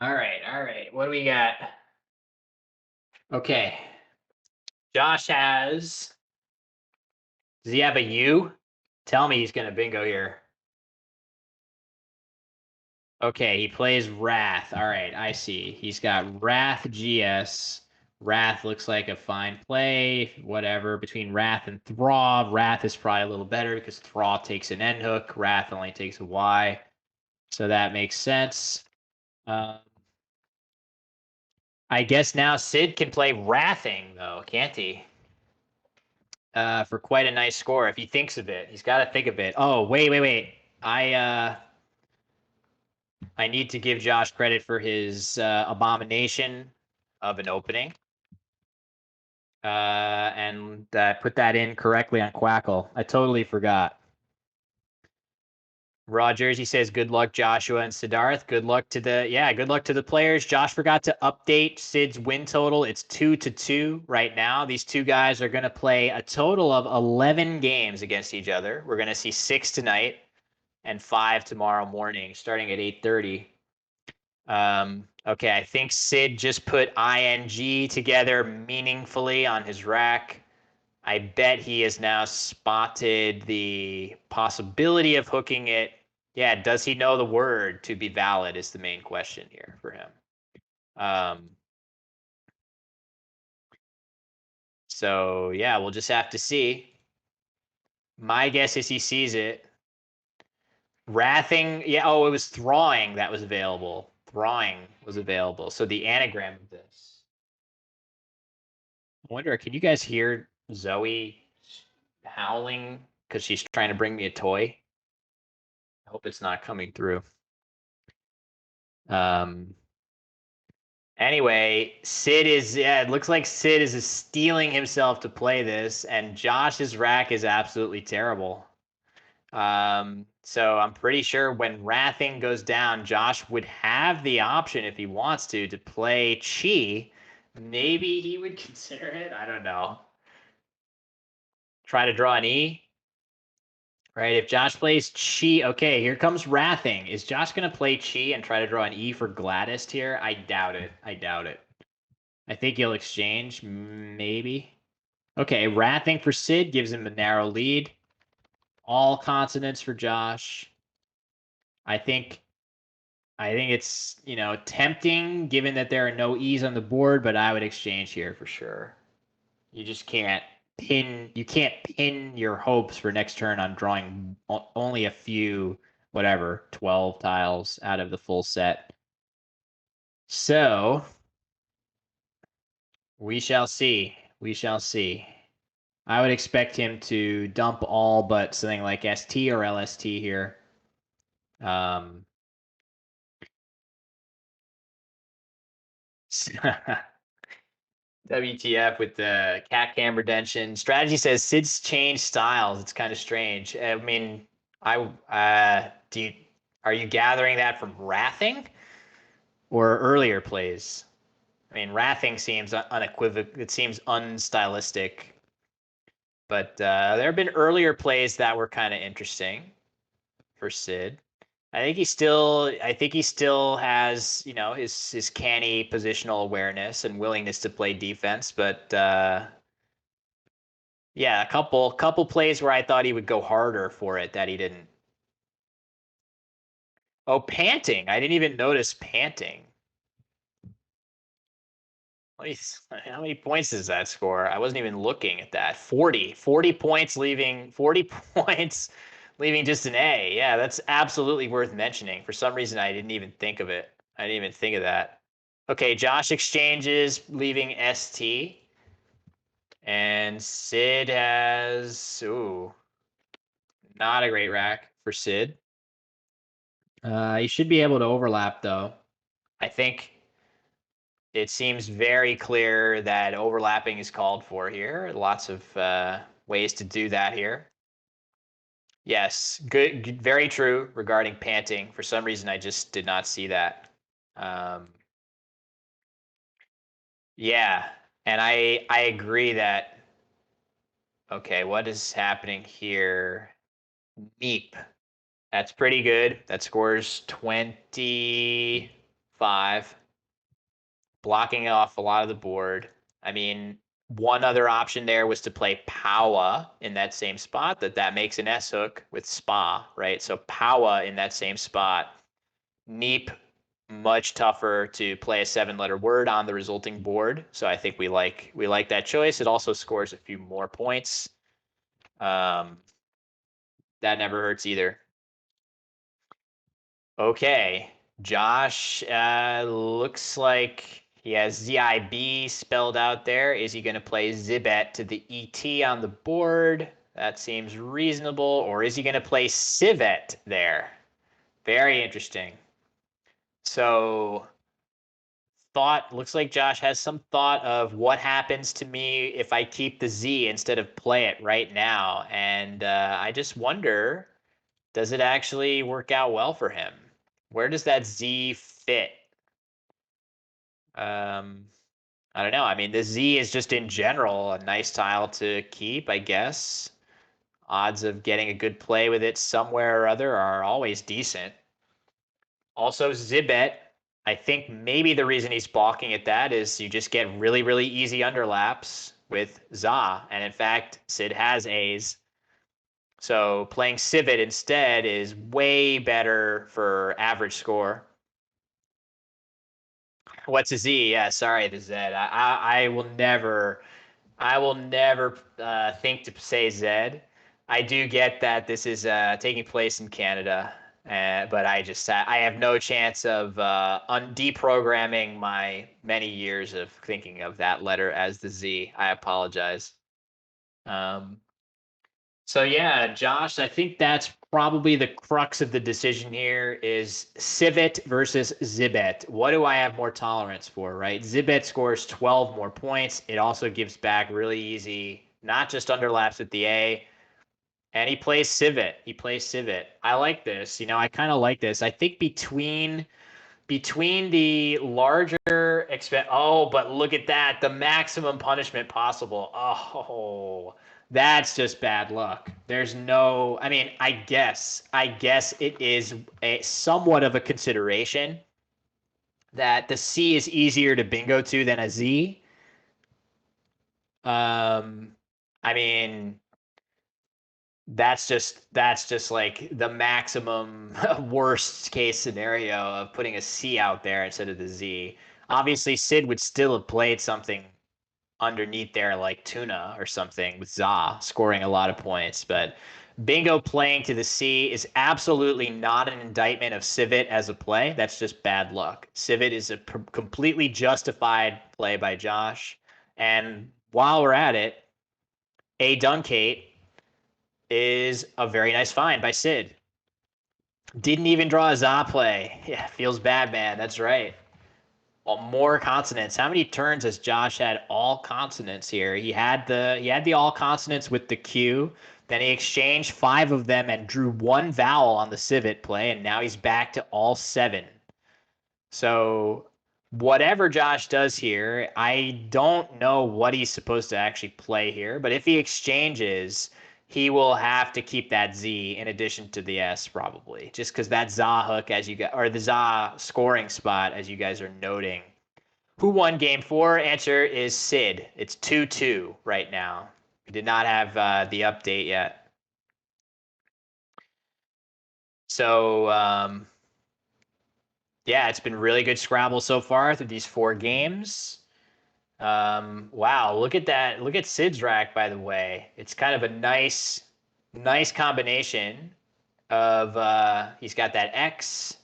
All right, all right. What do we got? Okay. Josh has. Does he have a U? Tell me he's gonna bingo here. Okay, he plays Wrath. All right, I see. He's got Wrath GS. Wrath looks like a fine play. Whatever. Between Wrath and Thraw, Wrath is probably a little better because Thraw takes an N hook. Wrath only takes a Y. So that makes sense. I guess now Sid can play Wrathing, though, can't he? For quite a nice score if he thinks of it. He's got to think of it. Oh, wait. I need to give Josh credit for his abomination of an opening. And put that in correctly on Quackle. I totally forgot. Rogers, he says, good luck, Joshua and Siddharth. Good luck to the players. Josh forgot to update Sid's win total. It's 2-2 right now. These two guys are going to play a total of 11 games against each other. We're going to see 6 tonight and 5 tomorrow morning, starting at 8:30. Okay, I think Sid just put ing together meaningfully on his rack. I bet he has now spotted the possibility of hooking it. Yeah, does he know the word to be valid is the main question here for him. So yeah, we'll just have to see. My guess is he sees it. Wrathing, yeah, oh, it was Thrawing that was available. Thrawing was available. So the anagram of this. I wonder, can you guys hear Zoe howling because she's trying to bring me a toy? I hope it's not coming through. Anyway, Sid is, yeah, it looks like Sid is stealing himself to play this, and Josh's rack is absolutely terrible. So I'm pretty sure when Wrathing goes down, Josh would have the option, if he wants to play Chi. Maybe he would consider it. I don't know. Try to draw an E. Right, if Josh plays Chi, okay, here comes Wrathing. Is Josh going to play Chi and try to draw an E for Gladys here? I doubt it. I think he'll exchange, maybe. Okay, Wrathing for Sid gives him a narrow lead. All consonants for Josh. I think it's, tempting given that there are no E's on the board, but I would exchange here for sure. You just can't pin your hopes for next turn on drawing only a few, 12 tiles out of the full set. So we shall see. We shall see. I would expect him to dump all but something like ST or LST here. WTF with the cat cam redemption. Strategy says Sid's changed styles. It's kind of strange. I mean, are you gathering that from Wrathing or earlier plays? I mean, Wrathing seems unequivocal. It seems unstylistic. But there have been earlier plays that were kind of interesting for Sid. I think he still has, his canny positional awareness and willingness to play defense, but yeah, a couple plays where I thought he would go harder for it that he didn't. Oh, panting. I didn't even notice panting. How many points does that score? I wasn't even looking at that. 40 points leaving 40 points leaving just an A. Yeah, that's absolutely worth mentioning. For some reason I didn't even think of it. I didn't even think of that. Okay, Josh exchanges leaving ST. And Sid has not a great rack for Sid. You should be able to overlap though. I think it seems very clear that overlapping is called for here. Lots of ways to do that here. Yes, good, very true regarding panting. For some reason, I just did not see that. Yeah, and I agree that. Okay, what is happening here? Meep. That's pretty good. That scores 25. Blocking off a lot of the board. I mean, one other option there was to play Powa in that same spot. That makes an S hook with Spa, right? So Powa in that same spot. Neep, much tougher to play a 7-letter word on the resulting board. So I think we like that choice. It also scores a few more points. That never hurts either. Okay, Josh looks like he has ZIB spelled out there. Is he going to play Zibet to the ET on the board? That seems reasonable. Or is he going to play Civet there? Very interesting. So looks like Josh has some thought of what happens to me if I keep the Z instead of play it right now. And I just wonder, does it actually work out well for him? Where does that Z fit? I don't know. I mean, the Z is just in general a nice tile to keep, I guess. Odds of getting a good play with it somewhere or other are always decent. Also, Zibet, I think maybe the reason he's balking at that is you just get really, really easy underlaps with Za. And in fact, Sid has A's. So playing Civet instead is way better for average score. What's a Z? Yeah, sorry, the Z. I will never, think to say Z. I do get that this is taking place in Canada, but I have no chance of deprogramming my many years of thinking of that letter as the Z. I apologize. So yeah, Josh, I think that's probably the crux of the decision here is Civet versus Zibet. What do I have more tolerance for, right? Zibet scores 12 more points. It also gives back really easy, not just underlaps with the A. And he plays Civet. I like this. I kind of like this. I think between the larger but look at that, the maximum punishment possible. Oh, that's just bad luck. There's no, I mean, I guess it is a somewhat of a consideration that the C is easier to bingo to than a Z. I mean, that's just like the maximum worst case scenario of putting a C out there instead of the Z. Obviously, Sid would still have played something underneath there like Tuna or something with Za scoring a lot of points. But Bingo playing to the C is absolutely not an indictment of Civet as a play. That's just bad luck. Civet is a completely justified play by Josh. And while we're at it, a Duncate is a very nice find by Sid. Didn't even draw a Za play. Yeah, feels bad, man. That's right. Well, more consonants. How many turns has Josh had all consonants here? He had the all consonants with the Q. Then he exchanged 5 of them and drew 1 vowel on the civet play, and now he's back to all 7. So whatever Josh does here, I don't know what he's supposed to actually play here, but if he exchanges, he will have to keep that Z in addition to the S probably, just because that Za hook, as you got, or the Za scoring spot, as you guys are noting. Who won game 4? Answer is Sid. It's 2-2 right now. We did not have the update yet. So, yeah, it's been really good Scrabble so far through these 4 games. Wow, look at that. Look at Sid's rack, by the way. It's kind of a nice combination of he's got that X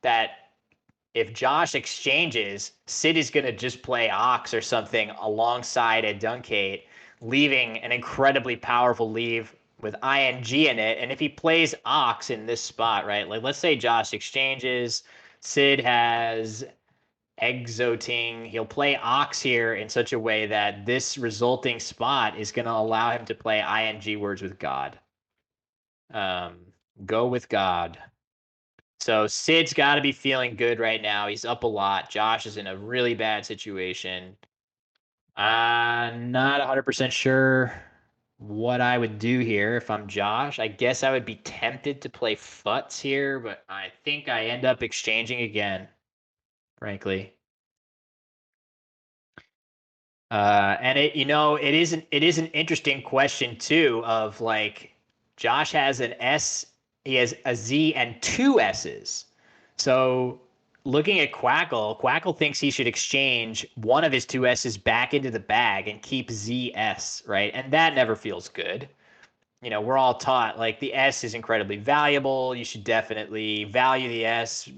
that if Josh exchanges, Sid is gonna just play Ox or something alongside a Duncate, leaving an incredibly powerful leave with ing in it. And if he plays Ox in this spot, right? Like let's say Josh exchanges, Sid has Exoting. He'll play Ox here in such a way that this resulting spot is going to allow him to play ing words with God. Go with God. So Sid's got to be feeling good right now. He's up a lot. Josh is in a really bad situation. Not 100% sure what I would do here if I'm Josh. I guess I would be tempted to play Futz here, but I think I end up exchanging again, frankly. And it is an interesting question too of like Josh has an S, he has a Z and 2 S's. So looking at Quackle thinks he should exchange one of his 2 S's back into the bag and keep ZS, right? And that never feels good. We're all taught like the S is incredibly valuable. You should definitely value the S,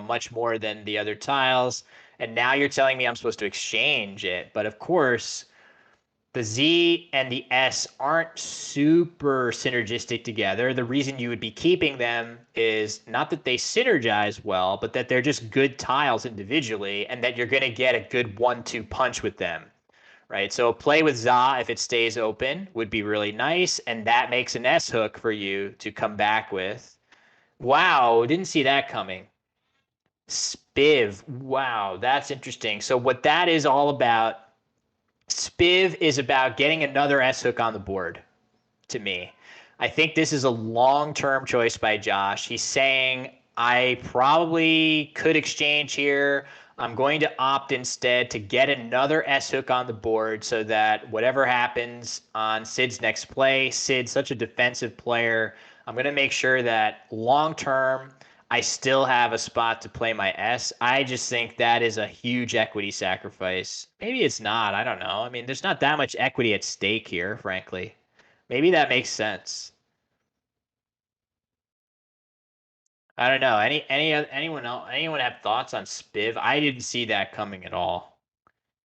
much more than the other tiles. And now you're telling me I'm supposed to exchange it. But of course, the Z and the S aren't super synergistic together. The reason you would be keeping them is not that they synergize well, but that they're just good tiles individually and that you're going to get a good 1-2 punch with them. Right, so a play with Za, if it stays open, would be really nice, and that makes an S hook for you to come back with. Wow, didn't see that coming. Spiv, wow, that's interesting. So what that is all about, Spiv is about getting another S hook on the board, to me. I think this is a long-term choice by Josh. He's saying, I probably could exchange here. I'm going to opt instead to get another S hook on the board so that whatever happens on Sid's next play, Sid's such a defensive player. I'm going to make sure that long term, I still have a spot to play my S. I just think that is a huge equity sacrifice. Maybe it's not. I don't know. I mean, there's not that much equity at stake here, frankly. Maybe that makes sense. I don't know. Anyone have thoughts on Spiv? I didn't see that coming at all.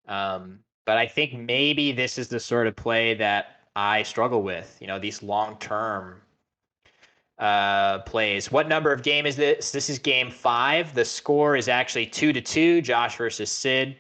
But I think maybe this is the sort of play that I struggle with. These long-term plays. What number of game is this? This is game 5. The score is actually 2-2. Josh versus Sid.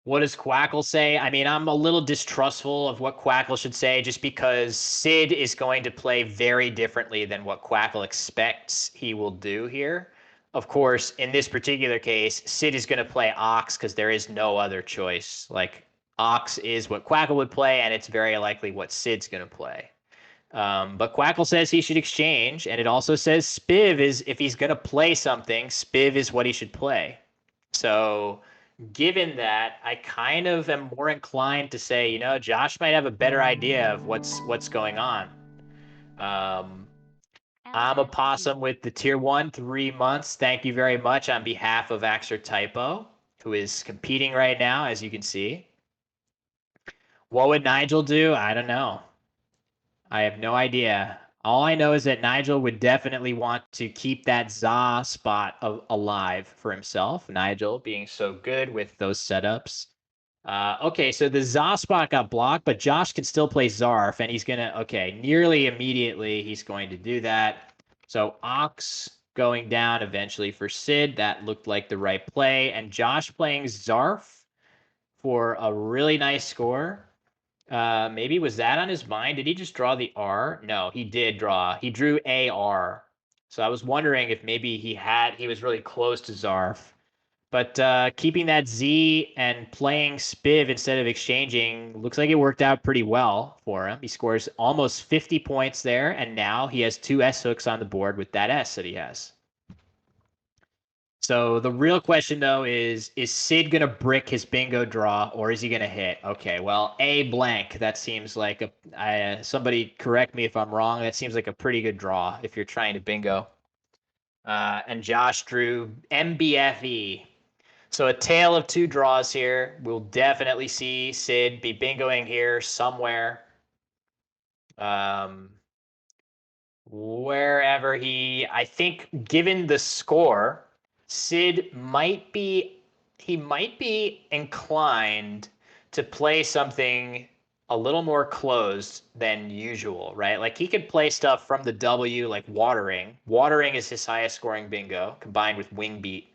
What does Quackle say? I mean, I'm a little distrustful of what Quackle should say just because Sid is going to play very differently than what Quackle expects he will do here. Of course, in this particular case, Sid is going to play Ox because there is no other choice. Like, Ox is what Quackle would play, and it's very likely what Sid's going to play. But Quackle says he should exchange, and it also says Spiv is, if he's going to play something, Spiv is what he should play. So given that, I kind of am more inclined to say, Josh might have a better idea of what's going on. I'm a possum with the tier 1, 3 months. Thank you very much on behalf of axcertypo, who is competing right now, as you can see. What would Nigel do? I don't know. I have no idea. All I know is that Nigel would definitely want to keep that Za spot alive for himself. Nigel being so good with those setups. Okay, so the Za spot got blocked, but Josh can still play Zarf, and he's gonna, okay, nearly immediately he's going to do that. So Ox going down eventually for Sid. That looked like the right play. And Josh playing Zarf for a really nice score. Maybe was that on his mind? Did he just draw the R? No, he did draw. He drew AR. So I was wondering if maybe he was really close to Zarf. But keeping that Z and playing Spiv instead of exchanging looks like it worked out pretty well for him. He scores almost 50 points there, and now he has 2 S hooks on the board with that S that he has. So the real question though is Sid gonna brick his bingo draw or is he gonna hit? Okay, well, A blank. That seems like somebody correct me if I'm wrong. That seems like a pretty good draw if you're trying to bingo. And Josh drew MBFE. So a tale of 2 draws here. We'll definitely see Sid be bingoing here somewhere. Wherever I think given the score, Sid might be inclined to play something a little more closed than usual, right? Like he could play stuff from the W, like watering. Watering is his highest scoring bingo, combined with wing beat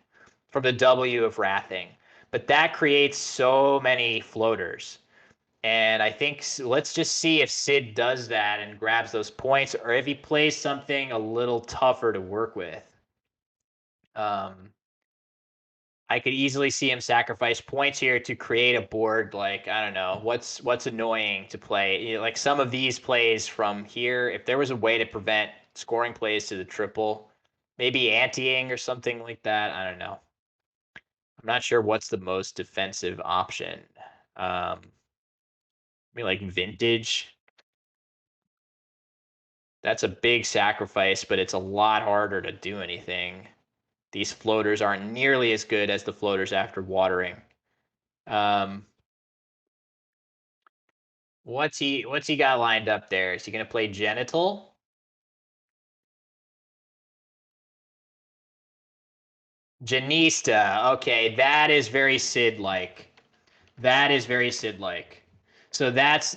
from the W of wrathing. But that creates so many floaters. And I think let's just see if Sid does that and grabs those points, or if he plays something a little tougher to work with. I could easily see him sacrifice points here to create a board like, I don't know, what's annoying to play. Like some of these plays from here, if there was a way to prevent scoring plays to the triple, maybe anteing or something like that. I don't know. I'm not sure what's the most defensive option. Maybe like vintage. That's a big sacrifice, but it's a lot harder to do anything. These floaters aren't nearly as good as the floaters after watering. What's he got lined up there? Is he gonna play genital? Janista. Okay, that is very Sid-like. That is very Sid-like. So that's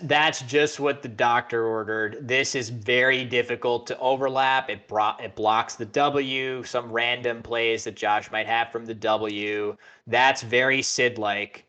just what the doctor ordered. This is very difficult to overlap. It blocks the W, some random plays that Josh might have from the W. That's very Sid-like.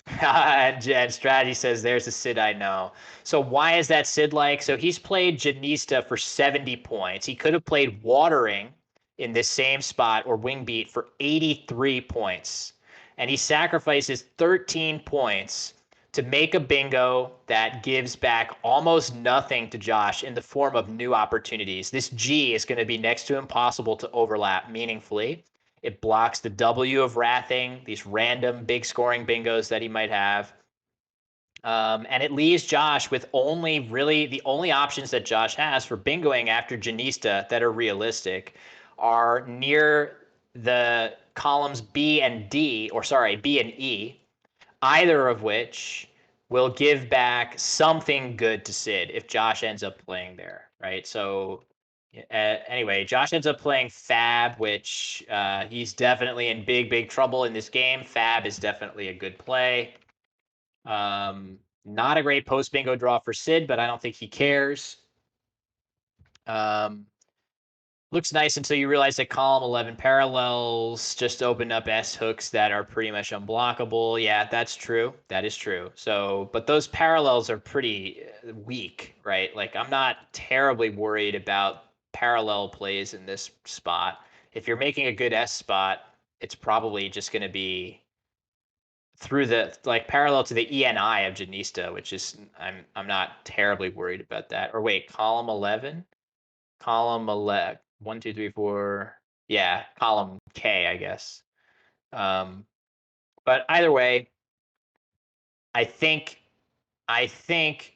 And Strategy says there's a Sid I know. So why is that Sid like? So he's played Janista for 70 points. He could have played Watering in this same spot or Wingbeat for 83 points. And he sacrifices 13 points to make a bingo that gives back almost nothing to Josh in the form of new opportunities. This G is going to be next to impossible to overlap meaningfully. It blocks the W of wrathing, these random big scoring bingos that he might have. And it leaves Josh with the only options that Josh has for bingoing after Janista that are realistic are near the columns B and D, or sorry, B and E, either of which will give back something good to Sid if Josh ends up playing there, right? So anyway, Josh ends up playing Fab, which he's definitely in big trouble in this game. Fab is definitely a good play. Not a great post bingo draw for Sid, but I don't think he cares. Looks nice until you realize that column 11 parallels just open up S hooks that are pretty much unblockable. Yeah, that's true. That is true. So, but those parallels are pretty weak, right? Like I'm not terribly worried about parallel plays in this spot. If you're making a good S spot, it's probably just going to be through the like parallel to the ENI of Janista, which is I'm not terribly worried about that. Or wait, column 11? Column 11, 1, 2, 3, 4. Yeah, column K, I guess. But either way, I think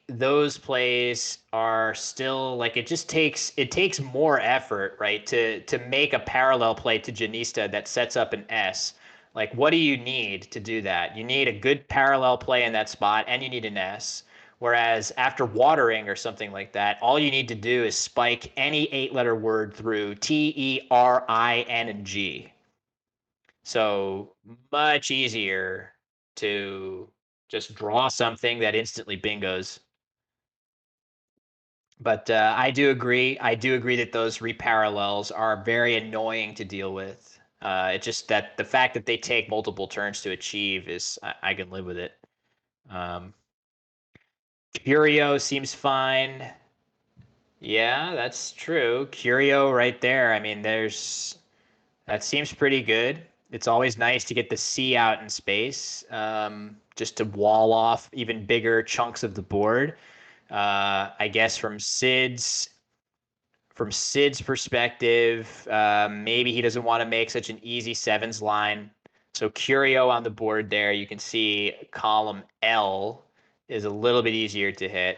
those plays are still like it takes more effort, right, to make a parallel play to Janista that sets up an S. Like, what do you need to do that? You need a good parallel play in that spot, and you need an S. Whereas after watering or something like that, all you need to do is spike any 8-letter word through T, E, R, I, N, and G. So much easier to just draw something that instantly bingos. But I do agree. I do agree that those reparallels are very annoying to deal with. It's just that the fact that they take multiple turns to achieve is I can live with it. Curio seems fine. Yeah, that's true. Curio right there. I mean, that seems pretty good. It's always nice to get the C out in space, just to wall off even bigger chunks of the board. I guess from Sid's perspective, maybe he doesn't want to make such an easy sevens line. So Curio on the board there, you can see column L is a little bit easier to hit.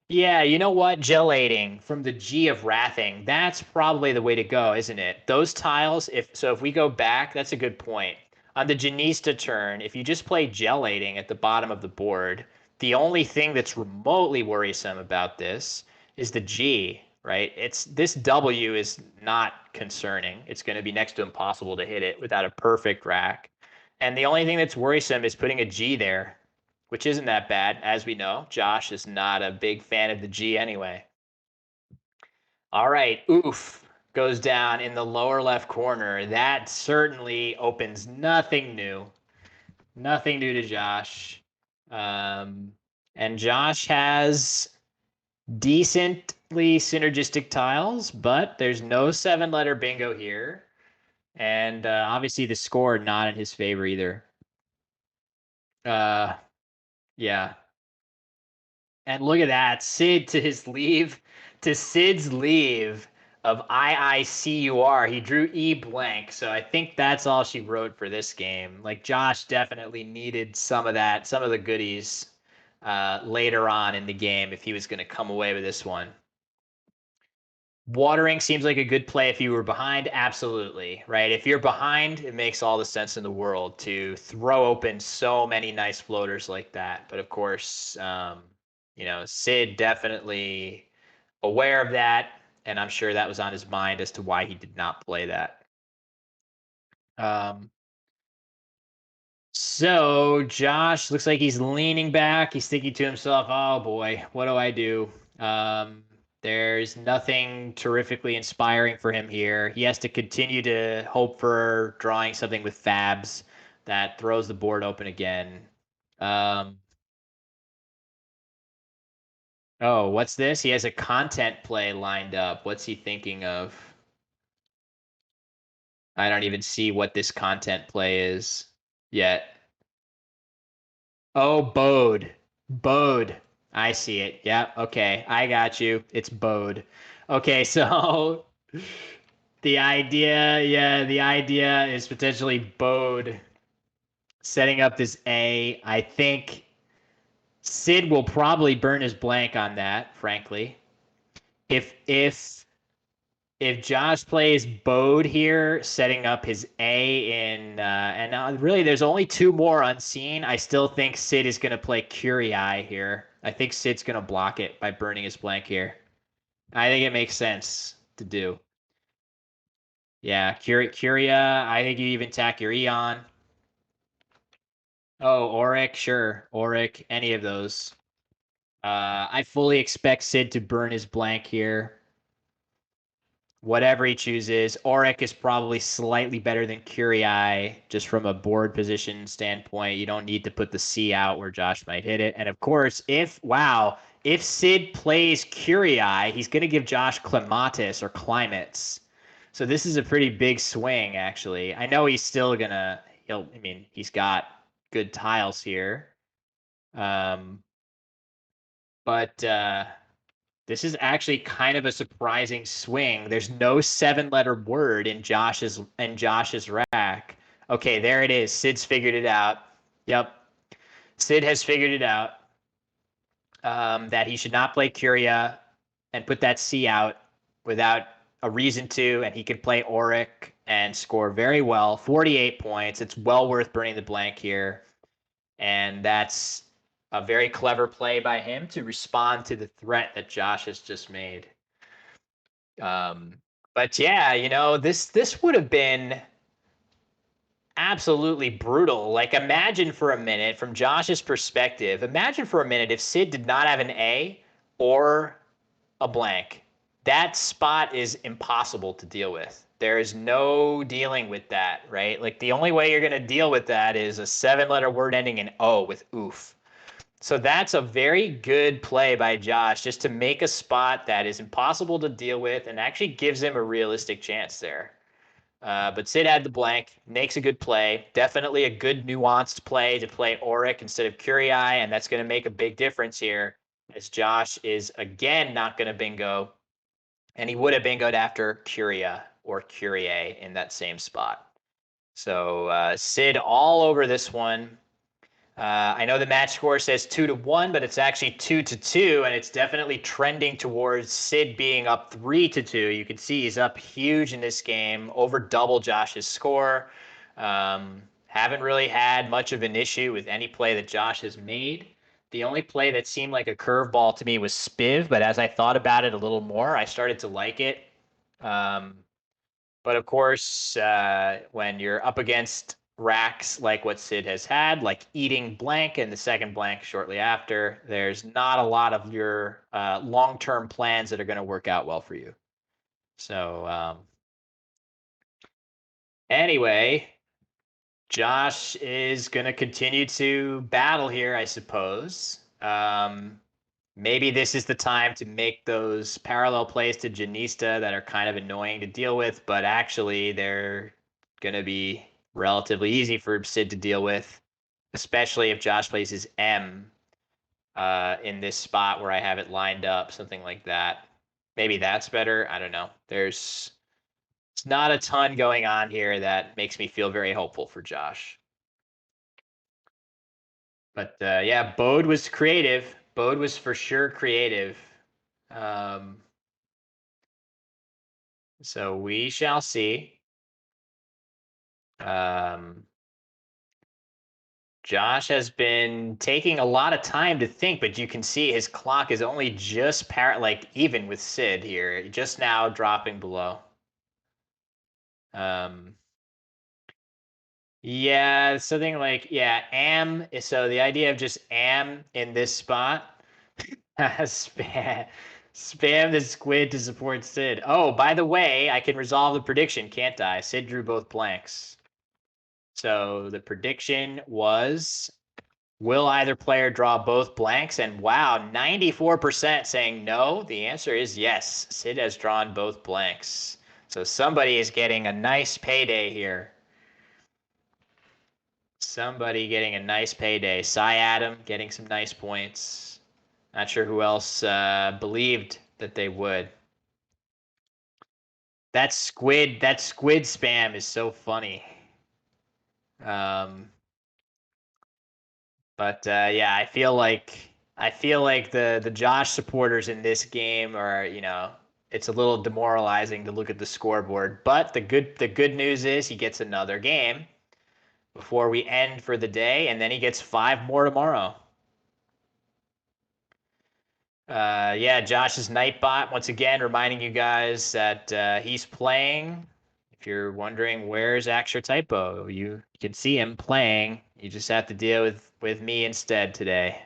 Yeah, you know what? Gelating from the G of Wrathing. That's probably the way to go, isn't it? Those tiles, if we go back, that's a good point. On the Janista turn, if you just play Gelating at the bottom of the board, the only thing that's remotely worrisome about this is the G, right? This W is not concerning. It's going to be next to impossible to hit it without a perfect rack. And the only thing that's worrisome is putting a G there, which isn't that bad, as we know. Josh is not a big fan of the G anyway. All right, oof goes down in the lower left corner. That certainly opens nothing new. Nothing new to Josh. And Josh has decently synergistic tiles, but there's no 7-letter bingo here. And obviously the score not in his favor either. Yeah. And look at that. Sid to Sid's leave of IICUR. He drew E blank. So I think that's all she wrote for this game. Like, Josh definitely needed some of that, some of the goodies later on in the game if he was going to come away with this one. Watering seems like a good play if you were behind. Absolutely, right? If you're behind, it makes all the sense in the world to throw open so many nice floaters like that. But of course, Sid definitely aware of that, and I'm sure that was on his mind as to why he did not play that. So Josh looks like he's leaning back. He's thinking to himself, "Oh boy, what do I do?" There's nothing terrifically inspiring for him here. He has to continue to hope for drawing something with Fabs that throws the board open again. Oh, what's this? He has a content play lined up. What's he thinking of? I don't even see what this content play is yet. Oh, Bode. Bode. I see it. Yep. Okay. I got you. It's Bode. Okay. So the idea is potentially Bode setting up this A. I think Sid will probably burn his blank on that, frankly. If Josh plays Bode here, setting up his A in, and really there's only two more unseen. I still think Sid is going to play Curii here. I think Sid's going to block it by burning his blank here. I think it makes sense to do. Yeah, Curia. I think you even tack your Eon. Oh, Auric, sure. Auric, any of those. I fully expect Sid to burn his blank here. Whatever he chooses. Auric is probably slightly better than Curii, just from a board position standpoint. You don't need to put the C out where Josh might hit it. And of course, if Sid plays Curii, he's going to give Josh Clematis or Climates. So this is a pretty big swing, actually. I know he's still gonna. He's got good tiles here, but this is actually kind of a surprising swing. There's no 7-letter word in Josh's rack. Okay, there it is. Sid's figured it out. Yep. Sid has figured it out. That he should not play Curia and put that C out without a reason to, and he could play Auric and score very well. 48 points. It's well worth burning the blank here. And that's a very clever play by him to respond to the threat that Josh has just made. But yeah, this would have been absolutely brutal. Like, imagine for a minute, from Josh's perspective, imagine for a minute if Sid did not have an A or a blank. That spot is impossible to deal with. There is no dealing with that, right? Like, the only way you're going to deal with that is a 7-letter word ending in O with oof. So that's a very good play by Josh, just to make a spot that is impossible to deal with and actually gives him a realistic chance there. But Sid had the blank, makes a good play. Definitely a good nuanced play to play Auric instead of Curii, and that's going to make a big difference here, as Josh is again not going to bingo, and he would have bingoed after Curia or Curie in that same spot. So Sid all over this one. I know the match score says 2-1, but it's actually 2-2, and it's definitely trending towards Sid being up 3-2. You can see he's up huge in this game, over double Josh's score. Haven't really had much of an issue with any play that Josh has made. The only play that seemed like a curveball to me was Spiv, but as I thought about it a little more, I started to like it. But of course, when you're up against racks like what Sid has had, like eating blank and the second blank shortly after, there's not a lot of your long-term plans that are going to work out well for you. So anyway, Josh is going to continue to battle here, I suppose. Maybe this is the time to make those parallel plays to Janista that are kind of annoying to deal with, but actually they're going to be relatively easy for Sid to deal with, especially if Josh plays his M in this spot where I have it lined up, something like that. Maybe that's better. I don't know. It's not a ton going on here that makes me feel very hopeful for Josh. But yeah, Bode was creative. Bode was for sure creative. So we shall see. Josh has been taking a lot of time to think, but you can see his clock is only just like even with Sid here, just now dropping below. Yeah, something like, yeah, am. So the idea of just am in this spot, spam the squid to support Sid. Oh, by the way, I can resolve the prediction, can't I? Sid drew both blanks. So the prediction was, will either player draw both blanks? And wow, 94% saying no. The answer is yes. Sid has drawn both blanks. So somebody is getting a nice payday here. Somebody getting a nice payday. Cy Adam getting some nice points. Not sure who else believed that they would. That squid spam is so funny. But yeah, I feel like the Josh supporters in this game are, it's a little demoralizing to look at the scoreboard. But the good news is he gets another game before we end for the day, and then he gets 5 more tomorrow. Yeah, Josh's Nightbot, once again, reminding you guys that he's playing. If you're wondering where's axcertypo, you can see him playing. You just have to deal with me instead today.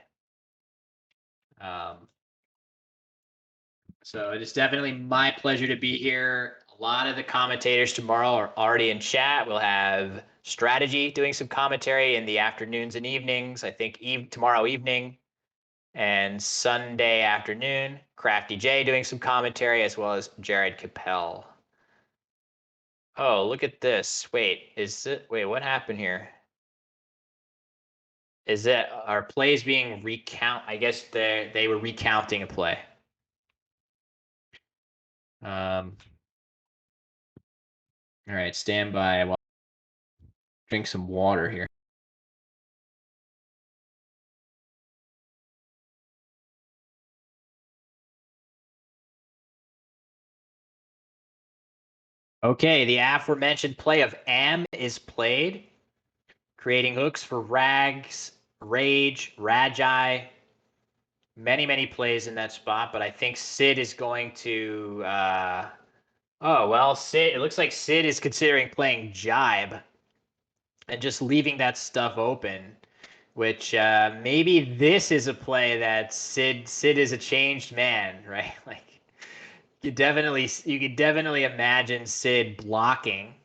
So it is definitely my pleasure to be here. A lot of the commentators tomorrow are already in chat. We'll have Strategy doing some commentary in the afternoons and evenings. I think tomorrow evening and Sunday afternoon. Crafty J doing some commentary, as well as Jared Capel. Oh, look at this. Wait, what happened here? Is it, are plays being I guess they were recounting a play. All right, stand by while I drink some water here. Okay, the aforementioned play of am is played, creating hooks for rags, rage, ragi. Many plays in that spot, but I think Sid is going to. Oh well, Sid. It looks like Sid is considering playing jibe and just leaving that stuff open. Which maybe this is a play that Sid is a changed man, right? Like you could definitely imagine Sid blocking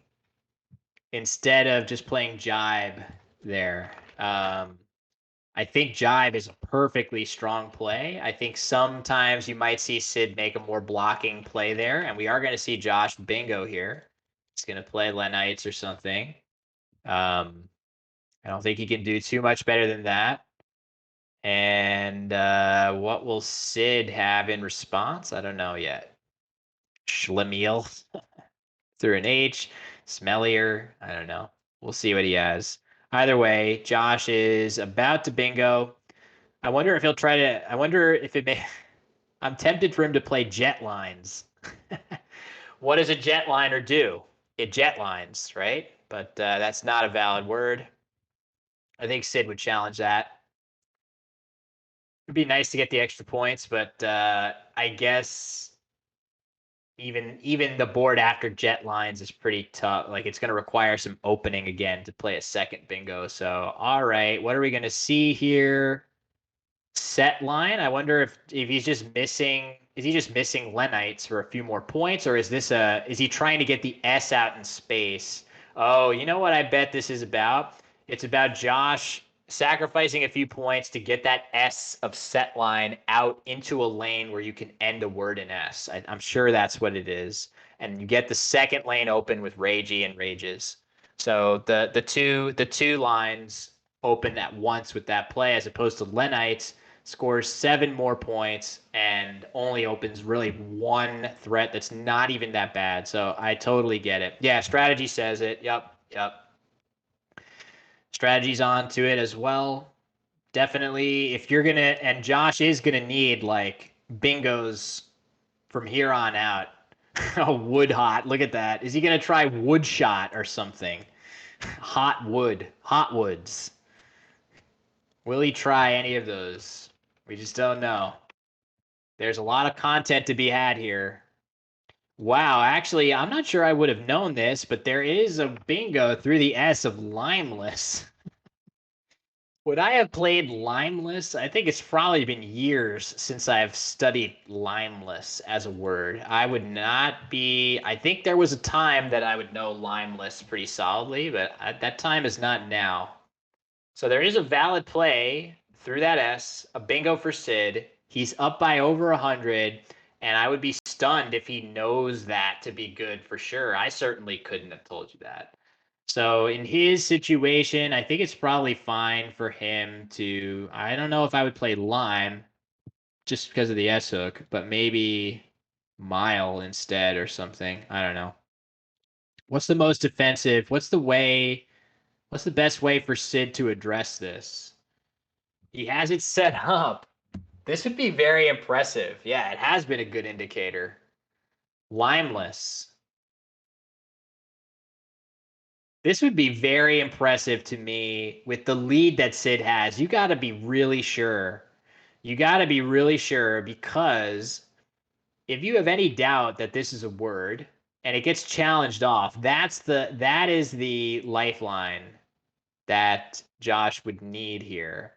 instead of just playing jibe there. I think jibe is a perfectly strong play. I think sometimes you might see Sid make a more blocking play there, and we are going to see Josh bingo here. He's going to play Lenites or something. I don't think he can do too much better than that. And what will Sid have in response? I don't know yet. Schlemiel through an H, Smellier. I don't know. We'll see what he has. Either way, Josh is about to bingo. I wonder if he'll try to. I wonder if it may. I'm tempted for him to play jet lines. What does a jetliner do? It jet lines, right? But that's not a valid word. I think Sid would challenge that. It'd be nice to get the extra points, but I guess even the board after jet lines is pretty tough. Like it's going to require some opening again to play a second bingo. So all right, what are we going to see here? Set line. I wonder if he's just missing. Is he just missing Lenites for a few more points, or is he trying to get the S out in space? Oh, you know what I bet this is about? It's about Josh sacrificing a few points to get that S of set line out into a lane where you can end a word in S. I'm sure that's what it is. And you get the second lane open with Ragey and Rages. So the two lines open at once with that play, as opposed to Lenites scores 7 more points and only opens really one threat that's not even that bad. So I totally get it. Yeah, strategy says it. Yep. Strategy's on to it as well. Definitely, if you're gonna, and Josh is gonna need like bingos from here on out. Oh, wood hot. Look at that. Is he gonna try wood shot or something? Hot wood, hot woods. Will he try any of those? We just don't know. There's a lot of content to be had here. Wow, actually, I'm not sure I would have known this, but there is a bingo through the S of limeless. Would I have played limeless? I think it's probably been years since I've studied limeless as a word. I would not be. I think there was a time that I would know limeless pretty solidly, but that time is not now. So there is a valid play through that S, a bingo for Sid. He's up by over 100, and I would be stunned if he knows that to be good for sure. I certainly couldn't have told you that. So in his situation, I think it's probably fine for him to. I don't know if I would play Lime just because of the S hook, but maybe Mile instead or something. I don't know. What's the most defensive? What's the way? What's the best way for Sid to address this? He has it set up. This would be very impressive. Yeah, it has been a good indicator. Limeless. This would be very impressive to me with the lead that Sid has. You got to be really sure. You got to be really sure, because if you have any doubt that this is a word and it gets challenged off, that is the lifeline that Josh would need here.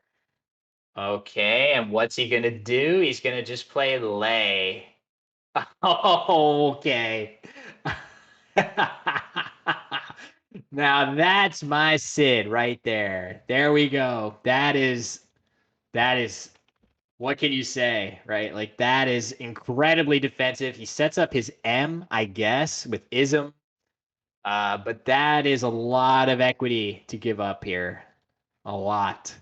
Okay, and what's he gonna do? He's gonna just play lay. Oh, okay. Now that's my Sid right there. There we go. That is what can you say, right? Like that is incredibly defensive. He sets up his M, I guess, with ism. But that is a lot of equity to give up here. A lot.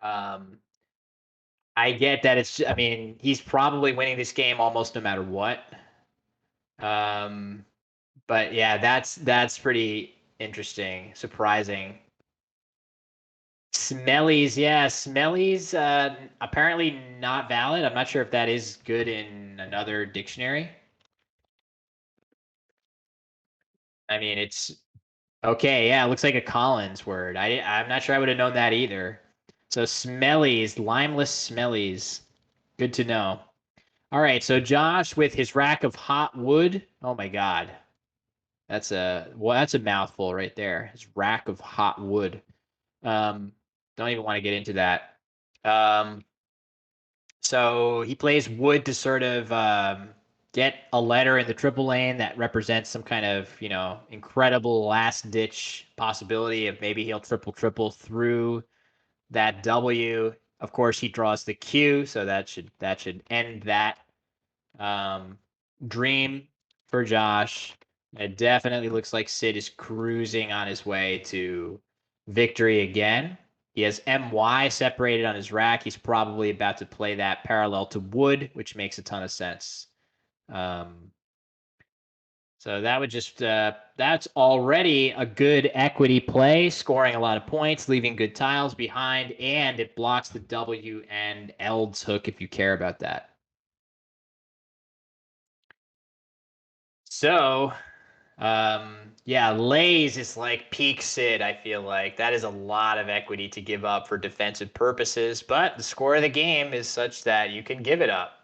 I get that I mean, he's probably winning this game almost no matter what. But yeah, that's pretty interesting, surprising. Smellies, yeah, Smellies, apparently not valid. I'm not sure if that is good in another dictionary. I mean, it's okay. Yeah, it looks like a Collins word. I'm not sure I would have known that either. So smellies, limeless smellies. Good to know. All right, so Josh with his rack of hot wood. Oh my God, that's a mouthful right there. His rack of hot wood. Don't even want to get into that. Um, so he plays wood to sort of get a letter in the triple lane that represents some kind of, incredible last ditch possibility of maybe he'll triple through that W. Of course, he draws the Q, so that should end that um, dream for Josh. It definitely looks like Sid is cruising on his way to victory again. He has MY separated on his rack. He's probably about to play that parallel to wood, which makes a ton of sense. Um, so that would just that's already a good equity play, scoring a lot of points, leaving good tiles behind, and it blocks the W and Eld's hook if you care about that. So yeah, Lays is like peak Sid, I feel like. That is a lot of equity to give up for defensive purposes, but the score of the game is such that you can give it up.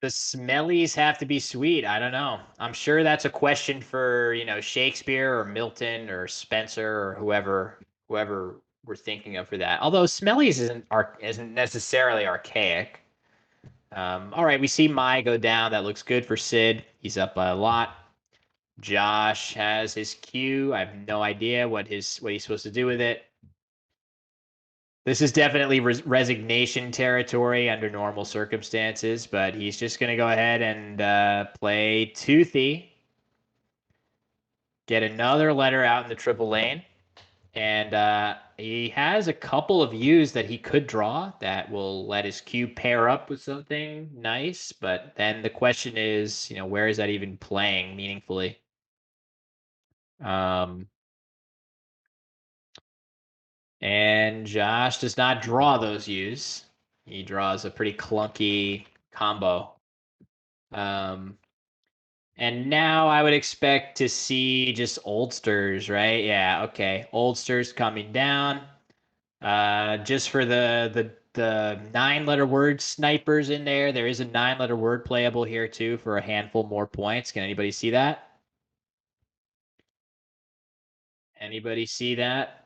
The smellies have to be sweet. I don't know. I'm sure that's a question for, Shakespeare or Milton or Spencer or whoever we're thinking of for that. Although smellies isn't necessarily archaic. All right, we see Mai go down. That looks good for Sid. He's up by a lot. Josh has his cue. I have no idea what he's supposed to do with it. This is definitely resignation territory under normal circumstances, but he's just going to go ahead and play Toothy, get another letter out in the triple lane, and he has a couple of U's that he could draw that will let his cue pair up with something nice, but then the question is, where is that even playing meaningfully? Um, And Josh does not draw those U's. He draws a pretty clunky combo. Um, and now I would expect to see just oldsters, right? Yeah, okay. Oldsters coming down. Just for the 9-letter word snipers in there, there is a 9-letter word playable here too for a handful more points. Can anybody see that? Anybody see that?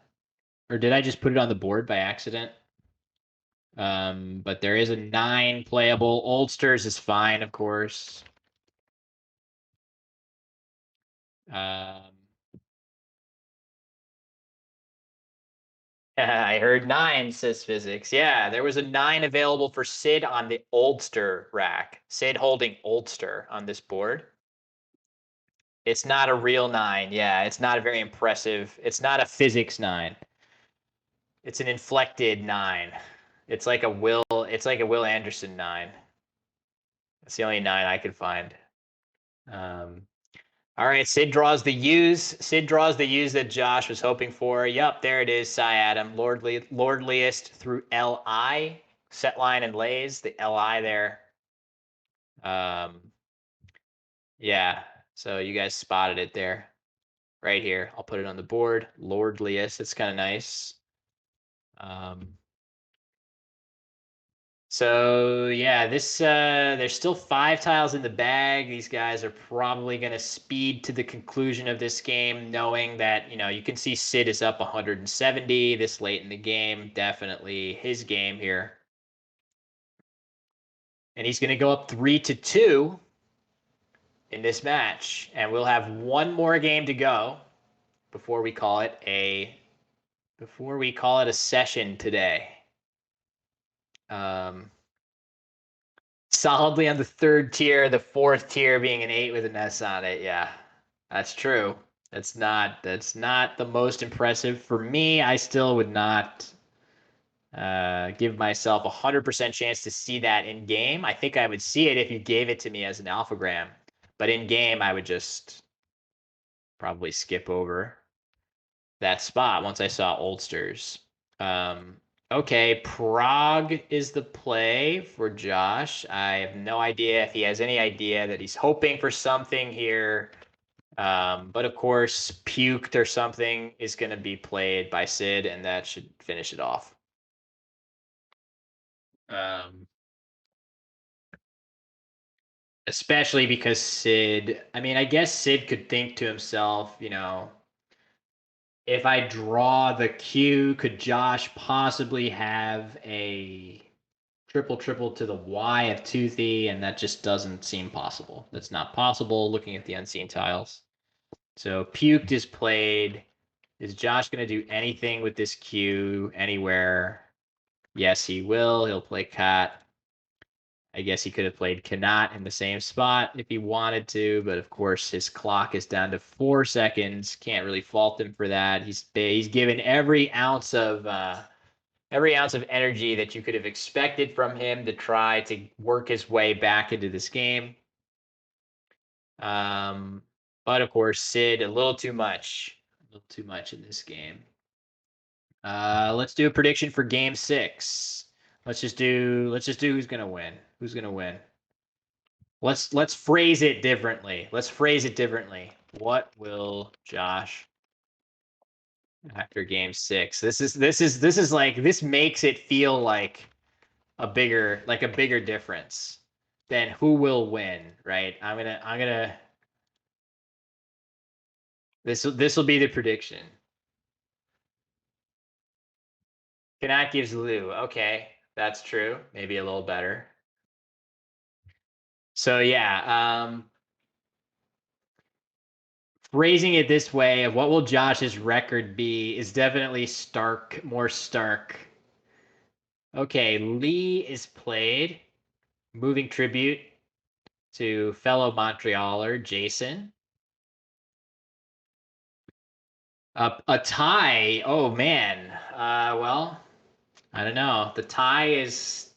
Or did I just put it on the board by accident? But there is a 9 playable. Oldsters is fine, of course. Um, I heard 9, says physics. Yeah, there was a 9 available for Sid on the Oldster rack. Sid holding Oldster on this board. It's not a real 9. Yeah, it's not a very impressive. It's not a physics 9. It's an inflected 9. It's like a Will Anderson 9. It's the only 9 I could find. Um, All right, Sid draws the U's. Sid draws the U's that Josh was hoping for. Yup, there it is, Cy Adam. Lordliest through LI. Set line and lays, the LI there. Um, yeah, so you guys spotted it there. Right here. I'll put it on the board. Lordliest. It's kind of nice. Um, So yeah, this there's still 5 tiles in the bag. These guys are probably going to speed to the conclusion of this game, knowing that you can see Sid is up 170 this late in the game. Definitely his game here, and he's going to go up 3-2 in this match, and we'll have one more game to go before we call it a session today. Um, Solidly on the 3rd tier, the 4th tier being an 8 with an S on it. Yeah, that's true. That's not the most impressive for me. I still would not give myself 100% chance to see that in game. I think I would see it if you gave it to me as an alphagram, but in game I would just probably skip over that spot once I saw oldsters. Okay, Prague is the play for Josh. I have no idea if he has any idea that he's hoping for something here. But of course, Puked or something is going to be played by Sid, and that should finish it off. Um, Especially because Sid, I mean, I guess Sid could think to himself, if I draw the Q, could Josh possibly have a triple triple to the Y of Toothy? And that just doesn't seem possible. That's not possible looking at the unseen tiles. So Puked is played. Is Josh going to do anything with this Q anywhere? Yes, he will. He'll play Cat. I guess he could have played Cannot in the same spot if he wanted to, but of course his clock is down to 4 seconds. Can't really fault him for that. He's given every ounce of energy that you could have expected from him to try to work his way back into this game. But of course, Sid a little too much in this game. Let's do a prediction for Game 6. Let's just do who's gonna win. Who's gonna win? Let's phrase it differently. What will Josh after Game 6? This makes it feel like a bigger difference than who will win, right? This will be the prediction. Cannot gives Lou. Okay, that's true. Maybe a little better. So yeah, phrasing it this way of what will Josh's record be is definitely more stark. Okay, Lee is played. Moving tribute to fellow Montrealer Jason. A tie. Oh man. Well, I don't know. The tie is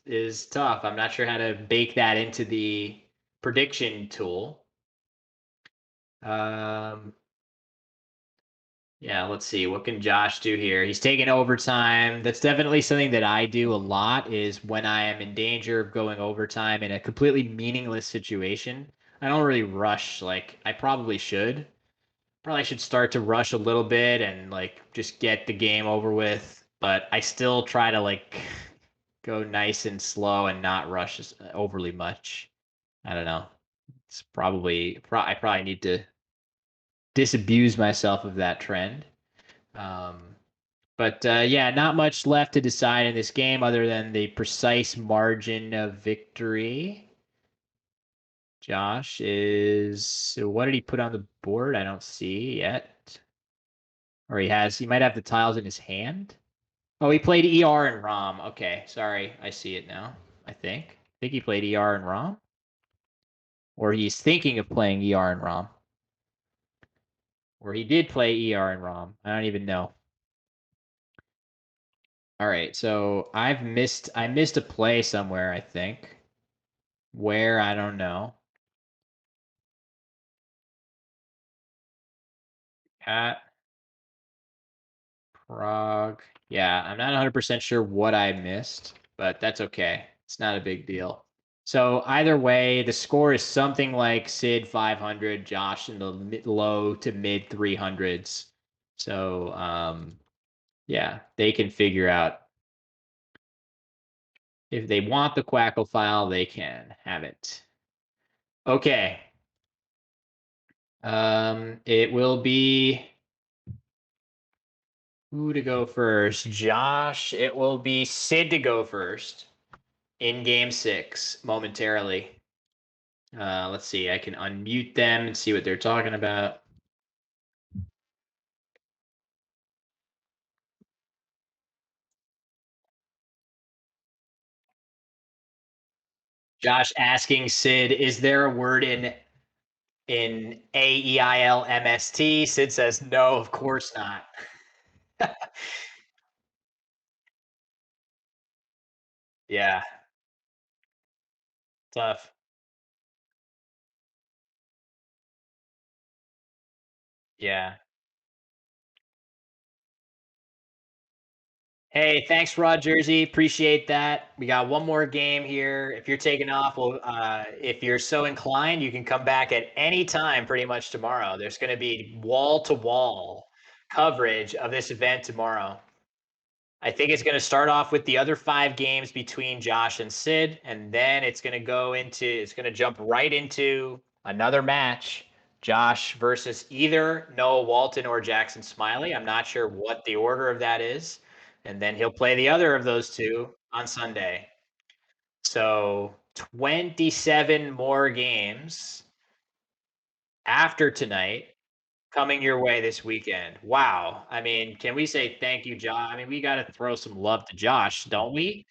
tough. I'm not sure how to bake that into the prediction tool. Um, yeah, let's see. What can Josh do here? He's taking overtime. That's definitely something that I do a lot is when I am in danger of going overtime in a completely meaningless situation. I don't really rush like I probably should. Probably should start to rush a little bit and like just get the game over with, but I still try to like go nice and slow and not rush overly much. I don't know. I probably need to disabuse myself of that trend. Um, but yeah, not much left to decide in this game other than the precise margin of victory. Josh is. So what did he put on the board? I don't see yet. Or he might have the tiles in his hand. Oh, he played ER and ROM. Okay, sorry. I see it now. I think he played ER and ROM. Or he's thinking of playing ER and ROM. Or he did play ER and ROM. I don't even know. All right, so I missed a play somewhere, I think. Where I don't know. At Prague. Yeah, I'm not 100% sure what I missed, but that's okay. It's not a big deal. So either way, the score is something like Sid 500, Josh in the low to mid 300s. So yeah, they can figure out if they want the Quackle file, they can have it. Okay. It will be who to go first? Josh. It will be Sid to go first in Game 6 momentarily. Let's see. I can unmute them and see what they're talking about. Josh asking Sid, is there a word in AEILMST? Sid says no, of course not. Yeah, tough. Yeah. Hey, thanks, Raw Jersey. Appreciate that. We got one more game here. If you're taking off, well, if you're so inclined, you can come back at any time pretty much tomorrow. There's going to be wall-to-wall coverage of this event tomorrow. I think it's going to start off with the other 5 games between Josh and Sid, and then it's going to jump right into another match. Josh versus either Noah Walton or Jackson Smiley. I'm not sure what the order of that is. And then he'll play the other of those two on Sunday. So 27 more games after tonight coming your way this weekend. Wow. I mean, can we say thank you, Josh? I mean, we got to throw some love to Josh, don't we?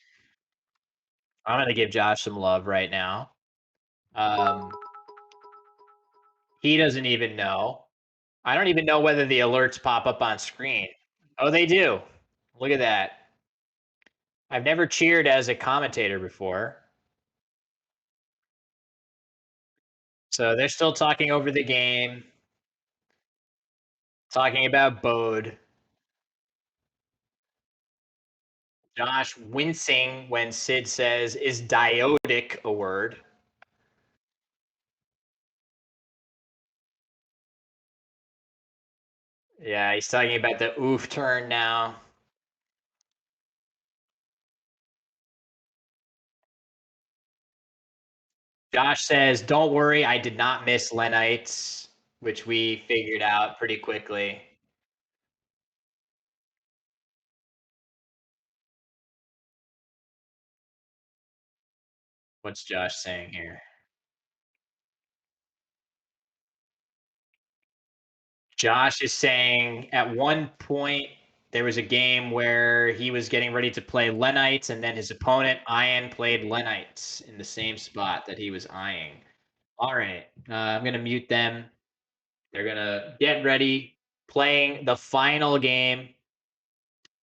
I'm going to give Josh some love right now. Um, he doesn't even know. I don't even know whether the alerts pop up on screen. Oh, they do. Look at that. I've never cheered as a commentator before. So they're still talking over the game, talking about Bode. Josh wincing when Sid says, "Is diotic a word?" Yeah, he's talking about the oof turn now. Josh says, "Don't worry, I did not miss Lenites," which we figured out pretty quickly. What's Josh saying here? Josh is saying at one point there was a game where he was getting ready to play Lenites, and then his opponent, Ian, played Lenites in the same spot that he was eyeing. All right, I'm going to mute them. They're going to get ready, playing the final game.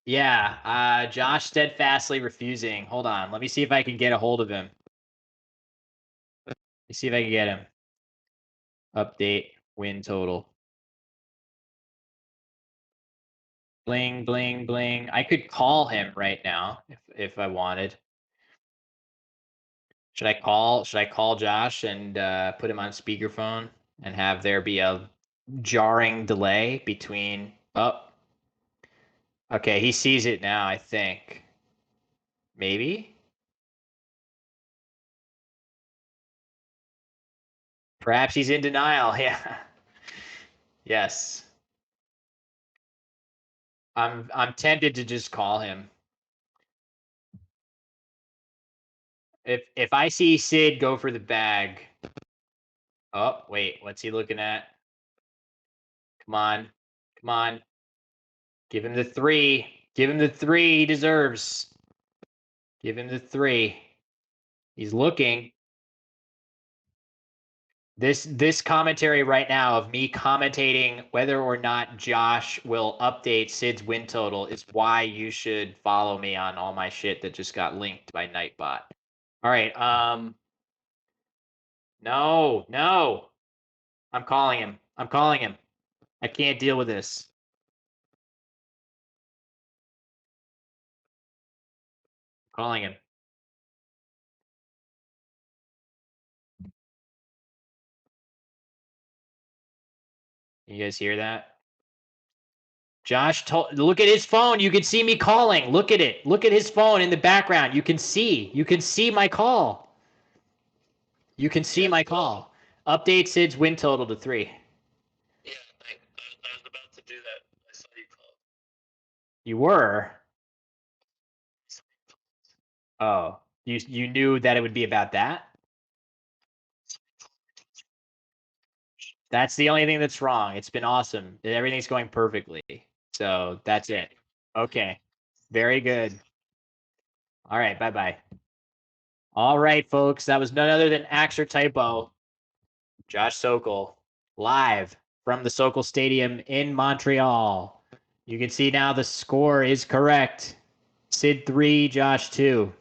Yeah, Josh steadfastly refusing. Hold on. Let me see if I can get a hold of him. Let me see if I can get him. Update win total. Bling, bling, bling. I could call him right now if I wanted. Should I call Josh and put him on speakerphone and have there be a jarring delay between okay, he sees it now, I think. Maybe? Perhaps he's in denial. Yeah. Yes. I'm tempted to just call him. If I see Sid go for the bag. Oh, wait, what's he looking at? Come on. Come on. Give him the 3. Give him the 3 he deserves. Give him the 3. He's looking. This commentary right now of me commentating whether or not Josh will update Sid's win total is why you should follow me on all my shit that just got linked by Nightbot. All right, no. I'm calling him. I'm calling him. I can't deal with this. Calling him. You guys hear that? Josh told, look at his phone. You can see me calling. Look at it. Look at his phone in the background. You can see my call. You can see my call. Update Sid's win total to 3. Yeah, I was about to do that. I saw you call. You were? Oh, you knew that it would be about that? That's the only thing that's wrong. It's been awesome. Everything's going perfectly. So that's it. Okay. Very good. All right. Bye-bye. All right, folks. That was none other than axcertypo, Josh Sokol, live from the Sokol Stadium in Montreal. You can see now the score is correct. Sid 3, Josh 2.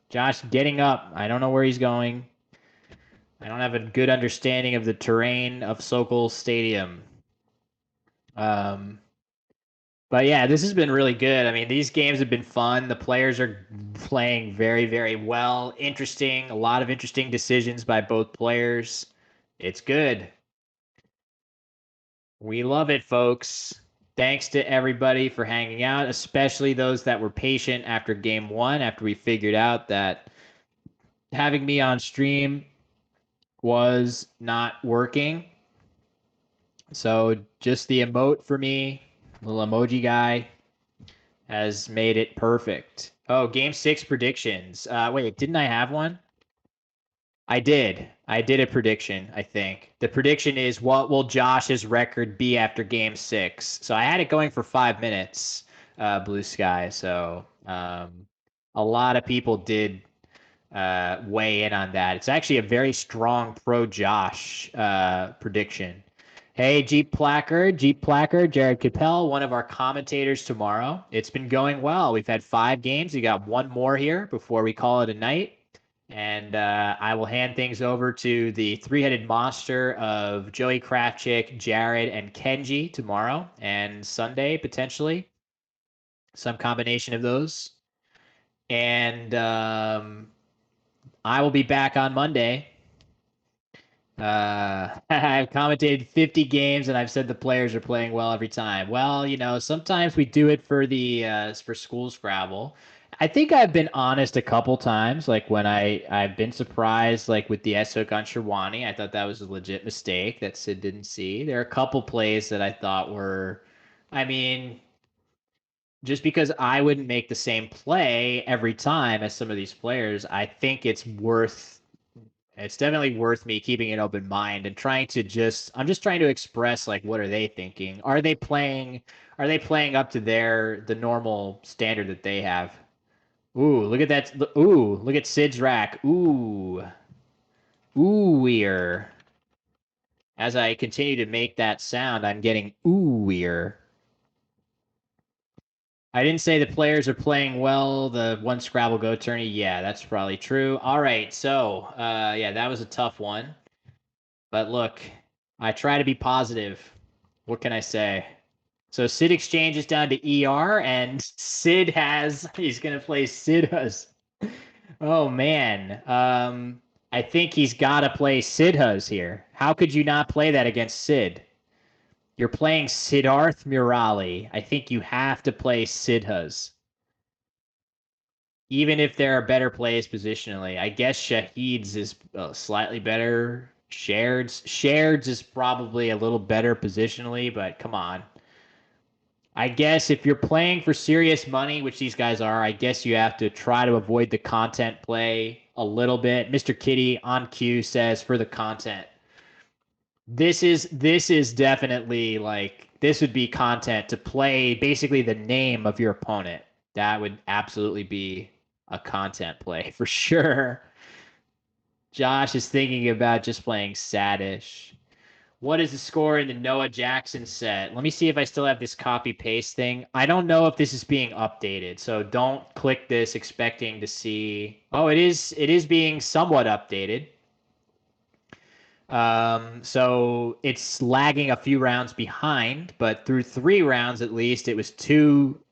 Josh getting up. I don't know where he's going. I don't have a good understanding of the terrain of Sokol Stadium. But yeah, this has been really good. I mean, these games have been fun. The players are playing very, very well. Interesting. A lot of interesting decisions by both players. It's good. We love it, folks. Thanks to everybody for hanging out, especially those that were patient after game one, after we figured out that having me on stream was not working. So just the emote for me, little emoji guy, has made it perfect. Oh, game six predictions. Wait, didn't I have one? I did. I did a prediction, I think. The prediction is what will Josh's record be after game six? So I had it going for 5 minutes, Blue Sky. So a lot of people did weigh in on that. It's actually a very strong pro Josh prediction. Hey, Jeep Placard, Jared Capel, one of our commentators tomorrow. It's been going well. We've had 5 games. We got one more here before we call it a night. And I will hand things over to the three-headed monster of Joey Kravchik, Jared, and Kenji tomorrow and Sunday, potentially. Some combination of those. And I will be back on Monday. I've commentated 50 games and I've said the players are playing well every time. Well, sometimes we do it for the for school Scrabble. I think I've been honest a couple times, like when I've been surprised, like with the S hook on Sherwani. I thought that was a legit mistake that Sid didn't see. There are a couple plays that I thought were, I mean, just because I wouldn't make the same play every time as some of these players, I think it's definitely worth me keeping an open mind and I'm just trying to express like what are they thinking? Are they playing up to the normal standard that they have? Ooh, look at that. Ooh, look at Sid's rack. Ooh. Ooh-weir. As I continue to make that sound, I'm getting ooh-weir. I didn't say the players are playing well. The one Scrabble Go tourney. Yeah, that's probably true. All right, so yeah, that was a tough one. But look, I try to be positive. What can I say? So Sid exchanges down to ER, and he's gonna play Sid has. Oh man, I think he's got to play Sidhus here. How could you not play that against Sid? You're playing Siddharth Murali. I think you have to play Sidhus. Even if there are better plays positionally. I guess Shahid's is slightly better. Shared's is probably a little better positionally, but come on. I guess if you're playing for serious money, which these guys are, I guess you have to try to avoid the content play a little bit. Mr. Kitty on cue says for the content. This is definitely like this would be content to play basically the name of your opponent. That would absolutely be a content play for sure. Josh is thinking about just playing Sadish. What is the score in the Noah Jackson set? Let me see if I still have this copy paste thing. I don't know if this is being updated, so don't click this expecting to see. Oh, it is being somewhat updated. So it's lagging a few rounds behind, but through 3 rounds at least, it was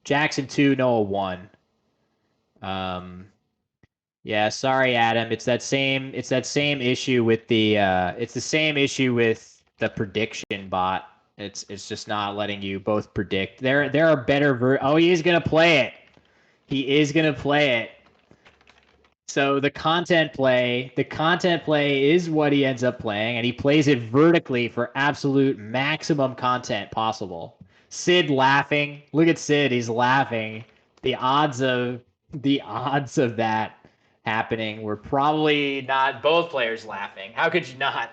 Jackson 2, Noah 1. Yeah, sorry, Adam. It's that same issue with it's the same issue with the prediction bot. It's just not letting you both predict. There are better oh, he is gonna play it. He is gonna play it. So the content play is what he ends up playing, and he plays it vertically for absolute maximum content possible. Sid laughing. Look at Sid, he's laughing. The odds of that happening were probably not both players laughing. How could you not?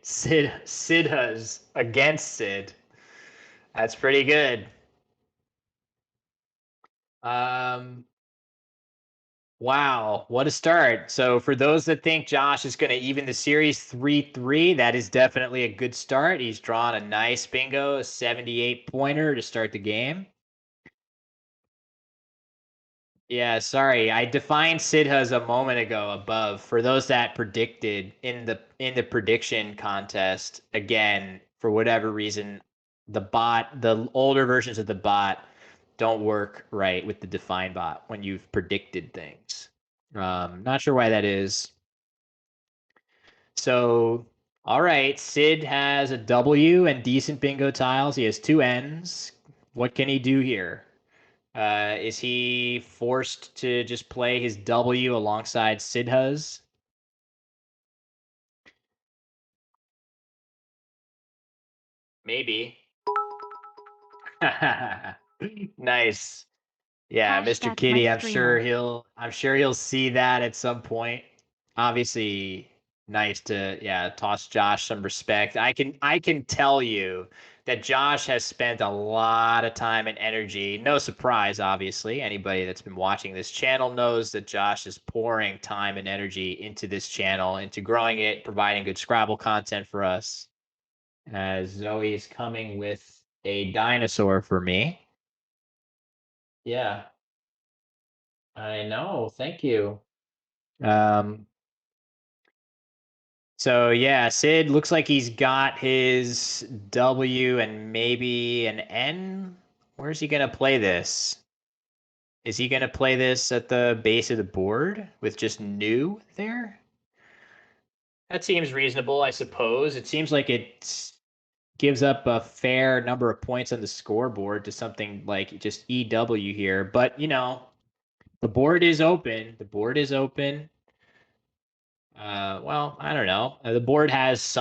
Sid has against Sid. That's pretty good. Um, Wow, what a start. So for those that think Josh is going to even the series 3-3, that is definitely a good start. He's drawn a nice bingo, a 78 pointer to start the game. Yeah, sorry. I defined Sidhas a moment ago above. For those that predicted in the prediction contest, again, for whatever reason, the older versions of the bot don't work right with the define bot when you've predicted things. Not sure why that is. So, all right, Sid has a W and decent bingo tiles. He has 2 N's. What can he do here? Is he forced to just play his W alongside Sidha's? Maybe. Nice. Yeah, Mr. Hashtag Kitty, my I'm sure streamer. he'll see that at some point. Obviously, nice to toss Josh some respect. I can tell you that Josh has spent a lot of time and energy. No surprise, obviously. Anybody that's been watching this channel knows that Josh is pouring time and energy into this channel, into growing it, providing good Scrabble content for us. As Zoe is coming with a dinosaur for me. Yeah. I know. Thank you. Um, so yeah, Sid looks like he's got his W and maybe an N. Where's he gonna play this? Is he gonna play this at the base of the board with just new there? That seems reasonable, I suppose. It seems like it gives up a fair number of points on the scoreboard to something like just EW here. But the board is open. The board is open. Well, I don't know. The board has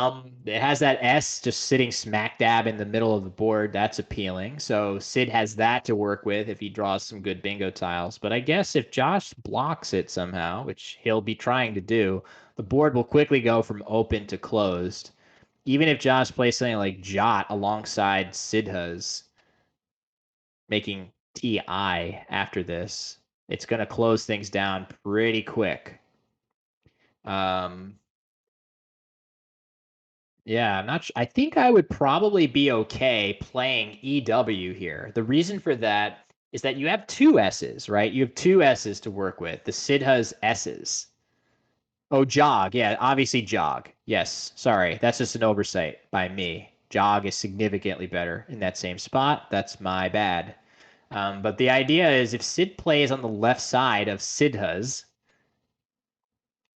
it has that S just sitting smack dab in the middle of the board. That's appealing. So Sid has that to work with if he draws some good bingo tiles. But I guess if Josh blocks it somehow, which he'll be trying to do, the board will quickly go from open to closed. Even if Josh plays something like Jot alongside Sidha's, making TI after this, it's going to close things down pretty quick. Yeah, I'm not. I think I would probably be okay playing EW here. The reason for that is that you have 2 S's, right? You have 2 S's to work with. The Sidha's S's. Oh, jog. Yeah, obviously jog. Yes. Sorry, that's just an oversight by me. Jog is significantly better in that same spot. That's my bad. But the idea is if Sid plays on the left side of Sidha's,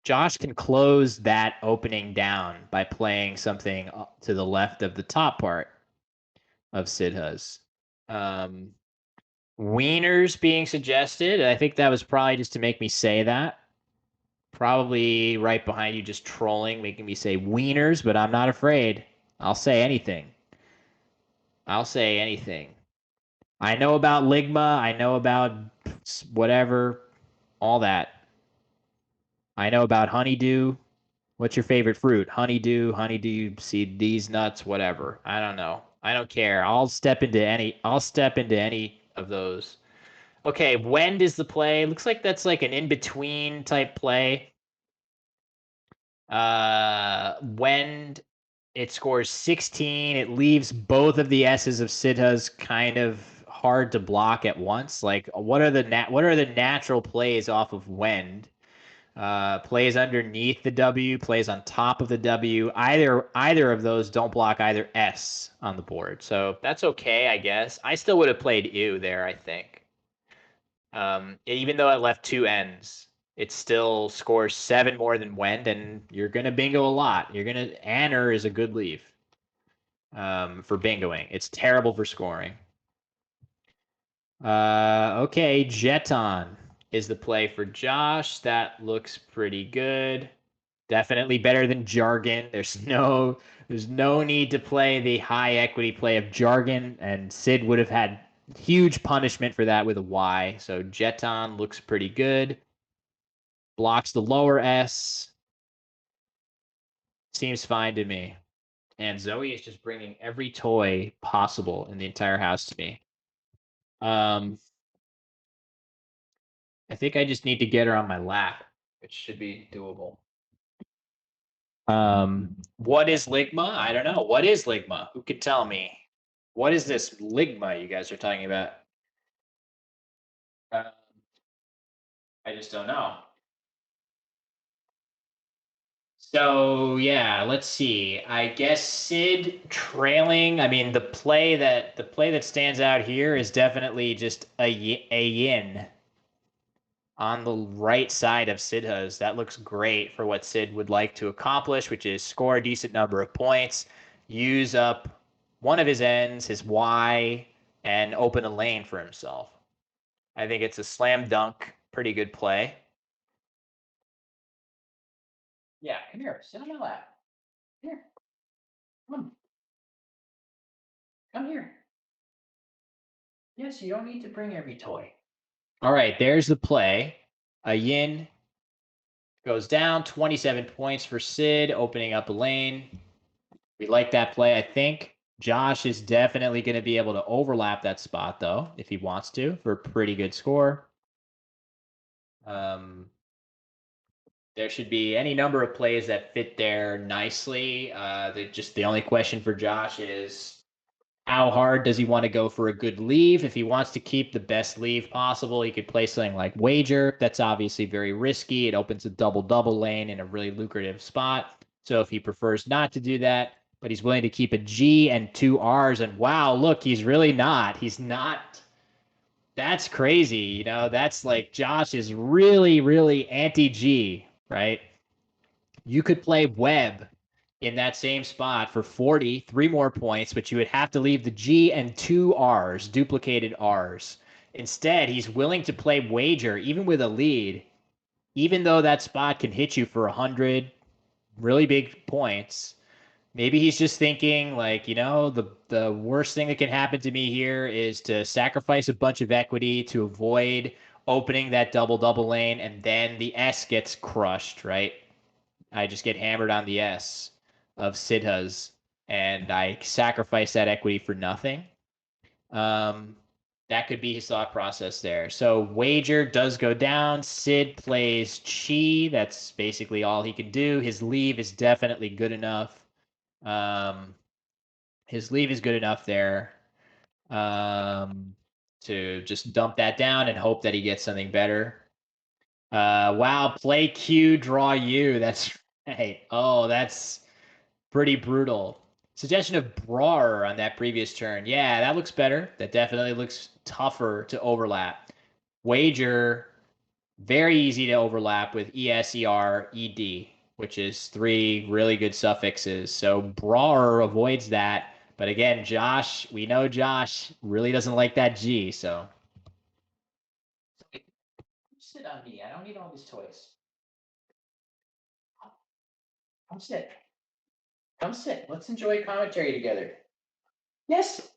Josh can close that opening down by playing something to the left of the top part of Sidha's. Wieners being suggested. I think that was probably just to make me say that. Probably right behind you, just trolling, making me say wieners, but I'm not afraid. I'll say anything. I'll say anything. I know about Ligma. I know about whatever, all that. I know about honeydew. What's your favorite fruit? Honeydew, seed, these nuts, whatever. I don't know. I don't care. I'll step into any of those. Okay, Wend is the play. Looks like that's like an in-between type play. Wend, it scores 16. It leaves both of the S's of Sidha's kind of hard to block at once. Like, what are the natural plays off of Wend? Plays underneath the W, plays on top of the W. Either of those don't block either S on the board, so that's okay, I guess. I still would have played ew there, I think. Even though I left 2 N's, it still scores 7 more than Wend, and you're gonna bingo a lot. Anner is a good leave for bingoing. It's terrible for scoring. Okay, Jeton is the play for Josh. That looks pretty good. Definitely better than Jargon. There's no need to play the high equity play of Jargon, and Sid would have had huge punishment for that with a Y. So Jeton looks pretty good. Blocks the lower S. Seems fine to me. And Zoe is just bringing every toy possible in the entire house to me. I think I just need to get her on my lap, which should be doable. What is Ligma? I don't know. What is Ligma? Who could tell me? What is this Ligma you guys are talking about? Uh, I just don't know. So yeah, let's see. I guess Sid trailing. I mean, the play that stands out here is definitely just a yin on the right side of Sidha's. That looks great for what Sid would like to accomplish, which is score a decent number of points, use up one of his ends, his Y, and open a lane for himself. I think it's a slam dunk, pretty good play. Yeah, come here, sit on my lap. Here, come, come here. Yes, you don't need to bring every toy. All right, there's the play. A yin goes down, 27 points for Sid, opening up a lane. We like that play. I think Josh is definitely going to be able to overlap that spot, though, if he wants to, for a pretty good score. There should be any number of plays that fit there nicely. The only question for Josh is how hard does he want to go for a good leave? If he wants to keep the best leave possible, he could play something like wager. That's obviously very risky. It opens a double-double lane in a really lucrative spot. So if he prefers not to do that, but he's willing to keep a G and two R's, and wow, look, he's really not. He's not. That's crazy. That's like Josh is really, really anti-G, right? You could play Webb in that same spot for 40, 3 more points, but you would have to leave the G and two R's, duplicated R's. Instead, he's willing to play wager, even with a lead, even though that spot can hit you for 100 really big points. Maybe he's just thinking, like, the worst thing that can happen to me here is to sacrifice a bunch of equity to avoid opening that double-double lane, and then the S gets crushed, right? I just get hammered on the S of Sidha's, and I sacrifice that equity for nothing. Um, that could be his thought process there. So wager does go down. Sid plays Chi. That's basically all he can do. His leave is definitely good enough. His leave is good enough there to just dump that down and hope that he gets something better. Wow, play Q, draw U. That's right. Oh, that's pretty brutal. Suggestion of Brawler on that previous turn. Yeah, that looks better. That definitely looks tougher to overlap. Wager, very easy to overlap with ESER, ED, which is three really good suffixes. So Brawler avoids that. But again, we know Josh really doesn't like that G, so. Sit on me. I don't need all these toys. Come sit. Come sit. Let's enjoy commentary together. Yes.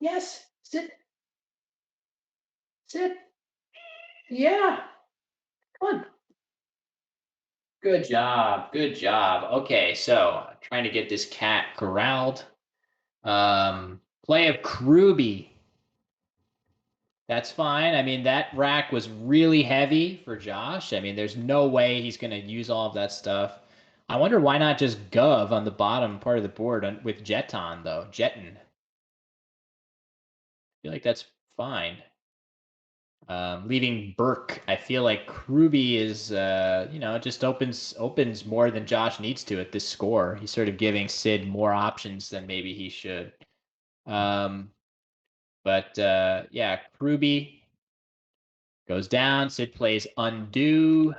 Yes. Sit. Sit. Yeah. Come on. Good job. Good job. Okay, so trying to get this cat corralled. Play of Kruby. That's fine. I mean, that rack was really heavy for Josh. I mean, there's no way he's going to use all of that stuff. I wonder why not just Gov on the bottom part of the board with Jeton, though. Jeton. I feel like that's fine. Leaving Burke, I feel like Kruby is, just opens more than Josh needs to at this score. He's sort of giving Sid more options than maybe he should. Yeah, Kruby goes down. Sid plays Undo,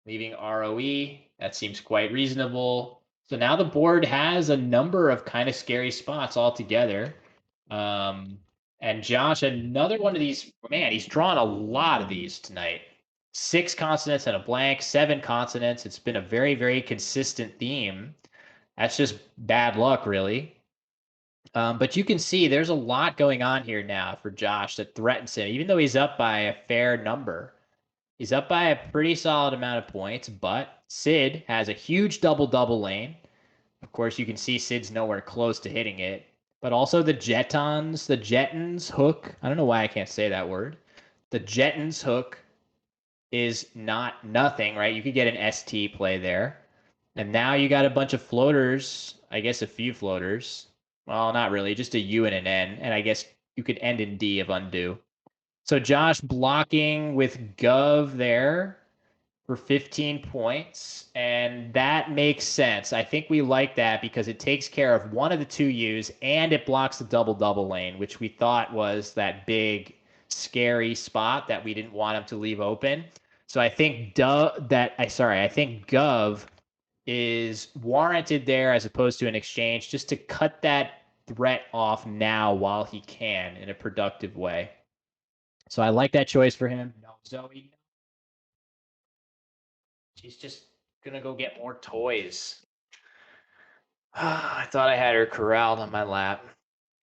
leaving ROE. That seems quite reasonable. So now the board has a number of kind of scary spots altogether. And Josh, another one of these, man, he's drawn a lot of these tonight. 6 consonants and a blank, 7 consonants. It's been a very, very consistent theme. That's just bad luck, really. But you can see there's a lot going on here now for Josh that threatens him, even though he's up by a fair number. He's up by a pretty solid amount of points, but Sid has a huge double-double lane. Of course, you can see Sid's nowhere close to hitting it. But also the Jetons hook. I don't know why I can't say that word. The Jetons hook is not nothing, right? You could get an ST play there. And now you got a bunch of floaters. I guess a few floaters. Well, not really, just a U and an N. And I guess you could end in D of undo. So Josh blocking with Gov there for 15 points, and that makes sense. I think we like that because it takes care of one of the two U's and it blocks the double lane, which we thought was that big, scary spot that we didn't want him to leave open. So I think I think Gov is warranted there as opposed to an exchange just to cut that threat off now while he can in a productive way. So I like that choice for him. No, Zoe. She's just gonna go get more toys. I thought I had her corralled on my lap.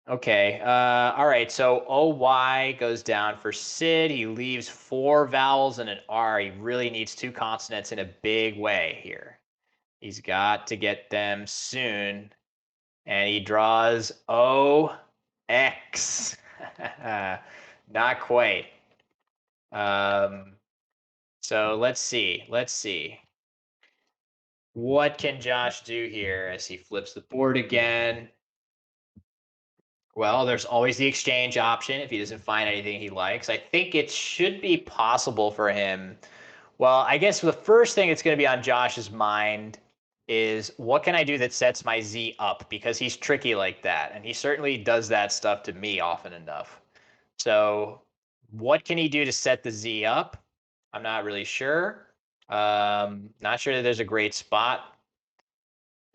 Okay. All right. So OY goes down for Sid. He leaves 4 vowels and an R. He really needs 2 consonants in a big way here. He's got to get them soon. And he draws OX. Not quite. So let's see. What can Josh do here as he flips the board again? Well, there's always the exchange option if he doesn't find anything he likes. I think it should be possible for him. Well, I guess the first thing that's going to be on Josh's mind is what can I do that sets my Z up? Because he's tricky like that. And he certainly does that stuff to me often enough. So what can he do to set the Z up? I'm not really sure. Not sure that there's a great spot.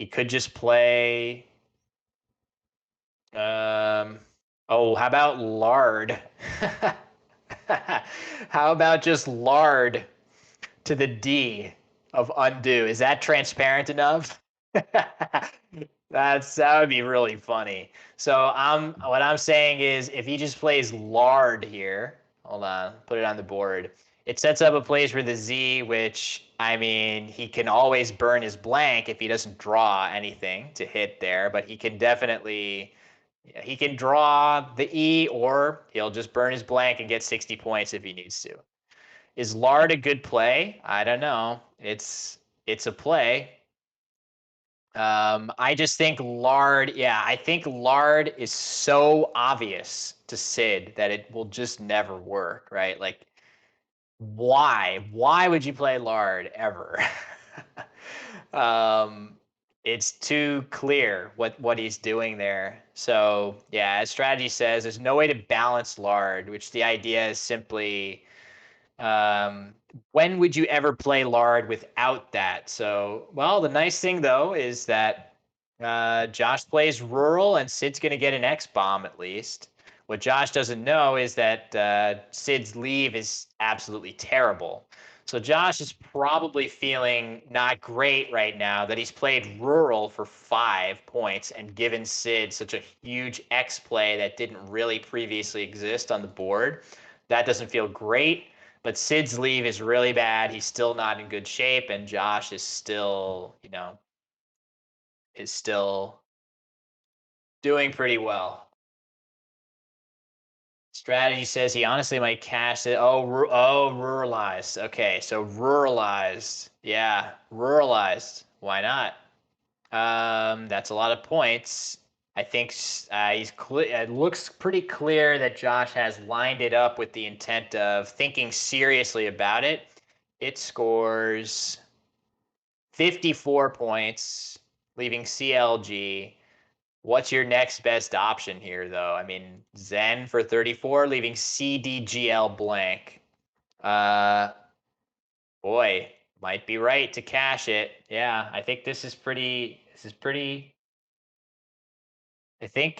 He could just play. How about lard? How about just lard to the D of undo? Is that transparent enough? that would be really funny. So what I'm saying is if he just plays lard here, hold on, put it on the board. It sets up a place for the Z, which I mean, he can always burn his blank if he doesn't draw anything to hit there, but he can definitely he can draw the E or he'll just burn his blank and get 60 points if he needs to. Is lard a good play? I don't know. It's a play. I just think lard, I think lard is so obvious to Sid that it will just never work, right? Like, why? Why would you play lard ever? It's too clear what he's doing there. So yeah, as strategy says, there's no way to balance lard, which the idea is simply when would you ever play lard without that? So, well, the nice thing though is that Josh plays rural and Sid's going to get an X bomb at least. What Josh doesn't know is that Sid's leave is absolutely terrible. So Josh is probably feeling not great right now that he's played rural for 5 points and given Sid such a huge X play that didn't really previously exist on the board. That doesn't feel great. But Sid's leave is really bad. He's still not in good shape, and Josh is still, doing pretty well. Strategy says he honestly might cash it. Ruralized. Okay, so ruralized. Yeah, ruralized. Why not? That's a lot of points. I think it looks pretty clear that Josh has lined it up with the intent of thinking seriously about it. It scores 54 points, leaving CLG. What's your next best option here, though? I mean, Zen for 34, leaving CDGL blank. Boy, might be right to cash it. Yeah, I think this is pretty. I think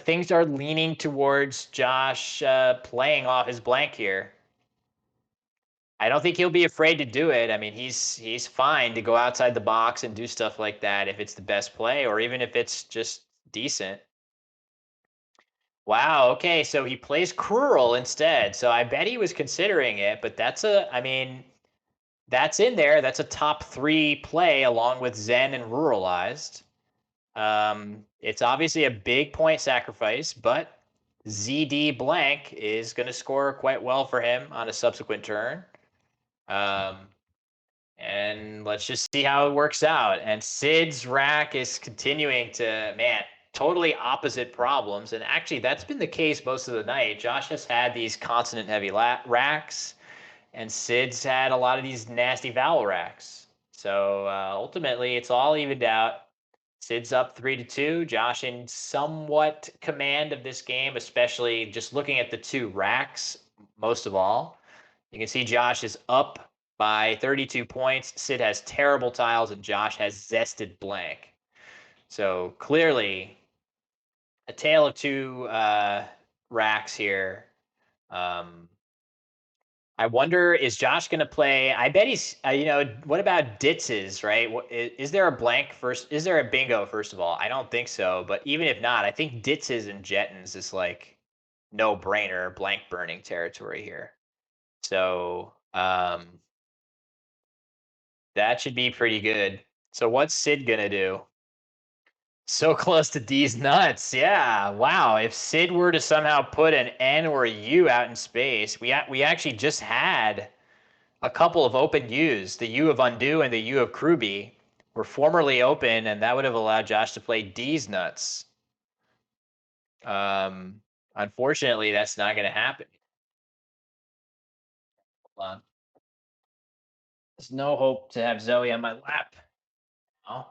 things are leaning towards Josh playing off his blank here. I don't think he'll be afraid to do it. I mean, he's fine to go outside the box and do stuff like that if it's the best play or even if it's just decent. Wow, okay, so he plays Cruel instead. So I bet he was considering it, but I mean, that's in there. That's a top 3 play along with Zen and Ruralized. It's obviously a big point sacrifice, but ZD blank is going to score quite well for him on a subsequent turn. And let's just see how it works out. And Sid's rack is continuing to, man, totally opposite problems. And actually, that's been the case most of the night. Josh has had these consonant heavy racks, and Sid's had a lot of these nasty vowel racks. So ultimately, it's all evened out. Sid's up 3-2. Josh in somewhat command of this game, especially just looking at the two racks most of all. You can see Josh is up by 32 points. Sid has terrible tiles, and Josh has zested blank. So clearly, a tale of two racks here. I wonder, is Josh going to play? I bet he's, what about Ditz's, right? Is there a blank first? Is there a bingo, first of all? I don't think so. But even if not, I think Ditz's and Jetton's is like no brainer, blank burning territory here. So that should be pretty good. So what's Sid going to do? So close to D's nuts. Yeah. Wow. If Sid were to somehow put an N or a U out in space, we actually just had a couple of open U's. The U of undo and the U of Kruby were formerly open, and that would have allowed Josh to play D's nuts. Unfortunately, that's not going to happen. Hold on. There's no hope to have Zoe on my lap. Oh.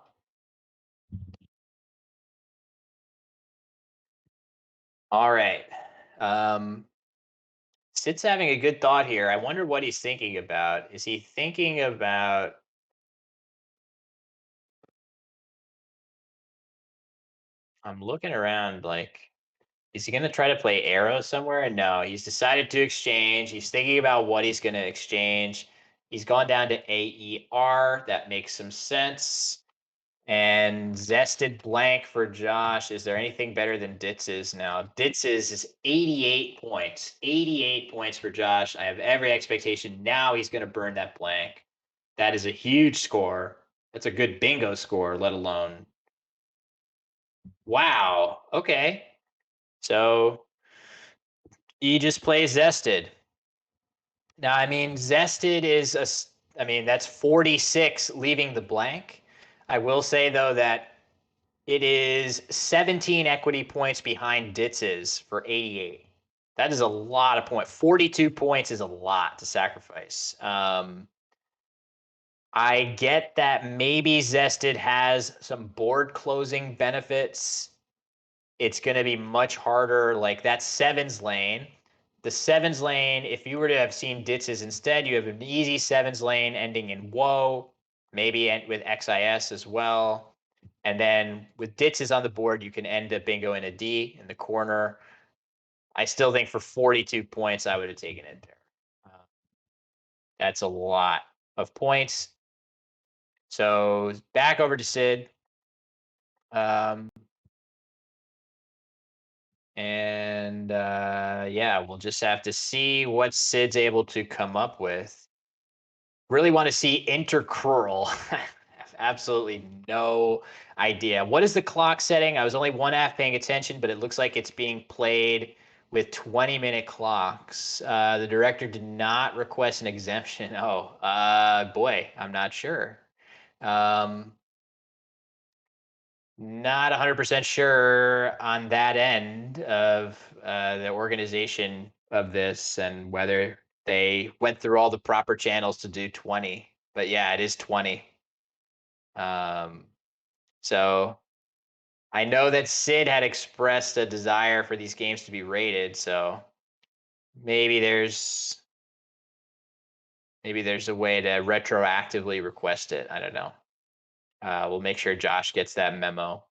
All right. Sid's having a good thought here. I wonder what he's thinking about. Is he thinking about... I'm looking around like, is he going to try to play arrow somewhere? No, he's decided to exchange. He's thinking about what he's going to exchange. He's gone down to AER. That makes some sense. And zested blank for Josh. Is there anything better than Ditz's now? Ditz's is 88 points. 88 points for Josh. I have every expectation now he's going to burn that blank. That is a huge score. That's a good bingo score, let alone... Wow. Okay. So he just plays zested. Now, I mean, zested is that's 46 leaving the blank. I will say though that it is 17 equity points behind Ditz's for 88. That is a lot of points. 42 points is a lot to sacrifice. I get that maybe zested has some board closing benefits. It's going to be much harder. Like that sevens lane. The sevens lane, if you were to have seen Ditz's instead, you have an easy sevens lane ending in woe, maybe with XIS as well. And then with Ditz's on the board, you can end a bingo in a D in the corner. I still think for 42 points, I would have taken it there. That's a lot of points. So back over to Sid. Yeah, we'll just have to see what Sid's able to come up with. Really want to see intercrural. Absolutely no idea. What is the clock setting? I was only one half paying attention, but it looks like it's being played with 20-minute clocks. The director did not request an exemption. Oh, boy, I'm not sure. Not 100% sure on that end of the organization of this and whether they went through all the proper channels to do 20. But yeah, it is 20. So I know that Sid had expressed a desire for these games to be rated, so maybe there's a way to retroactively request it. I don't know. We'll make sure Josh gets that memo.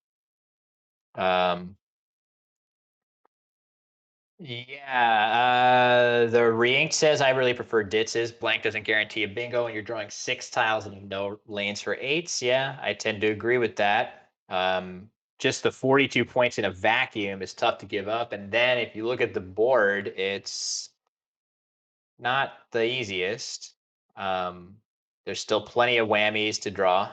Yeah, the Reinkt says I really prefer Ditz's. Blank doesn't guarantee a bingo, and you're drawing 6 tiles and no lanes for 8s. Yeah, I tend to agree with that. Just the 42 points in a vacuum is tough to give up. And then if you look at the board, it's not the easiest. There's still plenty of whammies to draw.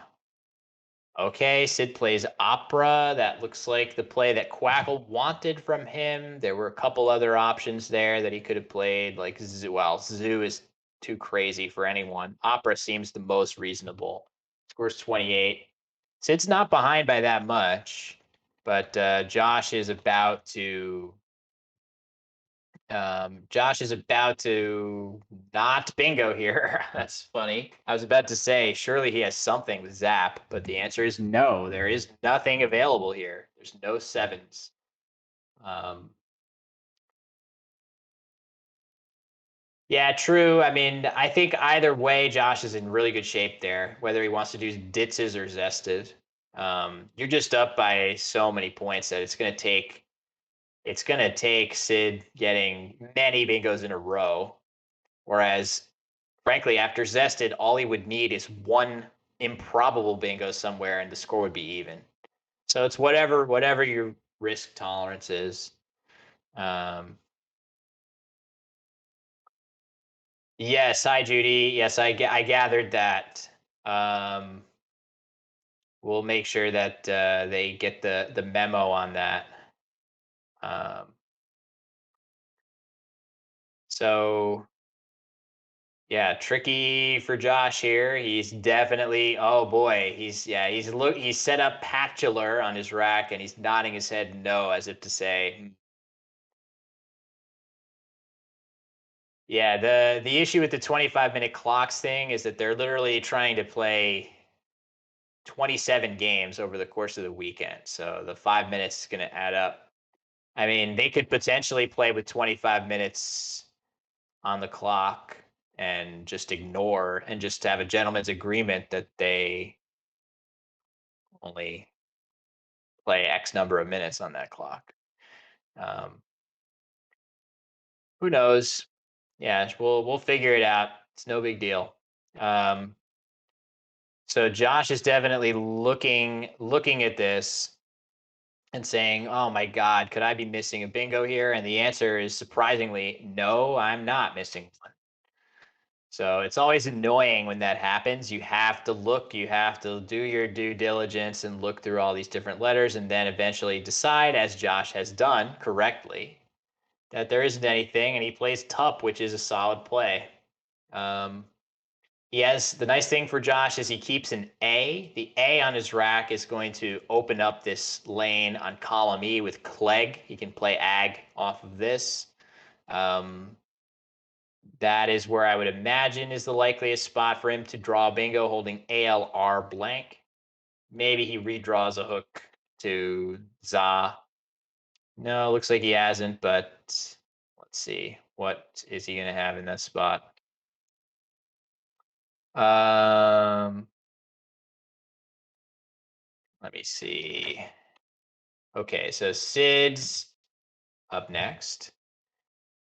Okay, Sid plays Opera. That looks like the play that Quackle wanted from him. There were a couple other options there that he could have played, like Zoo. Well, Zoo is too crazy for anyone. Opera seems the most reasonable. Scores 28. Sid's not behind by that much, but Josh is about to Josh is about to not bingo here. That's funny. I was about to say, surely he has something with Zap, but the answer is no. There is nothing available here. There's no sevens. Yeah, true. I mean, I think either way, Josh is in really good shape there, whether he wants to do ditzes or zested. You're just up by so many points that it's gonna take Sid getting many bingos in a row. Whereas, frankly, after zested, all he would need is one improbable bingo somewhere, and the score would be even. So it's whatever your risk tolerance is. Um, yes, hi Judy. Yes, I gathered that. Um, we'll make sure that they get the memo on that. Um, so yeah, tricky for Josh here. He's definitely, oh boy, he's set up Pactular on his rack and he's nodding his head no as if to say, yeah, the issue with the 25-minute clocks thing is that they're literally trying to play 27 games over the course of the weekend. So the 5 minutes is going to add up. I mean, they could potentially play with 25 minutes on the clock and just ignore and just have a gentleman's agreement that they only play X number of minutes on that clock. Um, who knows? Yeah, we'll figure it out. It's no big deal. So Josh is definitely looking at this and saying, "Oh my God, could I be missing a bingo here?" And the answer is surprisingly, no, I'm not missing one. So it's always annoying when that happens. You have to look, you have to do your due diligence and look through all these different letters and then eventually decide, as Josh has done correctly, that there isn't anything. And he plays Tup, which is a solid play. He has the nice thing for Josh is he keeps an A. The A on his rack is going to open up this lane on column E with Clegg. He can play Ag off of this. That is where I would imagine is the likeliest spot for him to draw bingo holding ALR blank. Maybe he redraws a hook to Za. No, looks like he hasn't, but let's see. What is he going to have in that spot? Let me see. Okay, so Sid's up next.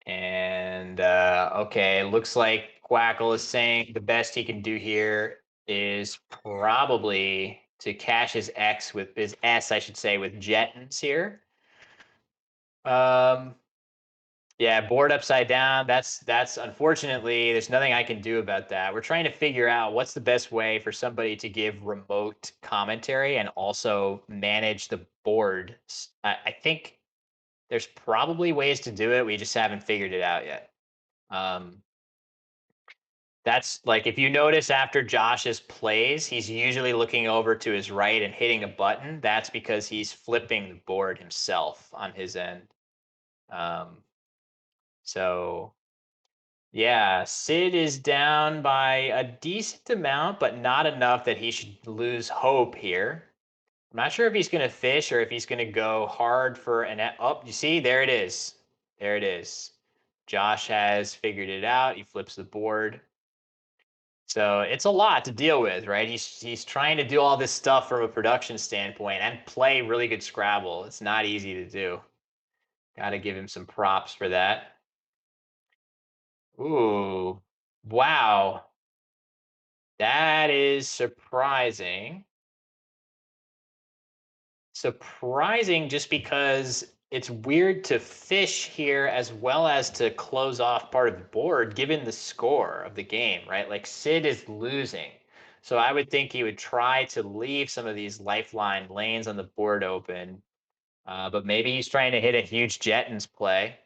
And okay, looks like Quackle is saying the best he can do here is probably to cash his X with his S, I should say, with Jettons here. Um, yeah, board upside down. That's unfortunately there's nothing I can do about that. We're trying to figure out what's the best way for somebody to give remote commentary and also manage the board. I think there's probably ways to do it. We just haven't figured it out yet. That's like if you notice after Josh's plays, he's usually looking over to his right and hitting a button. That's because he's flipping the board himself on his end. Um, so yeah, Sid is down by a decent amount, but not enough that he should lose hope here. I'm not sure if he's going to fish or if he's going to go hard for an up. You see, there it is. There it is. Josh has figured it out. He flips the board. So it's a lot to deal with, right? He's trying to do all this stuff from a production standpoint and play really good Scrabble. It's not easy to do. Got to give him some props for that. Ooh, wow. That is surprising. Surprising just because it's weird to fish here as well as to close off part of the board given the score of the game, right? Like Sid is losing. So I would think he would try to leave some of these lifeline lanes on the board open. But maybe he's trying to hit a huge Jettons play.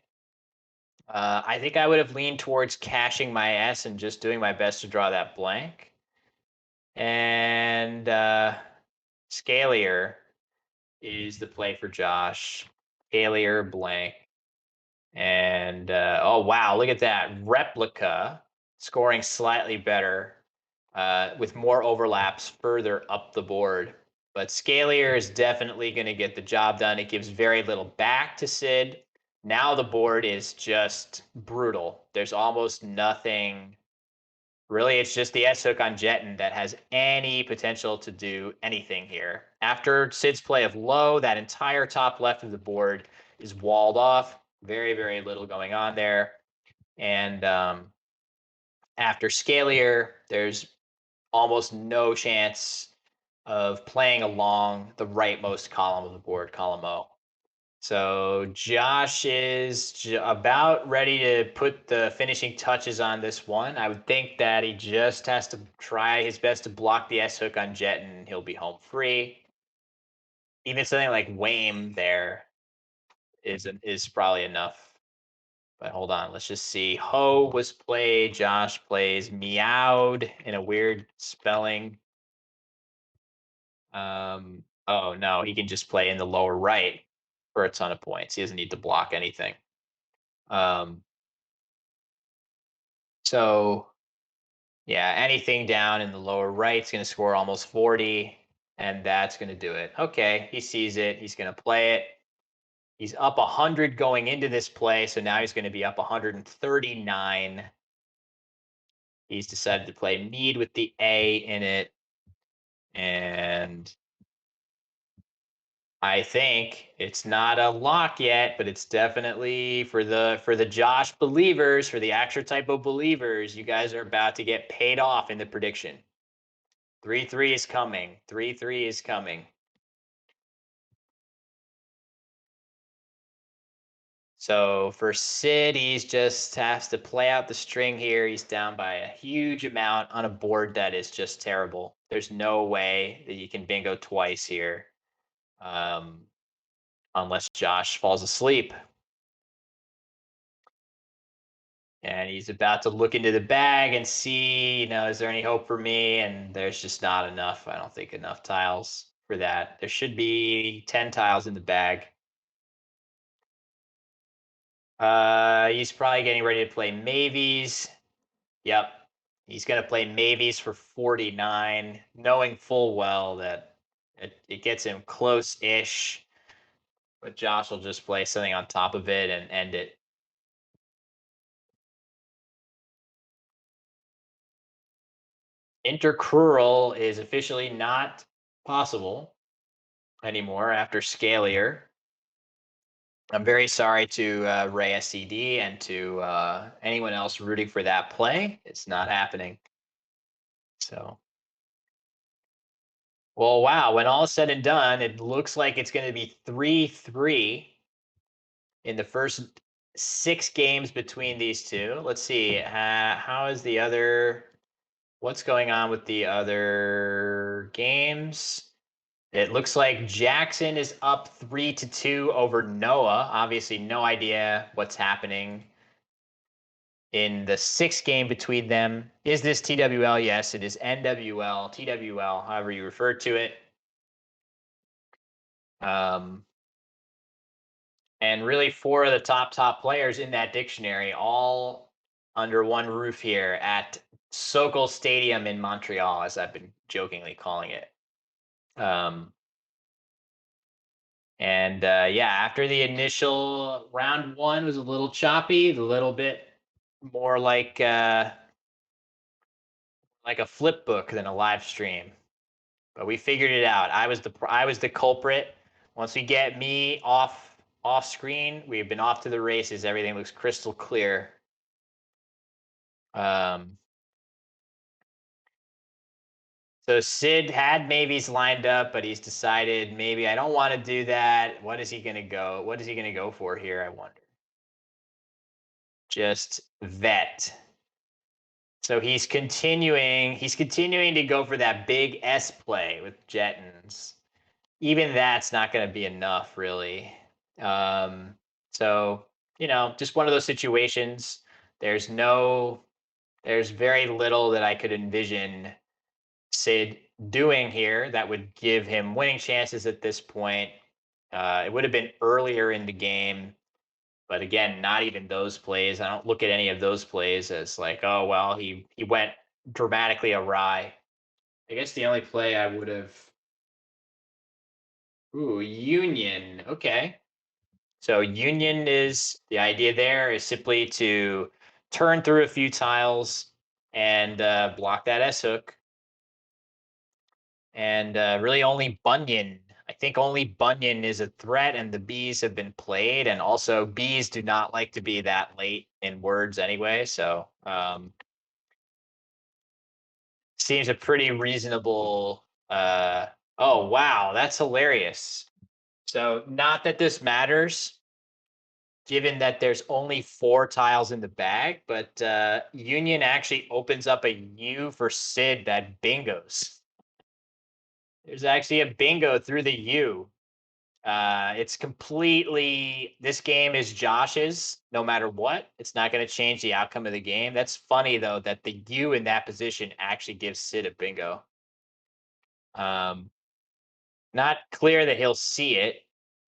I think I would have leaned towards cashing my S and just doing my best to draw that blank. And Scalier is the play for Josh. Scalier blank. And oh wow, look at that replica scoring slightly better with more overlaps further up the board. But Scalier is definitely going to get the job done. It gives very little back to Sid. Now the board is just brutal. There's almost nothing. Really, it's just the S-hook on Jetton that has any potential to do anything here. After Sid's play of low, that entire top left of the board is walled off. Very, very little going on there. And after Scalier, there's almost no chance of playing along the rightmost column of the board, column O. So Josh is about ready to put the finishing touches on this one. I would think that he just has to try his best to block the S-hook on Jet and he'll be home free. Even something like Wame there is probably enough. But hold on, let's just see. Ho was played, Josh plays meowed in a weird spelling. Oh no, he can just play in the lower right for a ton of points. He doesn't need to block anything. So yeah, anything down in the lower right is going to score almost 40, and that's going to do it. Okay, he sees it. He's going to play it. He's up 100 going into this play, so now he's going to be up 139. He's decided to play Mead with the A in it, and I think it's not a lock yet, but it's definitely for the Josh believers, for the axcertypo believers. You guys are about to get paid off in the prediction. 3-3 is coming. 3-3 is coming. So for Sid, he's just has to play out the string here. He's down by a huge amount on a board that is just terrible. There's no way that you can bingo twice here, unless Josh falls asleep. And he's about to look into the bag and see, is there any hope for me? And there's just not enough. I don't think enough tiles for that. There should be 10 tiles in the bag. He's probably getting ready to play Mavies. Yep. He's going to play Mavies for 49, knowing full well that it gets him close-ish. But Josh will just play something on top of it and end it. Intercrural is officially not possible anymore after Scalier. I'm very sorry to Ray SCD and to anyone else rooting for that play. It's not happening. So, well, wow. When all is said and done, it looks like it's going to be 3-3 in the first 6 games between these two. Let's see. How is the other? What's going on with the other games? It looks like Jackson is up 3-2 over Noah. Obviously, no idea what's happening in the 6th game between them. Is this TWL? Yes, it is NWL, TWL, however you refer to it. And really 4 of the top players in that dictionary, all under one roof here at Sokol Stadium in Montreal, as I've been jokingly calling it. And yeah, after the initial round 1 was a little choppy, a little bit more like a flip book than a live stream. But we figured it out. I was the culprit. Once we get me off screen, we've been off to the races. Everything looks crystal clear. So Sid had maybes lined up, but he's decided maybe I don't want to do that. What is he going to go? What is he going to go for here? I wonder. Just vet. So he's continuing to go for that big S play with Jettons. Even that's not going to be enough, really. So, just one of those situations. There's very little that I could envision Sid doing here that would give him winning chances at this point. It would have been earlier in the game. But again, not even those plays. I don't look at any of those plays as like, oh well, he went dramatically awry. I guess the only play I would have. Ooh, union. Okay. So union is the idea there is simply to turn through a few tiles and block that S hook. And really only Bunyan. I think only Bunyan is a threat, and the bees have been played. And also, bees do not like to be that late in words anyway. So seems a pretty reasonable. Oh wow, that's hilarious. So not that this matters, given that there's only 4 tiles in the bag, but Union actually opens up a U for Sid that bingos. There's actually a bingo through the U. It's completely, this game is Josh's no matter what. It's not going to change the outcome of the game. That's funny, though, that the U in that position actually gives Sid a bingo. Not clear that he'll see it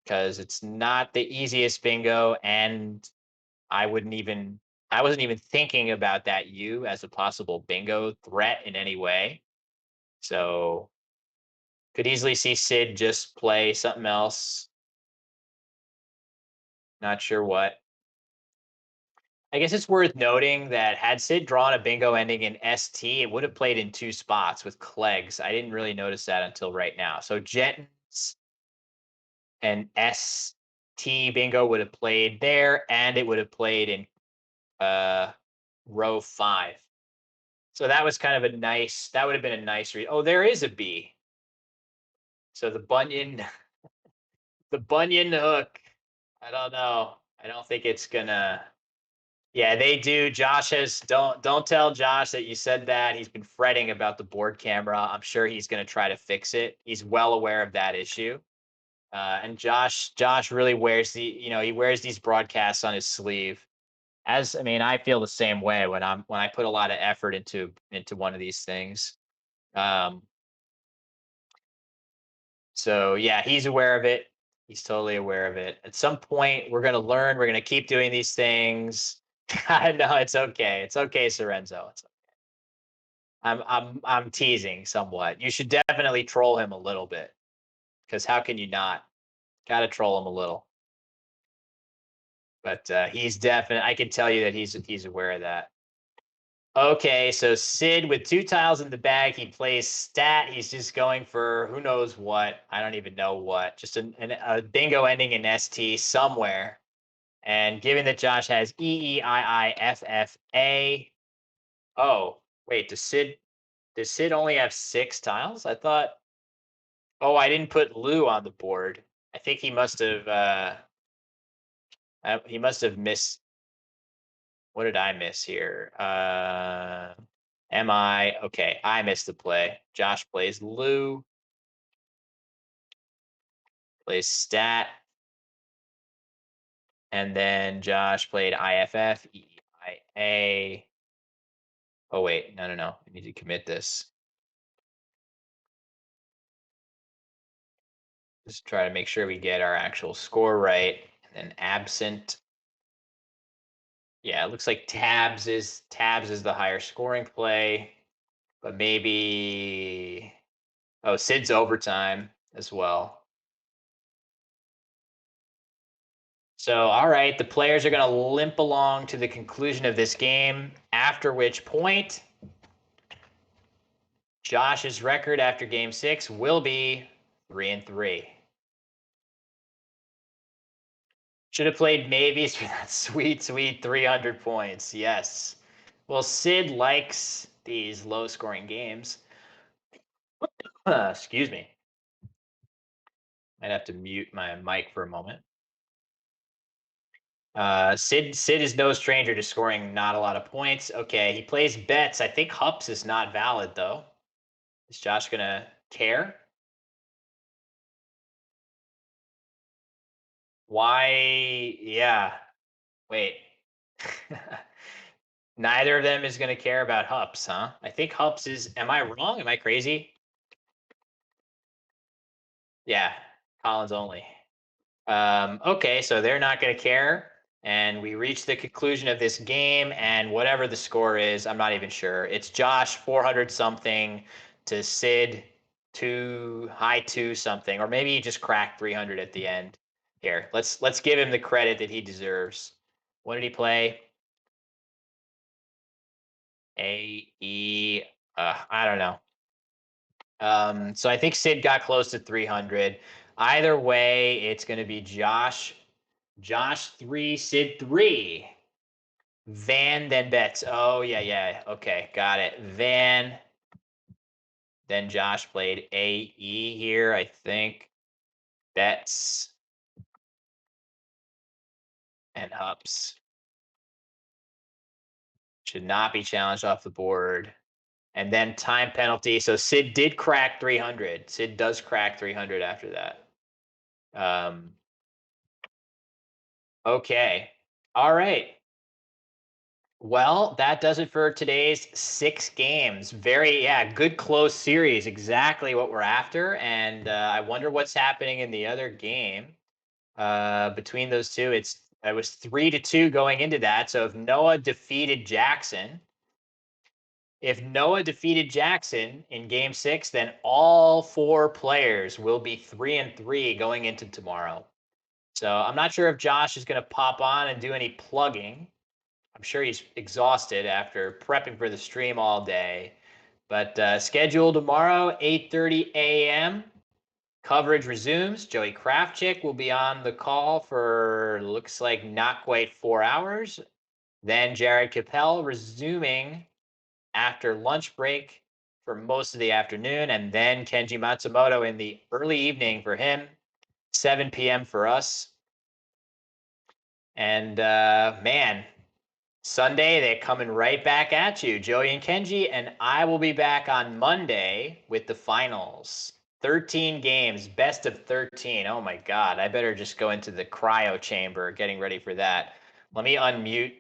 because it's not the easiest bingo, and I wasn't even thinking about that U as a possible bingo threat in any way. So could easily see Sid just play something else. Not sure what. I guess it's worth noting that had Sid drawn a bingo ending in ST, it would have played in 2 spots with Clegg's. I didn't really notice that until right now. So Jentons and ST bingo would have played there, and it would have played in row 5. So that was kind of a nice, that would have been a nice read. Oh, there is a B. So the Bunyan, the Bunyan hook. I don't know. I don't think it's gonna. Yeah, they do. Josh has don't tell Josh that you said that. He's been fretting about the board camera. I'm sure he's gonna try to fix it. He's well aware of that issue. And Josh really wears he wears these broadcasts on his sleeve. As I mean, I feel the same way when I put a lot of effort into one of these things. Um, so yeah, he's aware of it. He's totally aware of it. At some point, we're gonna learn. We're gonna keep doing these things. I know it's okay. It's okay, Sorenzo. I'm teasing somewhat. You should definitely troll him a little bit, because how can you not? Got to troll him a little. But he's definitely. I can tell you that he's aware of that. Okay, so Sid with 2 tiles in the bag, he plays stat. He's just going for who knows what. I don't even know what. Just a bingo ending in ST somewhere. And given that Josh has EEIIFFA. Oh, wait, does Sid only have 6 tiles? I thought. Oh, I didn't put Lou on the board. I think he must have missed. What did I miss here? Am I okay? I missed the play. Josh plays Lou, plays stat, and then Josh played IFF, EIA. Oh wait, no. I need to commit this. Just try to make sure we get our actual score right. And then absent. Yeah, it looks like tabs is the higher scoring play, but maybe Sid's overtime as well. So, all right, the players are going to limp along to the conclusion of this game, after which point Josh's record after game 6 will be 3-3. Should have played maybes for that sweet 300 points. Yes. Well, Sid likes these low scoring games. Excuse me. Might have to mute my mic for a moment. Sid is no stranger to scoring not a lot of points. Okay, he plays bets. I think Hups is not valid though. Is Josh gonna care? Why? Yeah. Wait. Neither of them is gonna care about Hups, huh? I think Hups is. Am I wrong? Am I crazy? Yeah, Collins only. Okay, so they're not gonna care. And we reached the conclusion of this game, and whatever the score is, I'm not even sure. It's Josh 400 something to Sid high 2 something, or maybe he just cracked 300 at the end. Here, let's give him the credit that he deserves. What did he play? A, E, I don't know. So I think Sid got close to 300. Either way, it's going to be Josh 3, Sid 3. Van, then Betts. Oh, yeah. Okay, got it. Van. Then Josh played AE here, I think. Betts. And Hups. Should not be challenged off the board. And then time penalty. So Sid did crack 300. Sid does crack 300 after that. Okay. All right. Well, that does it for today's 6 games. Very, good close series. Exactly what we're after. And I wonder what's happening in the other game. Between those two, it was 3-2 going into that. So if Noah defeated Jackson in game 6, then all 4 players will be 3-3 going into tomorrow. So I'm not sure if Josh is going to pop on and do any plugging. I'm sure he's exhausted after prepping for the stream all day. But scheduled tomorrow, 8:30 a.m. Coverage resumes. Joey Krafchick will be on the call for, looks like, not quite 4 hours. Then Jared Capel resuming after lunch break for most of the afternoon. And then Kenji Matsumoto in the early evening for him, 7 p.m. for us. And man, Sunday, they're coming right back at you, Joey and Kenji, and I will be back on Monday with the finals. 13 games, best of 13. Oh my God, I better just go into the cryo chamber getting ready for that. Let me unmute